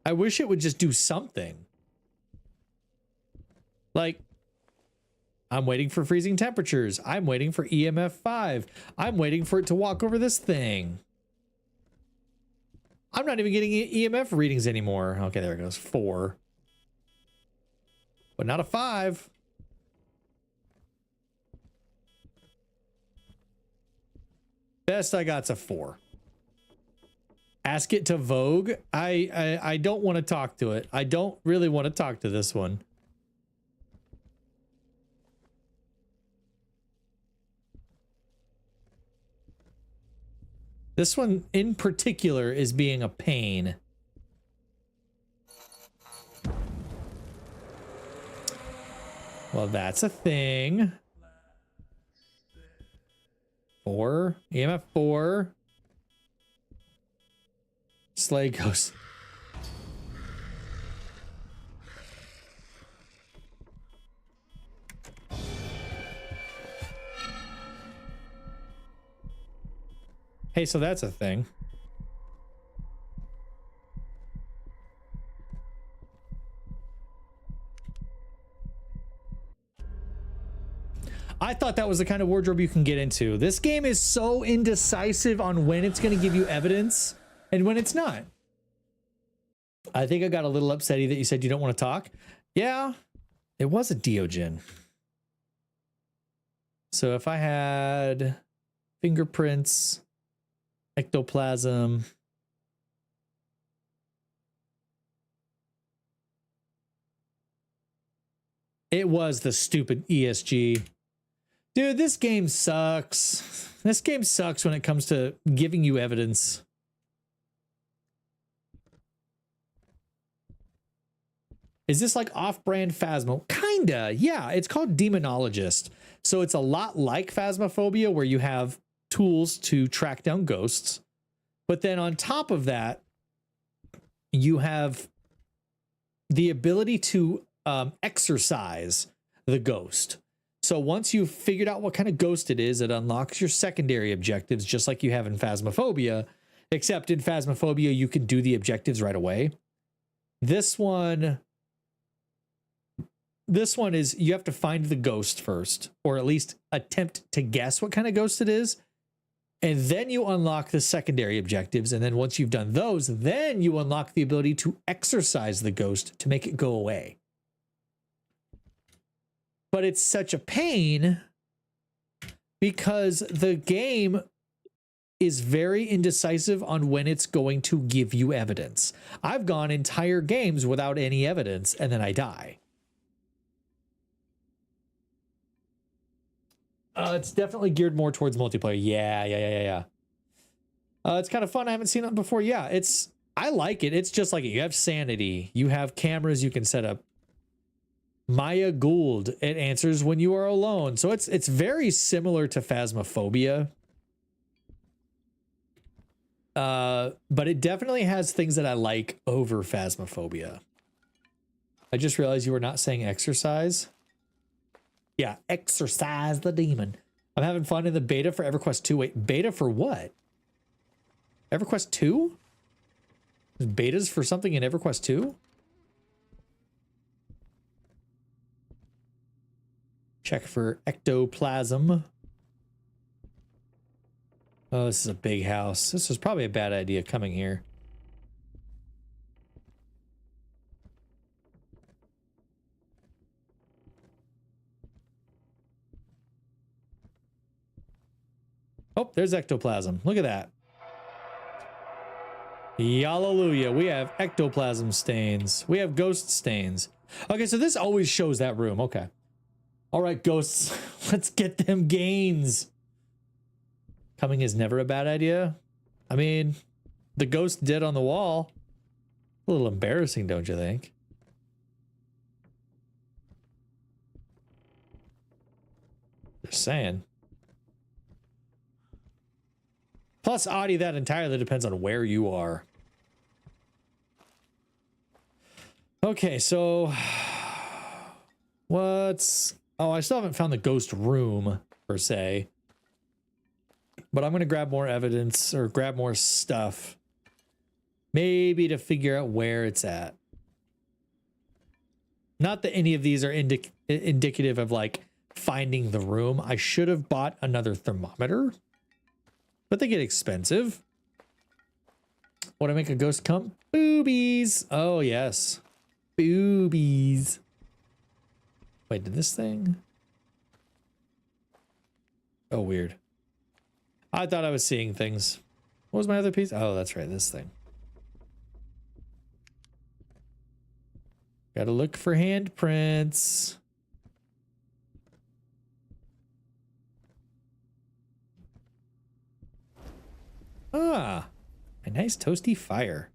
I wish it would just do something. Like, I'm waiting for freezing temperatures. I'm waiting for EMF 5. I'm waiting for it to walk over this thing. I'm not even getting EMF readings anymore. Okay, there it goes. 4. But not a 5. Best I got's a 4. Ask it to Vogue. I don't want to talk to it. I don't really want to talk to this one. This one in particular is being a pain. Well, that's a thing. 4. EMF 4. Sleigh ghost. Hey, so that's a thing. I thought that was the kind of wardrobe you can get into. This game is so indecisive on when it's going to give you evidence and when it's not. I think I got a little upsetty that you said you don't want to talk. Yeah, it was a Deogen. So if I had fingerprints, ectoplasm, it was the stupid ESG. Dude, this game sucks. This game sucks when it comes to giving you evidence. Is this like off-brand Phasmo? Kinda, yeah. It's called Demonologist. So it's a lot like Phasmophobia where you have tools to track down ghosts. But then on top of that, you have the ability to exorcise the ghost. So once you've figured out what kind of ghost it is, it unlocks your secondary objectives, just like you have in Phasmophobia, except in Phasmophobia, you can do the objectives right away. This one is you have to find the ghost first, or at least attempt to guess what kind of ghost it is. And then you unlock the secondary objectives. And then once you've done those, then you unlock the ability to exorcise the ghost to make it go away. But it's such a pain because the game is very indecisive on when it's going to give you evidence. I've gone entire games without any evidence and then I die. It's definitely geared more towards multiplayer. Yeah. It's kind of fun. I haven't seen it before. Yeah, I like it. It's just like it. You have sanity. You have cameras you can set up. Maya Gould, it answers when you are alone. So it's very similar to Phasmophobia. But it definitely has things that I like over Phasmophobia. I just realized you were not saying exercise. Yeah, exercise the demon. I'm having fun in the beta for EverQuest 2. Wait, beta for what? EverQuest 2? There's betas for something in EverQuest 2? Check for ectoplasm. Oh, this is a big house. This was probably a bad idea coming here. Oh, there's ectoplasm. Look at that. Hallelujah. We have ectoplasm stains. We have ghost stains. Okay, so this always shows that room. Okay. All right, ghosts. Let's get them gains. Coming is never a bad idea. I mean, the ghost dead on the wall. A little embarrassing, don't you think? Just saying. Plus, Audie, that entirely depends on where you are. Okay, so what's... Oh, I still haven't found the ghost room, per se. But I'm going to grab more evidence or grab more stuff. Maybe to figure out where it's at. Not that any of these are indicative of, like, finding the room. I should have bought another thermometer. But they get expensive. What, to make a ghost come? Boobies! Oh, yes. Boobies. Wait, did this thing? Oh, weird. I thought I was seeing things. What was my other piece? Oh, that's right, this thing. Gotta look for handprints. Ah, a nice toasty fire.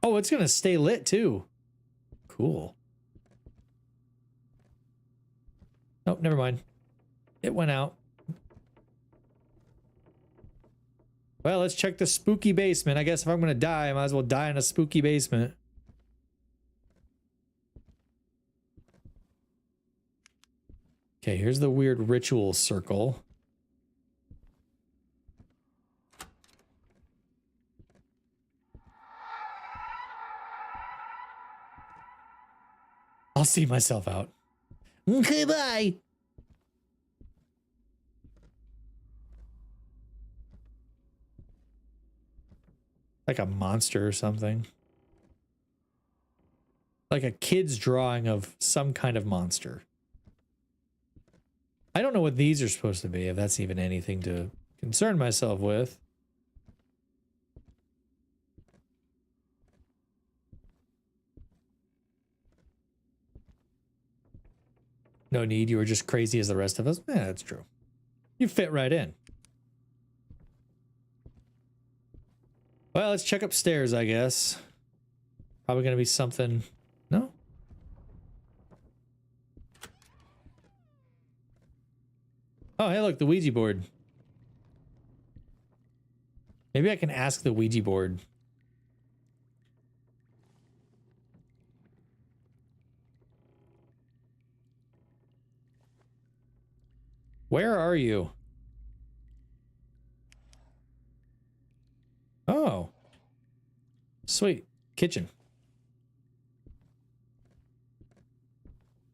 Oh, it's gonna stay lit too. Cool. Oh, never mind. It went out. Well, let's check the spooky basement. I guess if I'm gonna die, I might as well die in a spooky basement. Okay, here's the weird ritual circle. I'll see myself out. Okay, bye. Like a monster or something. Like a kid's drawing of some kind of monster. I don't know what these are supposed to be, if that's even anything to concern myself with. No need, you were just crazy as the rest of us. Yeah, that's true. You fit right in. Well, let's check upstairs, I guess. Probably gonna be something. No? Oh, hey, look, the Ouija board. Maybe I can ask the Ouija board. Where are you? Oh. Sweet. Kitchen.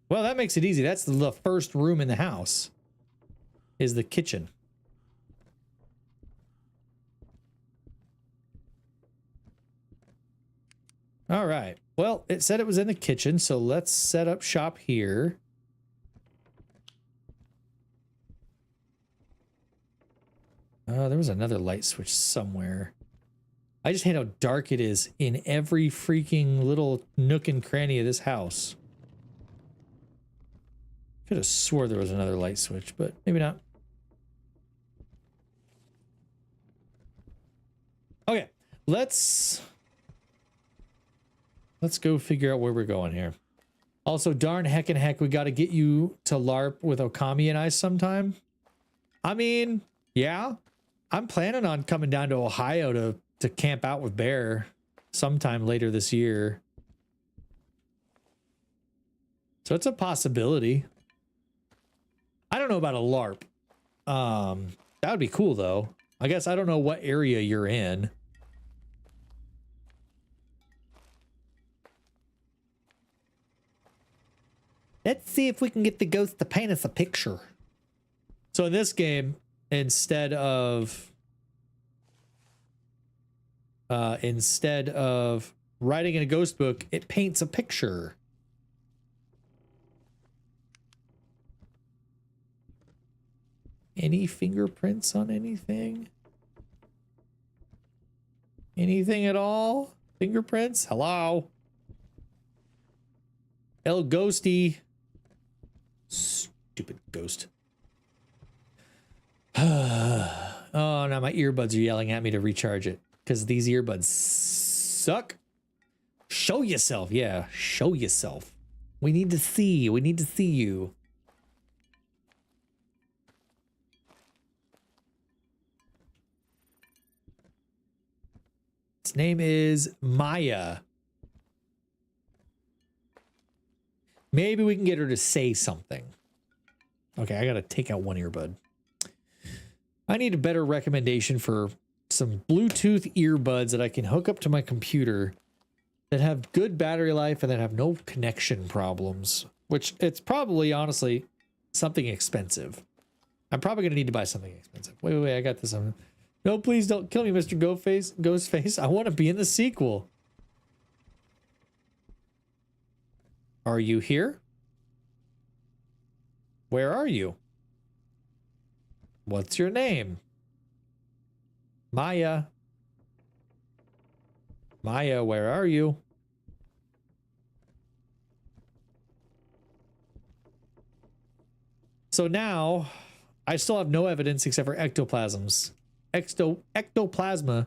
Well, that makes it easy. That's the first room in the house. Is the kitchen. All right. Well, it said it was in the kitchen, so let's set up shop here. There was another light switch somewhere. I just hate how dark it is in every freaking little nook and cranny of this house. Could have swore there was another light switch, but maybe not. Okay, let's go figure out where we're going here. Also, darn heckin' heck, we got to get you to LARP with Okami and I sometime. I mean, yeah, I'm planning on coming down to Ohio to camp out with Bear sometime later this year. So it's a possibility. I don't know about a LARP. That would be cool though. I guess I don't know what area you're in. Let's see if we can get the ghost to paint us a picture. So in this game, instead of writing in a ghost book, it paints a picture. Any fingerprints on anything? Anything at all? Fingerprints? Hello? El Ghosty. Stupid ghost. Oh, now my earbuds are yelling at me to recharge it because these earbuds suck. Show yourself. Yeah, show yourself. We need to see. We need to see you. Its name is Maya. Maybe we can get her to say something. Okay, I gotta take out one earbud. I need a better recommendation for some Bluetooth earbuds that I can hook up to my computer that have good battery life and that have no connection problems, which it's probably honestly something expensive. I'm probably gonna need to buy something expensive. Wait, I got this on. No, please don't kill me, Mr. Ghostface. I want to be in the sequel. Are you here? Where are you? What's your name? Maya. Maya, where are you? So now, I still have no evidence except for ectoplasms. Ectoplasma.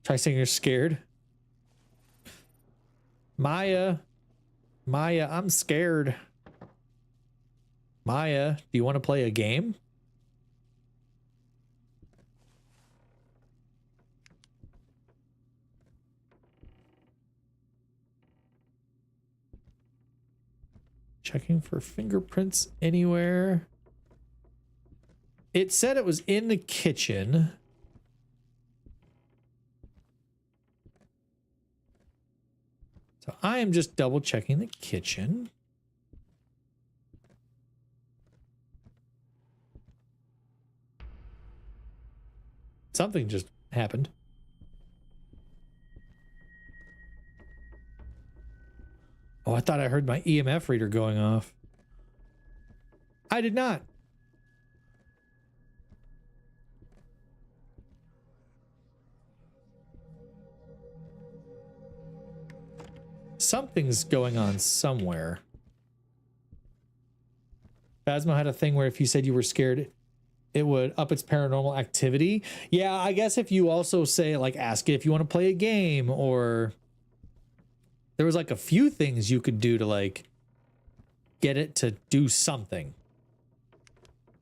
Try saying you're scared. Maya. Maya, I'm scared. Maya, do you want to play a game? Checking for fingerprints anywhere. It said it was in the kitchen. So I am just double checking the kitchen. Something just happened. Oh, I thought I heard my EMF reader going off. I did not. Something's going on somewhere. Phasma had a thing where if you said you were scared, it would up its paranormal activity. Yeah, I guess if you also say, like, ask it if you want to play a game, or there was like a few things you could do to like get it to do something.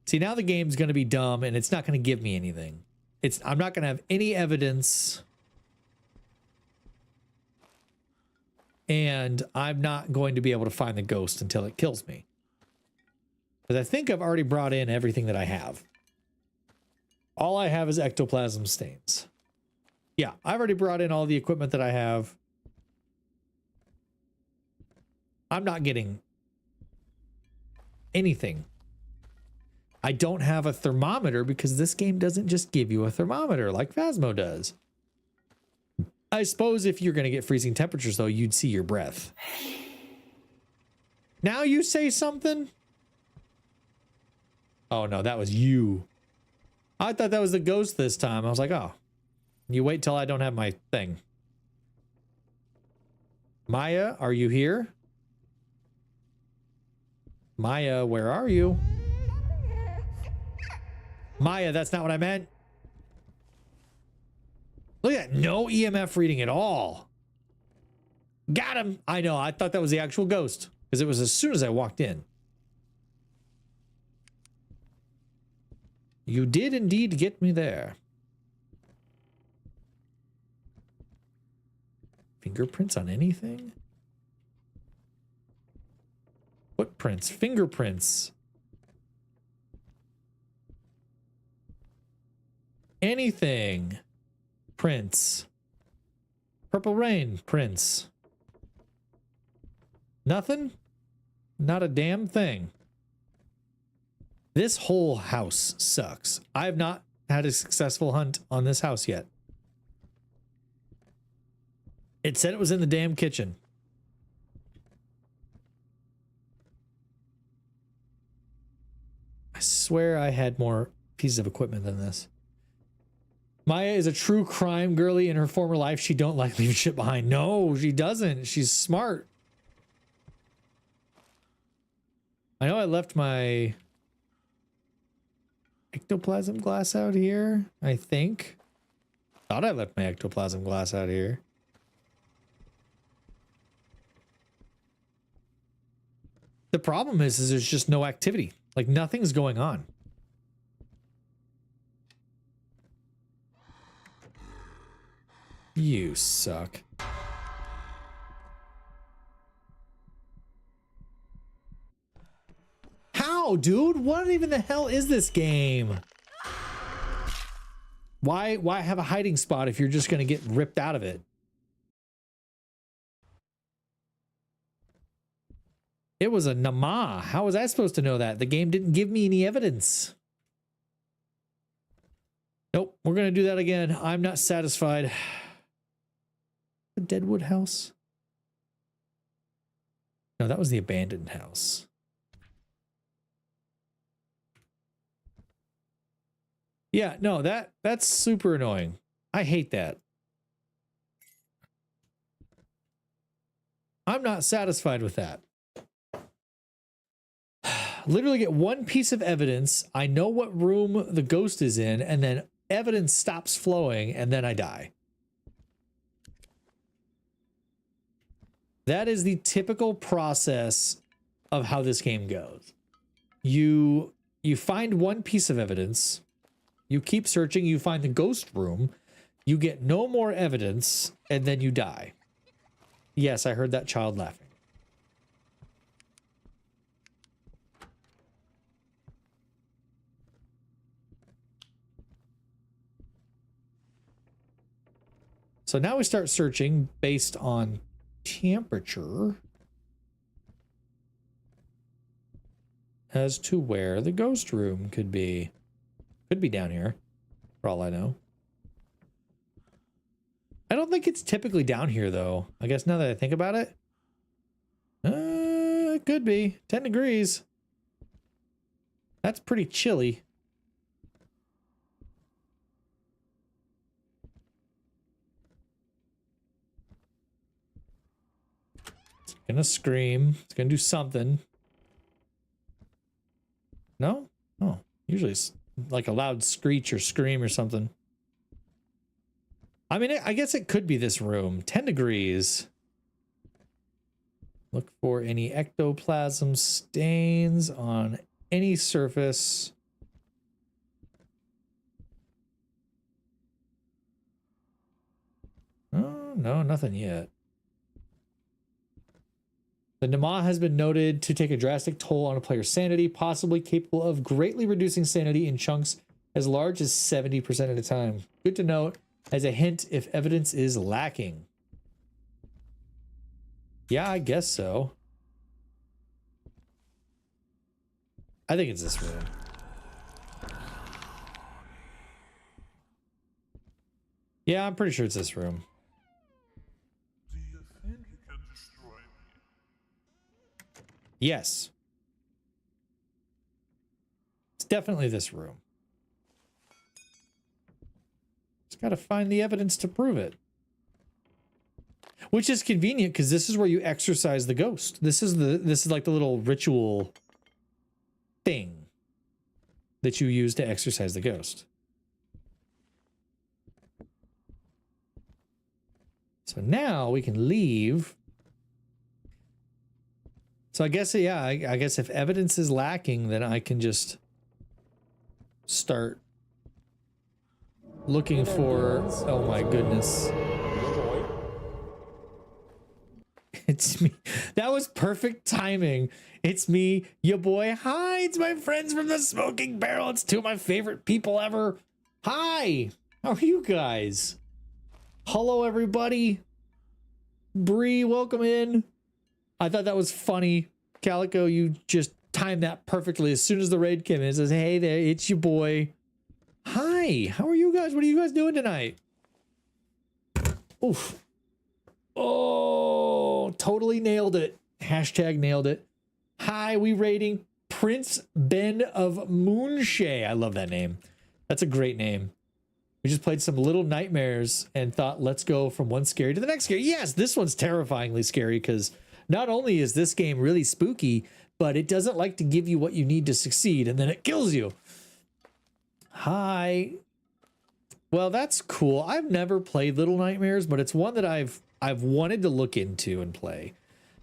See, now the game's going to be dumb and it's not going to give me anything. I'm not going to have any evidence. And I'm not going to be able to find the ghost until it kills me. Because I think I've already brought in everything that I have. All I have is ectoplasm stains. Yeah, I've already brought in all the equipment that I have. I'm not getting anything. I don't have a thermometer because this game doesn't just give you a thermometer like Phasmo does. I suppose if you're going to get freezing temperatures, though, you'd see your breath. Now you say something? Oh, no, that was you. I thought that was the ghost this time. I was like, oh, you wait till I don't have my thing. Maya, are you here? Maya, where are you? Maya, that's not what I meant. Look at that. No EMF reading at all. Got him. I know. I thought that was the actual ghost because it was as soon as I walked in. You did indeed get me there. Fingerprints on anything? Footprints, fingerprints. Anything. Prints. Purple Rain, prints. Nothing? Not a damn thing. This whole house sucks. I have not had a successful hunt on this house yet. It said it was in the damn kitchen. I swear I had more pieces of equipment than this. Maya is a true crime girly. In her former life, she don't like leaving shit behind. No, she doesn't. She's smart. I know I left my ectoplasm glass out here, I think. Thought I left my ectoplasm glass out here. The problem is there's just no activity. Like nothing's going on. You suck. How, dude? What even the hell is this game? Why have a hiding spot if you're just gonna get ripped out of it? It was a Nama. How was I supposed to know that? The game didn't give me any evidence. Nope, we're gonna do that again. I'm not satisfied. The Deadwood house? No, that was the abandoned house. Yeah, no, that's super annoying. I hate that. I'm not satisfied with that. Literally get one piece of evidence. I know what room the ghost is in, and then evidence stops flowing, and then I die. That is the typical process of how this game goes. You find one piece of evidence, you keep searching, you find the ghost room, you get no more evidence, and then you die. Yes, I heard that child laughing. So now we start searching based on temperature as to where the ghost room could be. Could be down here, for all I know. I don't think it's typically down here, though. I guess now that I think about it. It could be. 10 degrees. That's pretty chilly. It's gonna scream. It's gonna do something. No? Oh, usually it's like a loud screech or scream or something. I mean, I guess it could be this room. 10 degrees. Look for any ectoplasm stains on any surface. Oh, no, nothing yet. The Nama has been noted to take a drastic toll on a player's sanity, possibly capable of greatly reducing sanity in chunks as large as 70% at a time. Good to note as a hint if evidence is lacking. Yeah, I guess so. I think it's this room. Yeah, I'm pretty sure it's this room. Do you think you can destroy me? Yes. It's definitely this room. Just gotta find the evidence to prove it. Which is convenient because this is where you exorcise the ghost. This is like the little ritual thing that you use to exorcise the ghost. So now we can leave. So I guess, yeah, I guess if evidence is lacking, then I can just start looking for, oh my goodness. It's me. That was perfect timing. It's me, your boy. Hi, it's my friends from the Smoking Barrel. It's two of my favorite people ever. Hi, how are you guys? Hello, everybody. Bree, welcome in. I thought that was funny. Calico, you just timed that perfectly. As soon as the raid came in, it says, hey there, it's your boy. Hi, how are you guys? What are you guys doing tonight? Oof. Oh, totally nailed it. Hashtag nailed it. Hi, we rating Prince Ben of Moonshay. I love that name. That's a great name. We just played some Little Nightmares and thought, let's go from one scary to the next scary. Yes, this one's terrifyingly scary because not only is this game really spooky, but it doesn't like to give you what you need to succeed, and then it kills you. Hi. Well, that's cool. I've never played Little Nightmares, but it's one that I've wanted to look into and play,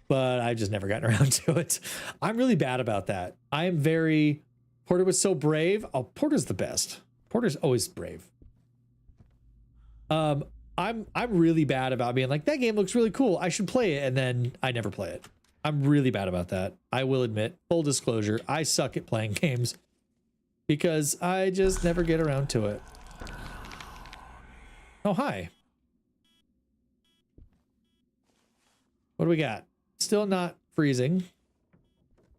but I've just never gotten around to it. I'm really bad about that. I am very... Porter was so brave. Oh, Porter's the best. Porter's always brave. I'm really bad about being like, that game looks really cool, I should play it, and then I never play it. I'm really bad about that. I will admit, full disclosure, I suck at playing games because I just never get around to it. Oh, hi. What do we got? Still not freezing.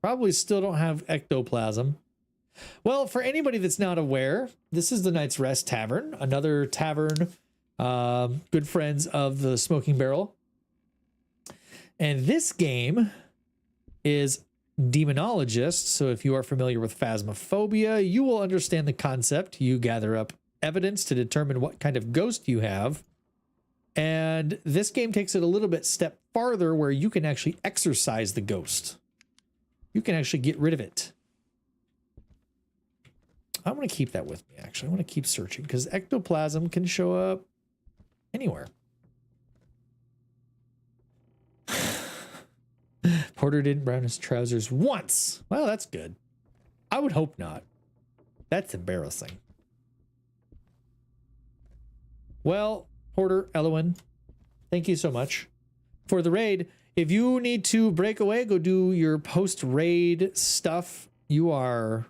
Probably still don't have ectoplasm. Well, for anybody that's not aware, this is the Night's Rest Tavern, another tavern, good friends of the Smoking Barrel. And this game is Demonologist. So if you are familiar with Phasmophobia, you will understand the concept. You gather up evidence to determine what kind of ghost you have. And this game takes it a little bit step farther where you can actually exorcise the ghost. You can actually get rid of it. I want to keep that with me, actually. I want to keep searching because ectoplasm can show up anywhere. Porter didn't brown his trousers once. Well, that's good. I would hope not. That's embarrassing. Well, Porter, Elowen, thank you so much for the raid. If you need to break away, go do your post-raid stuff. You are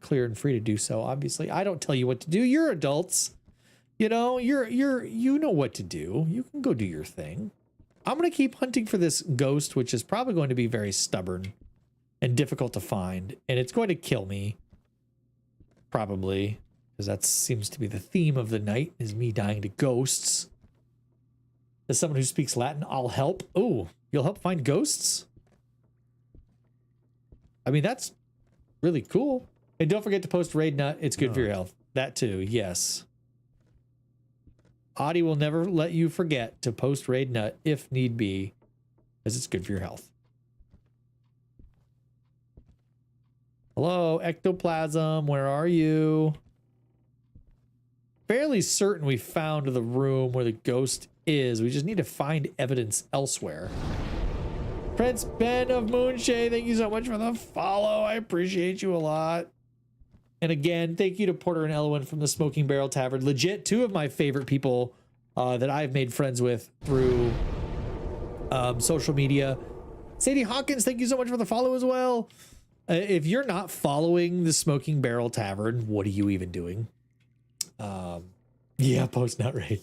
clear and free to do so. Obviously, I don't tell you what to do. You're adults. You know, you know what to do. You can go do your thing. I'm going to keep hunting for this ghost, which is probably going to be very stubborn and difficult to find, and it's going to kill me. Probably, because that seems to be the theme of the night, is me dying to ghosts. As someone who speaks Latin, I'll help. Oh, you'll help find ghosts? I mean, that's really cool. And don't forget to post Raid Nut. It's good for your health. That too, yes. Audie will never let you forget to post Raid Nut if need be, because it's good for your health. Hello, ectoplasm, where are you? Fairly certain we found the room where the ghost is. We just need to find evidence elsewhere. Prince Ben of Moonshay, thank you so much for the follow. I appreciate you a lot. And again, thank you to Porter and Elowen from the Smoking Barrel Tavern. Legit, two of my favorite people that I've made friends with through social media. Sadie Hawkins, thank you so much for the follow as well. If you're not following the Smoking Barrel Tavern, what are you even doing? Yeah, post nut raid.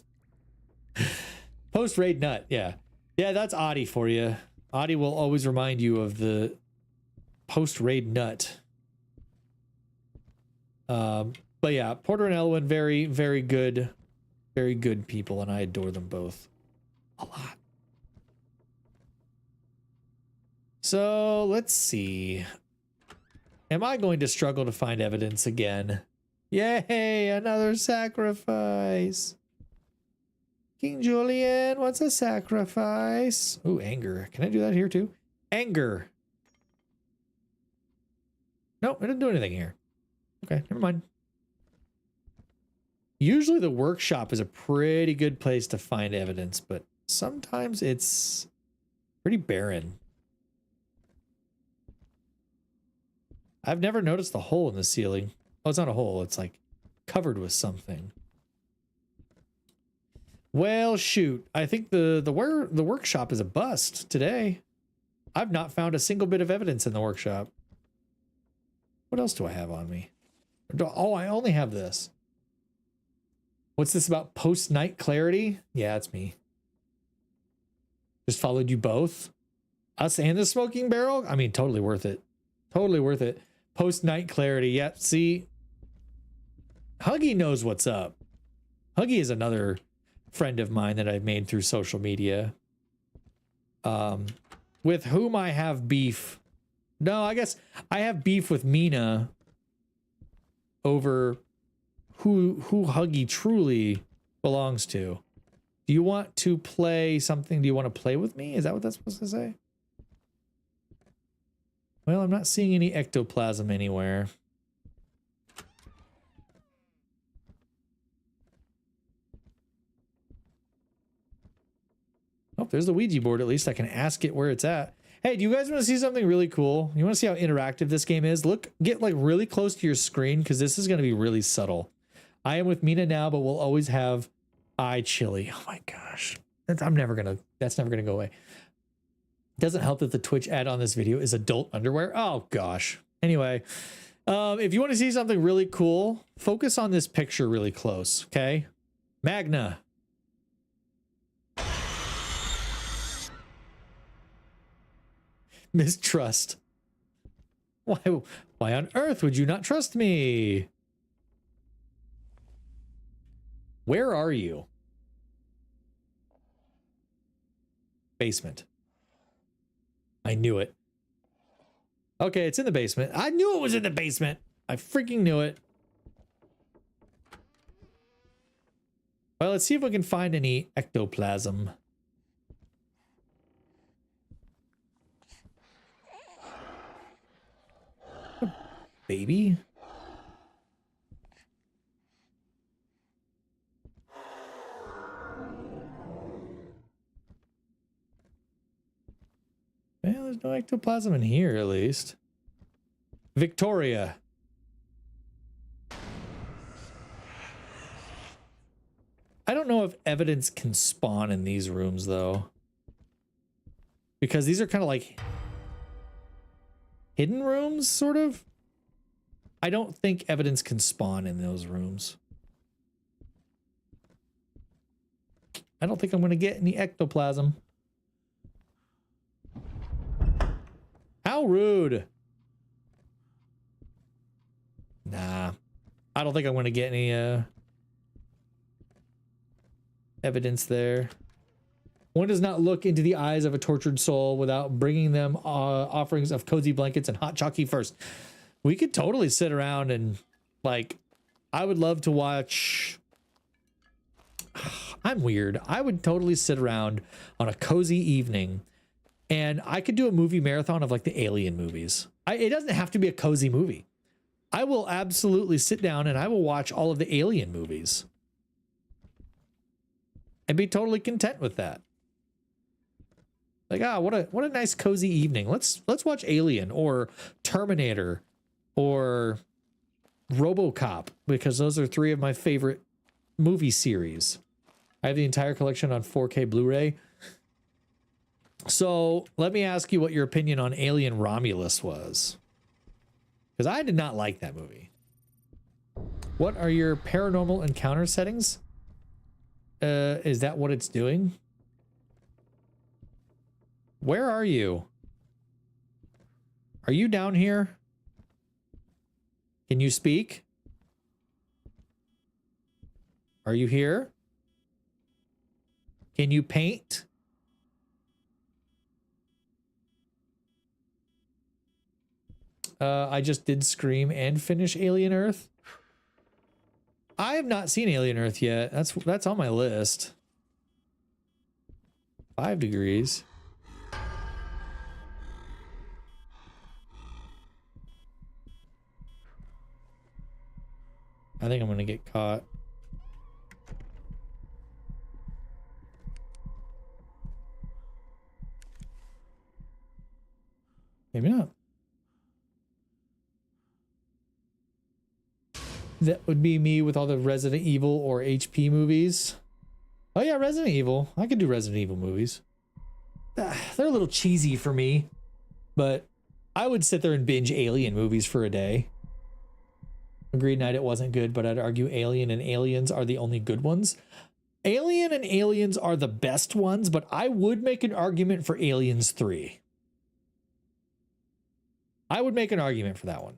Post raid nut, yeah. Yeah, that's Audie for you. Audie will always remind you of the post raid nut. But yeah, Porter and Elwyn, very, very good people, and I adore them both a lot. So let's see. Am I going to struggle to find evidence again? Yay, another sacrifice. King Julian, what's a sacrifice? Ooh, anger. Can I do that here too? Anger. Nope, I didn't do anything here. Okay, never mind. Usually the workshop is a pretty good place to find evidence, but sometimes it's pretty barren. I've never noticed the hole in the ceiling. Oh, it's not a hole. It's like covered with something. Well, shoot. I think the workshop is a bust today. I've not found a single bit of evidence in the workshop. What else do I have on me? Oh, I only have this. What's this about post-night clarity? Yeah, it's me. Just followed you both. Us and the smoking barrel? I mean, totally worth it. Totally worth it. Post-night clarity. Yep, see? Huggy knows what's up. Huggy is another friend of mine that I've made through social media. With whom I have beef. No, I guess I have beef with Mina over who Huggy truly belongs to. Do you want to play something? Do you want to play with me? Is that what that's supposed to say? Well, I'm not seeing any ectoplasm anywhere. Oh, there's the Ouija board. At least I can ask it where it's at. Hey, do you guys want to see something really cool? You want to see how interactive this game is? Look, get like really close to your screen because this is going to be really subtle. I am with Mina now, but we'll always have eye chili. Oh my gosh. That's never going to go away. Doesn't help that the Twitch ad on this video is adult underwear. Oh gosh. Anyway, if you want to see something really cool, focus on this picture really close. Okay. Magna. Mistrust. Why on earth would you not trust me? Where are you? Basement. I knew it. Okay, it's in the basement. I knew it was in the basement. I freaking knew it. Well, let's see if we can find any ectoplasm. Baby. Well, there's no ectoplasm in here, at least. Victoria. I don't know if evidence can spawn in these rooms, though. Because these are kind of like hidden rooms, sort of. I don't think evidence can spawn in those rooms. I don't think I'm going to get any ectoplasm. How rude. Nah. I don't think I'm going to get any evidence there. One does not look into the eyes of a tortured soul without bringing them offerings of cozy blankets and hot chalky first. We could totally sit around and, like, I would love to watch... I'm weird. I would totally sit around on a cozy evening and I could do a movie marathon of, like, the Alien movies. It doesn't have to be a cozy movie. I will absolutely sit down and I will watch all of the Alien movies. And be totally content with that. Like, what a nice cozy evening. Let's watch Alien or Terminator or RoboCop, because those are three of my favorite movie series. I have the entire collection on 4K Blu-ray. So let me ask you what your opinion on Alien Romulus was. Because I did not like that movie. What are your paranormal encounter settings? Is that what it's doing? Where are you? Are you down here? Can you speak? Are you here? Can you paint? I just did Scream and finish Alien Earth. I have not seen Alien Earth yet. That's on my list. 5 degrees. I think I'm gonna get caught. Maybe not. That would be me with all the Resident Evil or HP movies. Oh yeah, Resident Evil. I could do Resident Evil movies. They're a little cheesy for me, but I would sit there and binge Alien movies for a day. Green Knight, it wasn't good, but I'd argue Alien and Aliens are the only good ones. Alien and Aliens are the best ones, but I would make an argument for Aliens 3. I would make an argument for that one.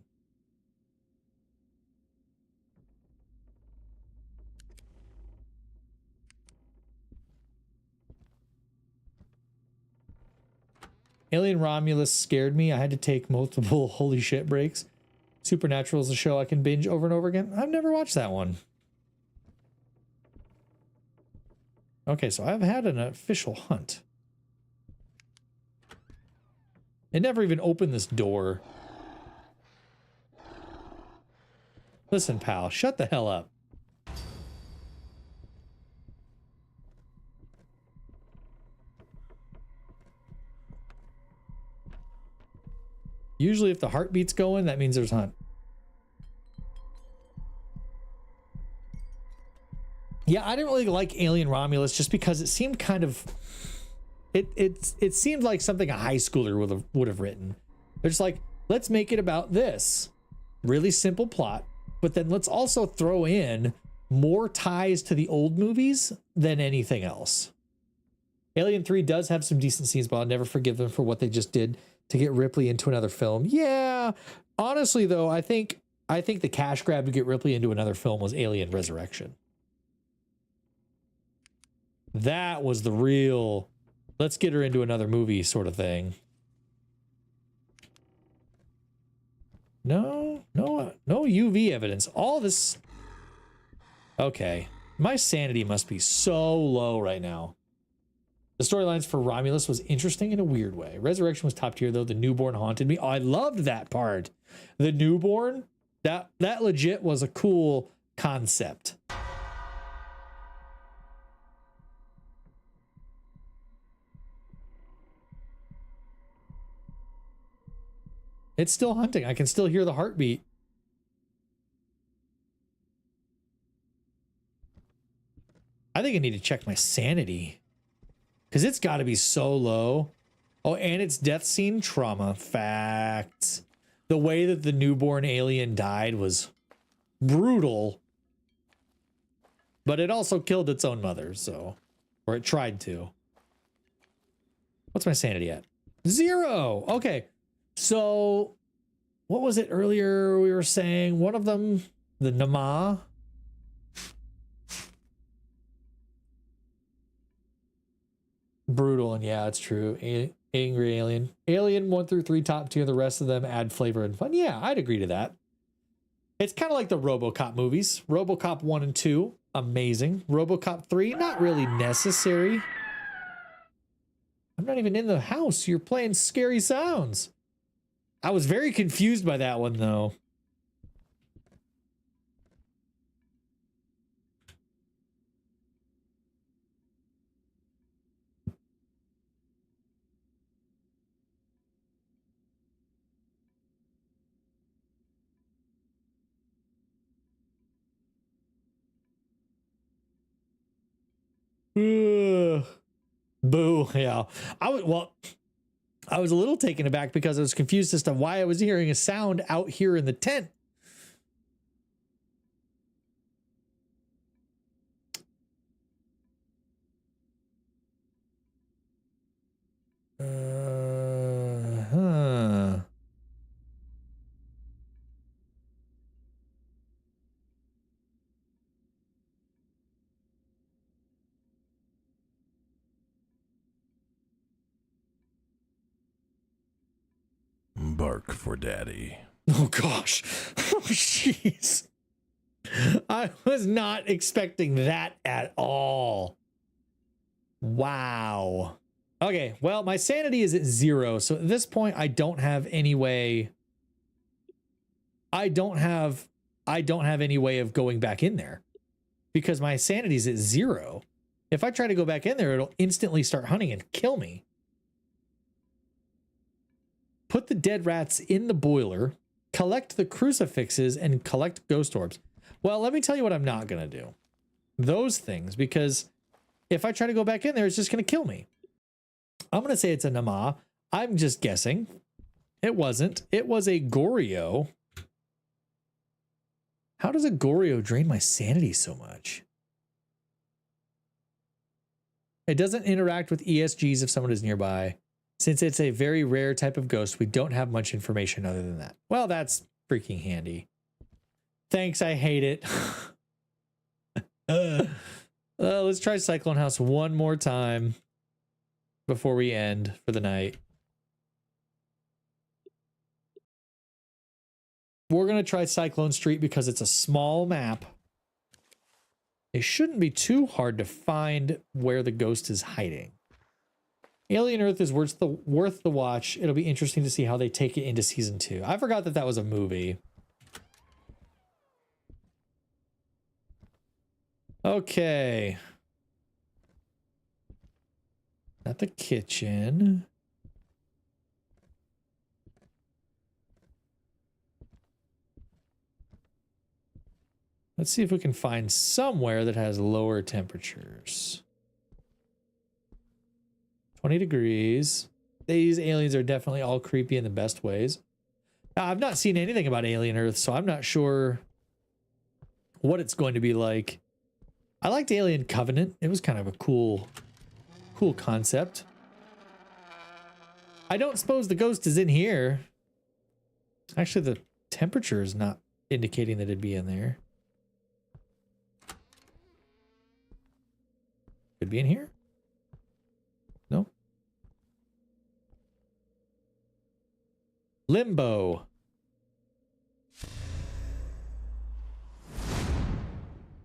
Alien Romulus scared me. I had to take multiple holy shit breaks. Supernatural is a show I can binge over and over again. I've never watched that one. Okay, so I've had an official hunt. It never even opened this door. Listen, pal, shut the hell up. Usually if the heartbeat's going, that means there's hunt. Yeah, I didn't really like Alien Romulus just because it seemed kind of it seemed like something a high schooler would have written. They're just like, let's make it about this. Really simple plot, but then let's also throw in more ties to the old movies than anything else. Alien 3 does have some decent scenes, but I'll never forgive them for what they just did to get Ripley into another film. Yeah, honestly though, I think the cash grab to get Ripley into another film was Alien Resurrection. That was the real, let's get her into another movie sort of thing. No UV evidence. All this. Okay. My sanity must be so low right now. The storylines for Romulus was interesting in a weird way. Resurrection was top tier though. The newborn haunted me. Oh, I loved that part. The newborn, that legit was a cool concept. It's still hunting. I can still hear the heartbeat. I think I need to check my sanity because it's got to be so low. Oh, and it's death scene trauma. Fact. The way that the newborn alien died was brutal, but it also killed its own mother, so, or it tried to. What's my sanity at? 0. Okay. So, what was it earlier we were saying? One of them, the Nama. Brutal, and yeah, it's true. Angry Alien. Alien 1 through 3 top tier. The rest of them add flavor and fun. Yeah, I'd agree to that. It's kind of like the RoboCop movies. RoboCop 1 and 2, amazing. RoboCop 3, not really necessary. I'm not even in the house. You're playing scary sounds. I was very confused by that one, though. Ugh. Boo, yeah. I was a little taken aback because I was confused as to why I was hearing a sound out here in the tent. Bark for daddy. Oh gosh. Oh jeez. I was not expecting that at all. Wow. Okay, well, my sanity is at 0, so at this point I don't have any way. I don't have any way of going back in there because my sanity is at 0. If I try to go back in there, it'll instantly start hunting and kill me. Put the dead rats in the boiler, collect the crucifixes, and collect ghost orbs. Well, let me tell you what I'm not going to do. Those things, because if I try to go back in there, it's just going to kill me. I'm going to say it's a Nama. I'm just guessing. It wasn't. It was a Goryo. How does a Goryo drain my sanity so much? It doesn't interact with ESGs if someone is nearby. Since it's a very rare type of ghost, we don't have much information other than that. Well, that's freaking handy. Thanks, I hate it. Let's try Cyclone House one more time before we end for the night. We're going to try Cyclone Street because it's a small map. It shouldn't be too hard to find where the ghost is hiding. Alien Earth is worth the watch. It'll be interesting to see how they take it into season 2. I forgot that that was a movie. Okay. At the kitchen. Let's see if we can find somewhere that has lower temperatures. 20 degrees. These aliens are definitely all creepy in the best ways. Now, I've not seen anything about Alien Earth, so I'm not sure what it's going to be like. I liked Alien Covenant. It was kind of a cool concept. I don't suppose the ghost is in here. Actually, the temperature is not indicating that it'd be in there. Could be in here? No. Limbo.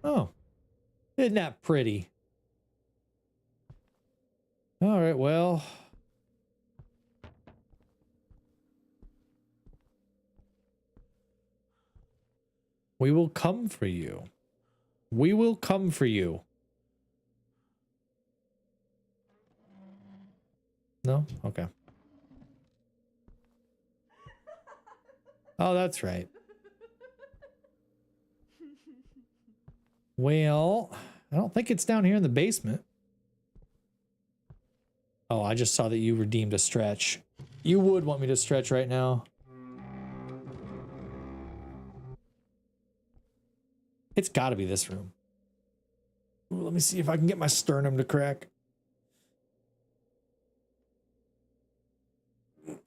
Oh. Isn't that pretty? All right, well. We will come for you. We will come for you. No? Okay. Oh, that's right. Well, I don't think it's down here in the basement. Oh, I just saw that you redeemed a stretch. You would want me to stretch right now. It's got to be this room. Ooh, let me see if I can get my sternum to crack.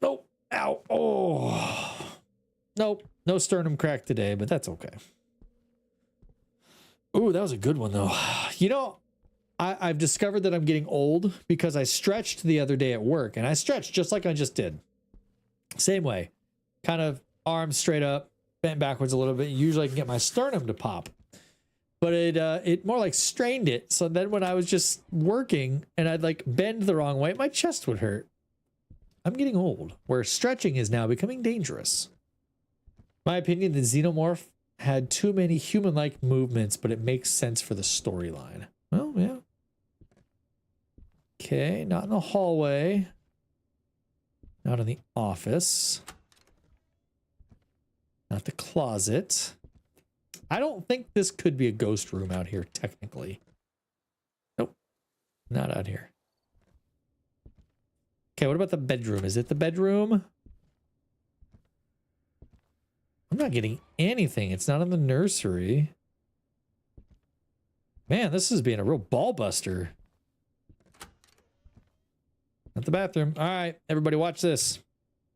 Nope. Ow. Oh. Nope. No sternum crack today, but that's okay. Ooh, that was a good one, though. You know, I've discovered that I'm getting old because I stretched the other day at work, and I stretched just like I just did. Same way. Kind of arms straight up, bent backwards a little bit. Usually I can get my sternum to pop. But it more like strained it. So then when I was just working and I'd like bend the wrong way, my chest would hurt. I'm getting old, where stretching is now becoming dangerous. My opinion, the Xenomorph had too many human-like movements, but it makes sense for the storyline. Well, yeah. Okay, not in the hallway. Not in the office. Not the closet. I don't think this could be a ghost room out here, technically. Nope. Not out here. Okay, what about the bedroom? Is it the bedroom? I'm not getting anything. It's not in the nursery. Man, this is being a real ball buster. Not the bathroom. All right, everybody watch this.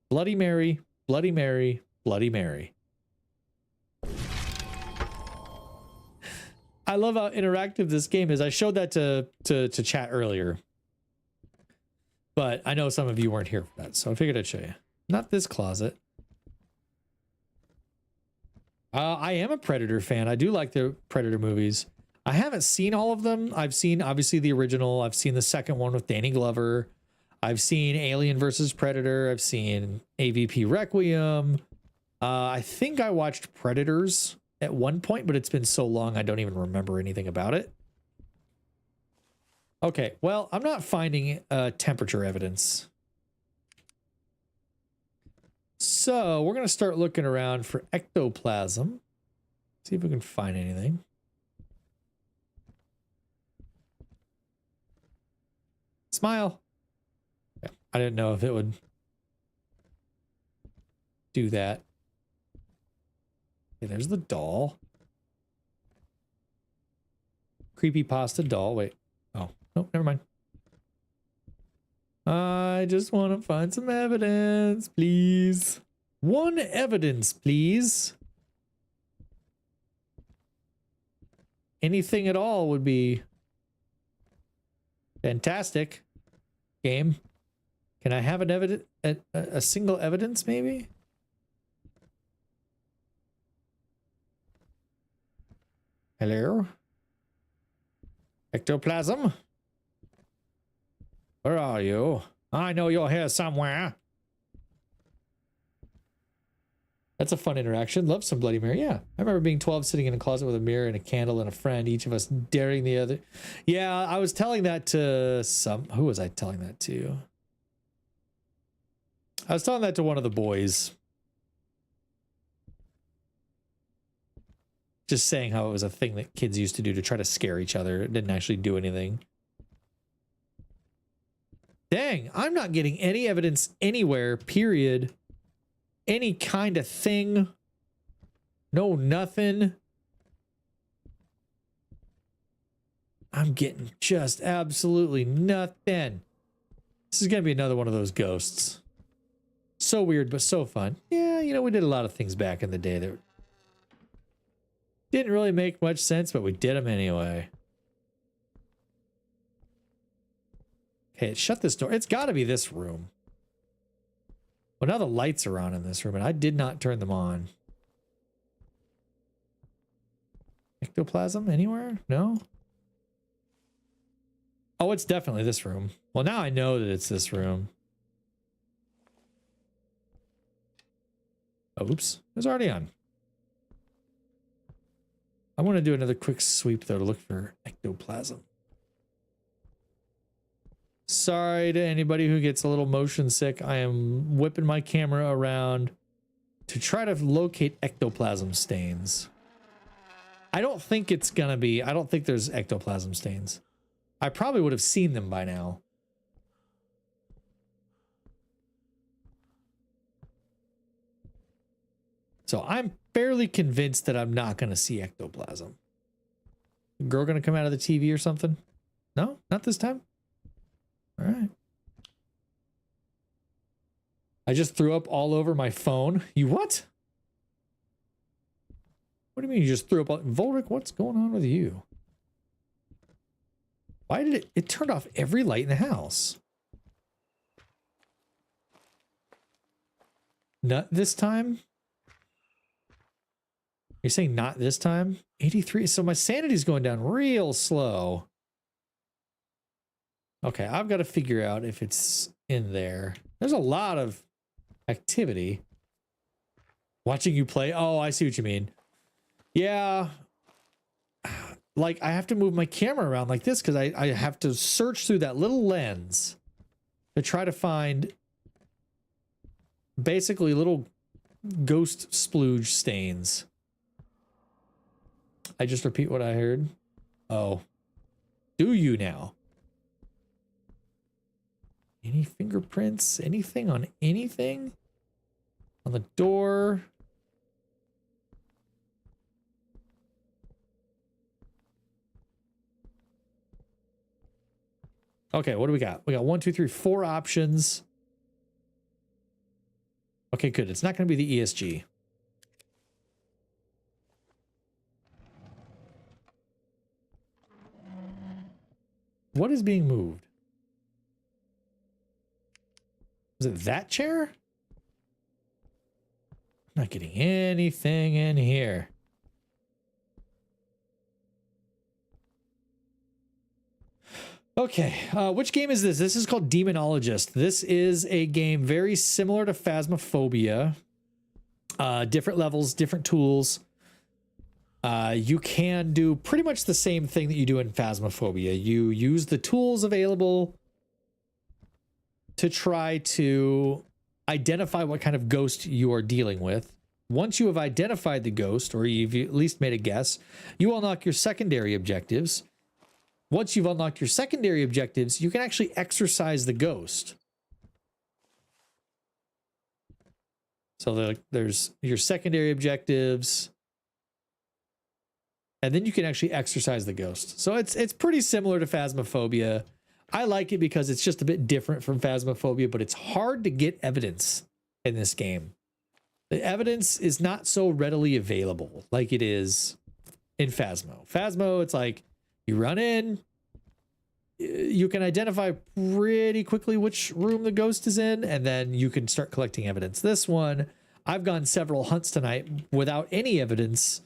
Bloody Mary, Bloody Mary, Bloody Mary. I love how interactive this game is. I showed that to chat earlier. But I know some of you weren't here for that, so I figured I'd show you. Not this closet. I am a Predator fan. I do like the Predator movies. I haven't seen all of them. I've seen, obviously, the original. I've seen the second one with Danny Glover. I've seen Alien vs. Predator. I've seen AVP Requiem. I think I watched Predators at one point, but it's been so long I don't even remember anything about it. Okay, well, I'm not finding temperature evidence. So we're going to start looking around for ectoplasm. See if we can find anything. Smile. Yeah, I didn't know if it would do that. Okay, there's the doll. Creepypasta doll. Wait. Oh, nope, never mind. I just want to find some evidence, please. One evidence, please. Anything at all would be fantastic. Game. Can I have an evidence? A single evidence, maybe? Hello? Ectoplasm? Where are you? I know you're here somewhere. That's a fun interaction. Love some Bloody Mary. Yeah. I remember being 12, sitting in a closet with a mirror and a candle and a friend, each of us daring the other. Yeah, I was telling that to who was I telling that to? I was telling that to one of the boys. Just saying how it was a thing that kids used to do to try to scare each other. It didn't actually do anything. Dang, I'm not getting any evidence anywhere, period. Any kind of thing. No, nothing. I'm getting just absolutely nothing. This is going to be another one of those ghosts. So weird, but so fun. Yeah, you know, we did a lot of things back in the day that didn't really make much sense, but we did them anyway. Okay, shut this door. It's got to be this room. Well, now the lights are on in this room, and I did not turn them on. Ectoplasm anywhere? No? Oh, it's definitely this room. Well, now I know that it's this room. Oh, oops. It was already on. I want to do another quick sweep, though, to look for ectoplasm. Sorry to anybody who gets a little motion sick. I am whipping my camera around to try to locate ectoplasm stains. I don't think it's gonna be, I don't think there's ectoplasm stains. I probably would have seen them by now. So I'm fairly convinced that I'm not gonna see ectoplasm. Girl gonna come out of the TV or something? No, not this time. All right. I just threw up all over my phone. You what? What do you mean you just threw up? Volric, what's going on with you? Why did it turned off every light in the house? Not this time? You're saying not this time? 83. So my sanity's going down real slow. Okay, I've got to figure out if it's in there. There's a lot of activity. Watching you play. Oh, I see what you mean. Yeah. Like, I have to move my camera around like this because I have to search through that little lens to try to find basically little ghost splooge stains. I just repeat what I heard. Oh. Do you now? Any fingerprints? Anything on anything? On the door? Okay, what do we got? We got 1, 2, 3, 4 options. Okay, good. It's not going to be the ESG. What is being moved? Is it that chair? I'm not getting anything in here. Okay, which game is this? This is called Demonologist. This is a game very similar to Phasmophobia. Different levels, different tools. You can do pretty much the same thing that you do in Phasmophobia. You use the tools available to try to identify what kind of ghost you are dealing with. Once you have identified the ghost, or you've at least made a guess, you unlock your secondary objectives. once you've unlocked your secondary objectives, you can actually exorcise the ghost. So there's your secondary objectives, and then you can actually exorcise the ghost. So it's pretty similar to Phasmophobia. I like it because it's just a bit different from Phasmophobia, but it's hard to get evidence in this game. The evidence is not so readily available like it is in Phasmo. Phasmo, it's like you run in, you can identify pretty quickly which room the ghost is in, and then you can start collecting evidence. This one, I've gone several hunts tonight without any evidence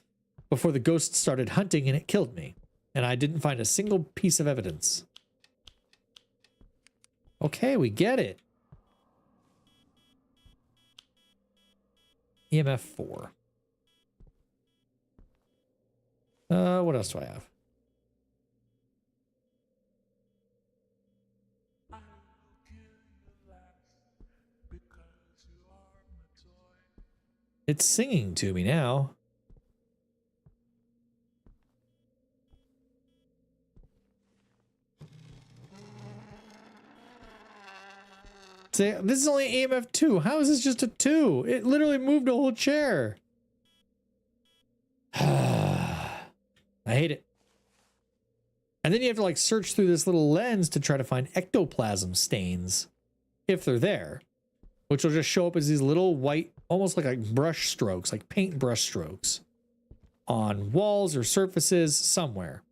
before the ghost started hunting and it killed me. And I didn't find a single piece of evidence. Okay, we get it. EMF 4. What else do I have? It's singing to me now. Say, this is only EMF 2. How is this just a 2? It literally moved a whole chair. I hate it. And then you have to like search through this little lens to try to find ectoplasm stains, if they're there, which will just show up as these little white, almost like brush strokes, like paint brush strokes on walls or surfaces somewhere.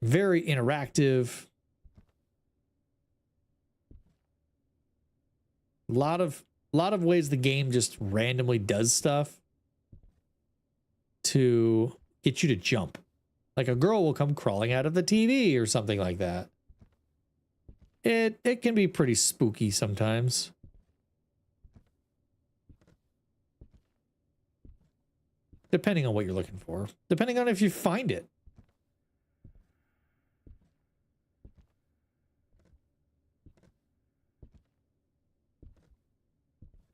Very interactive. A lot of ways the game just randomly does stuff to get you to jump. Like a girl will come crawling out of the TV or something like that. It can be pretty spooky sometimes. Depending on what you're looking for. Depending on if you find it.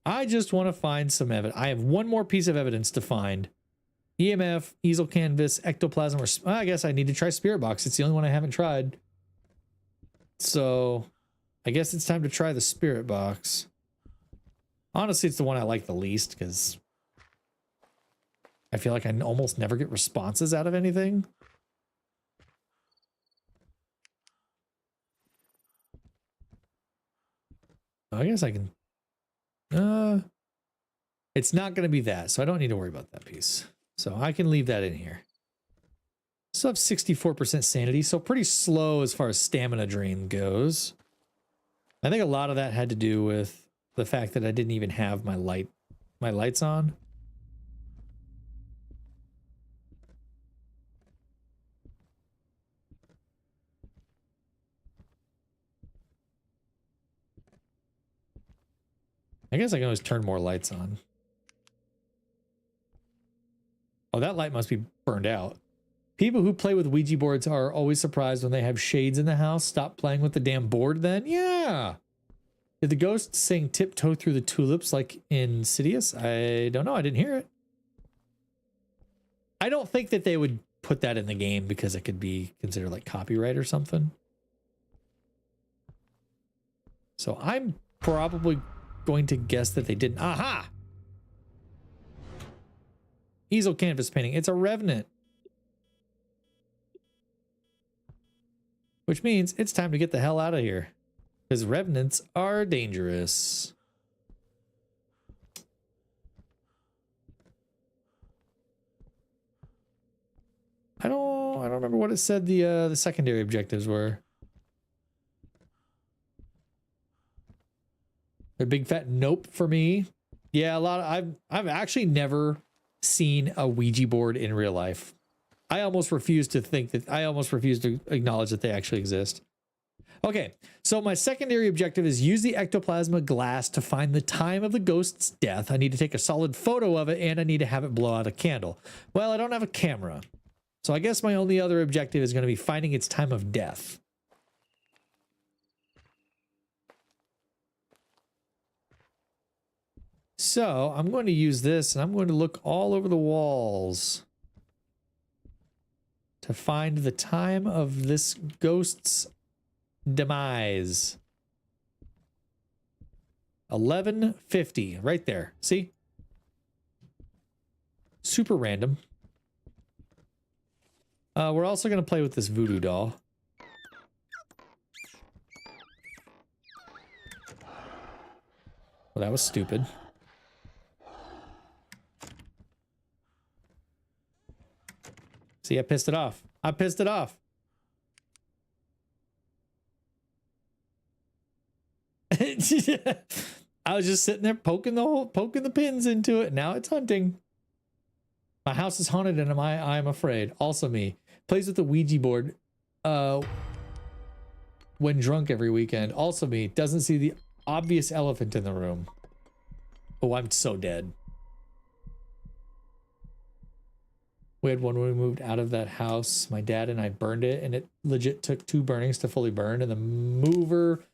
I just want to find some evidence. I have one more piece of evidence to find. EMF, easel canvas, ectoplasm, or I guess I need to try Spirit Box. It's the only one I haven't tried. So I guess it's time to try the Spirit Box. Honestly, it's the one I like the least because I feel like I almost never get responses out of anything. I guess I can. It's not going to be that, so I don't need to worry about that piece. So I can leave that in here. Still have 64% sanity, so pretty slow as far as stamina drain goes. I think a lot of that had to do with the fact that I didn't even have my lights on. I guess I can always turn more lights on. Oh, that light must be burned out. People who play with Ouija boards are always surprised when they have shades in the house. Stop playing with the damn board then? Yeah. Did the ghost sing Tiptoe Through the Tulips like in Insidious? I don't know. I didn't hear it. I don't think that they would put that in the game because it could be considered like copyright or something. So I'm probably going to guess that they didn't. Aha! Easel canvas painting. It's a revenant. Which means it's time to get the hell out of here. Because revenants are dangerous. I don't remember what it said the secondary objectives were. A big fat nope for me. Yeah, a lot of I've actually never seen a Ouija board in real life. I almost refuse to acknowledge that they actually exist. Okay, so my secondary objective is use the ectoplasma glass to find the time of the ghost's death. I need to take a solid photo of it and I need to have it blow out a candle. Well, I don't have a camera. So I guess my only other objective is going to be finding its time of death. So I'm going to use this and I'm going to look all over the walls to find the time of this ghost's demise. 11:50, right there. See? Super random. We're also going to play with this voodoo doll. Well, that was stupid. See, I pissed it off. I pissed it off. I was just sitting there poking the pins into it. Now it's hunting. My house is haunted and I'm afraid. Also me. Plays with the Ouija board when drunk every weekend. Also me. Doesn't see the obvious elephant in the room. Oh, I'm so dead. We had one when we moved out of that house. My dad and I burned it, and it legit took 2 burnings to fully burn, and the mover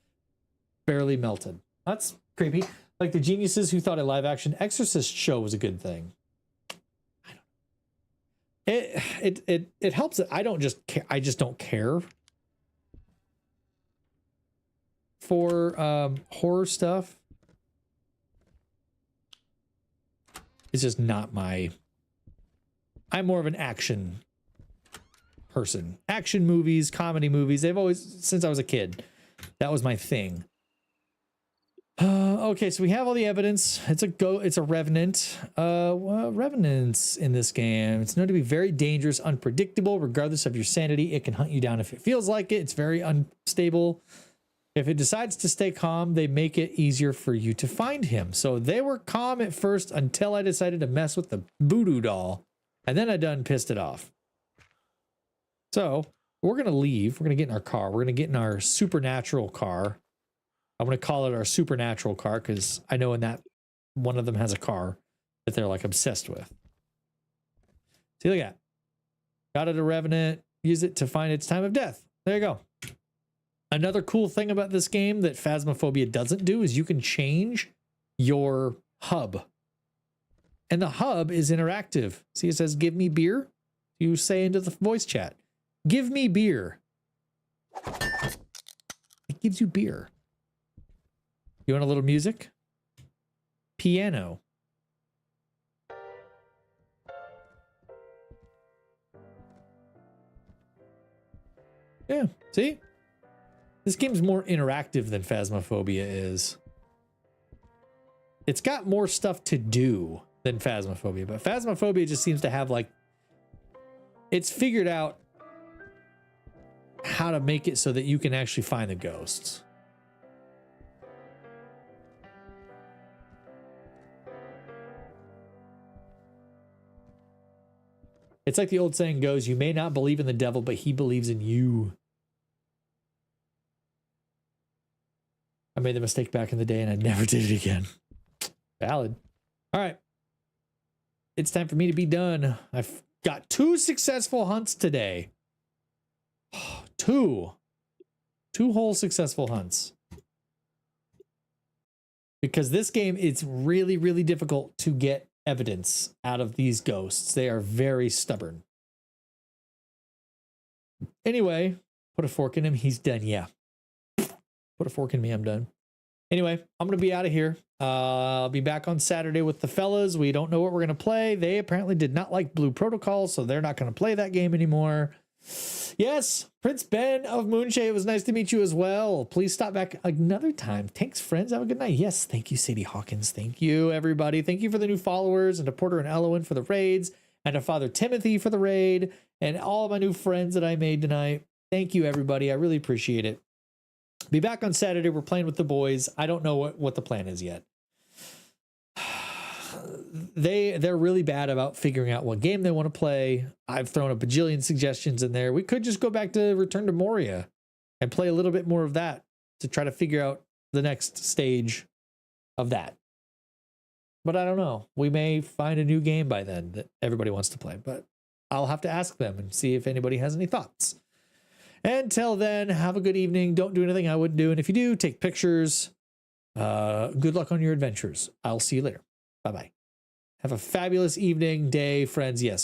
barely melted. That's creepy. Like the geniuses who thought a live action Exorcist show was a good thing. I don't know. It helps that I don't just care. I just don't care for horror stuff. It's just not my... I'm more of an action person. Action movies, comedy movies. They've always, since I was a kid, that was my thing. Okay, so we have all the evidence. It's a revenant. Well, revenants in this game. It's known to be very dangerous, unpredictable. Regardless of your sanity, it can hunt you down if it feels like it. It's very unstable. If it decides to stay calm, they make it easier for you to find him. So they were calm at first until I decided to mess with the voodoo doll. And then I done pissed it off. So we're going to leave. We're going to get in our car. We're going to get in our supernatural car. I'm going to call it our supernatural car because I know in that one of them has a car that they're like obsessed with. See, look at that. Got it a revenant. Use it to find its time of death. There you go. Another cool thing about this game that Phasmophobia doesn't do is you can change your hub. And the hub is interactive. See, it says, give me beer. You say into the voice chat, give me beer. It gives you beer. You want a little music? Piano. Yeah, see? This game's more interactive than Phasmophobia is. It's got more stuff to do than Phasmophobia, but Phasmophobia just seems to have like, it's figured out how to make it so that you can actually find the ghosts. It's like the old saying goes, you may not believe in the devil, but he believes in you. I made the mistake back in the day and I never did it again. Valid. All right. It's time for me to be done. I've got 2 successful hunts today. 2 whole successful hunts. Because this game, it's really, really difficult to get evidence out of these ghosts. They are very stubborn. Anyway, put a fork in him. He's done. Yeah. Put a fork in me. I'm done. Anyway, I'm going to be out of here. I'll be back on Saturday with the fellas. We don't know what we're going to play. They apparently did not like Blue Protocol, so they're not going to play that game anymore. Yes, Prince Ben of Moonshay, it was nice to meet you as well. Please stop back another time. Thanks, friends. Have a good night. Yes, thank you, Sadie Hawkins. Thank you, everybody. Thank you for the new followers, and to Porter and Elowen for the raids, and to Father Timothy for the raid, and all of my new friends that I made tonight. Thank you, everybody. I really appreciate it. Be back on Saturday. We're playing with the boys. I don't know what the plan is yet. They're really bad about figuring out what game they want to play. I've thrown a bajillion suggestions in there. We could just go back to Return to Moria and play a little bit more of that to try to figure out the next stage of that. But I don't know. We may find a new game by then that everybody wants to play, but I'll have to ask them and see if anybody has any thoughts. Until then, have a good evening. Don't do anything I wouldn't do. And if you do, take pictures. Good luck on your adventures. I'll see you later. Bye-bye. Have a fabulous evening, day, friends. Yes.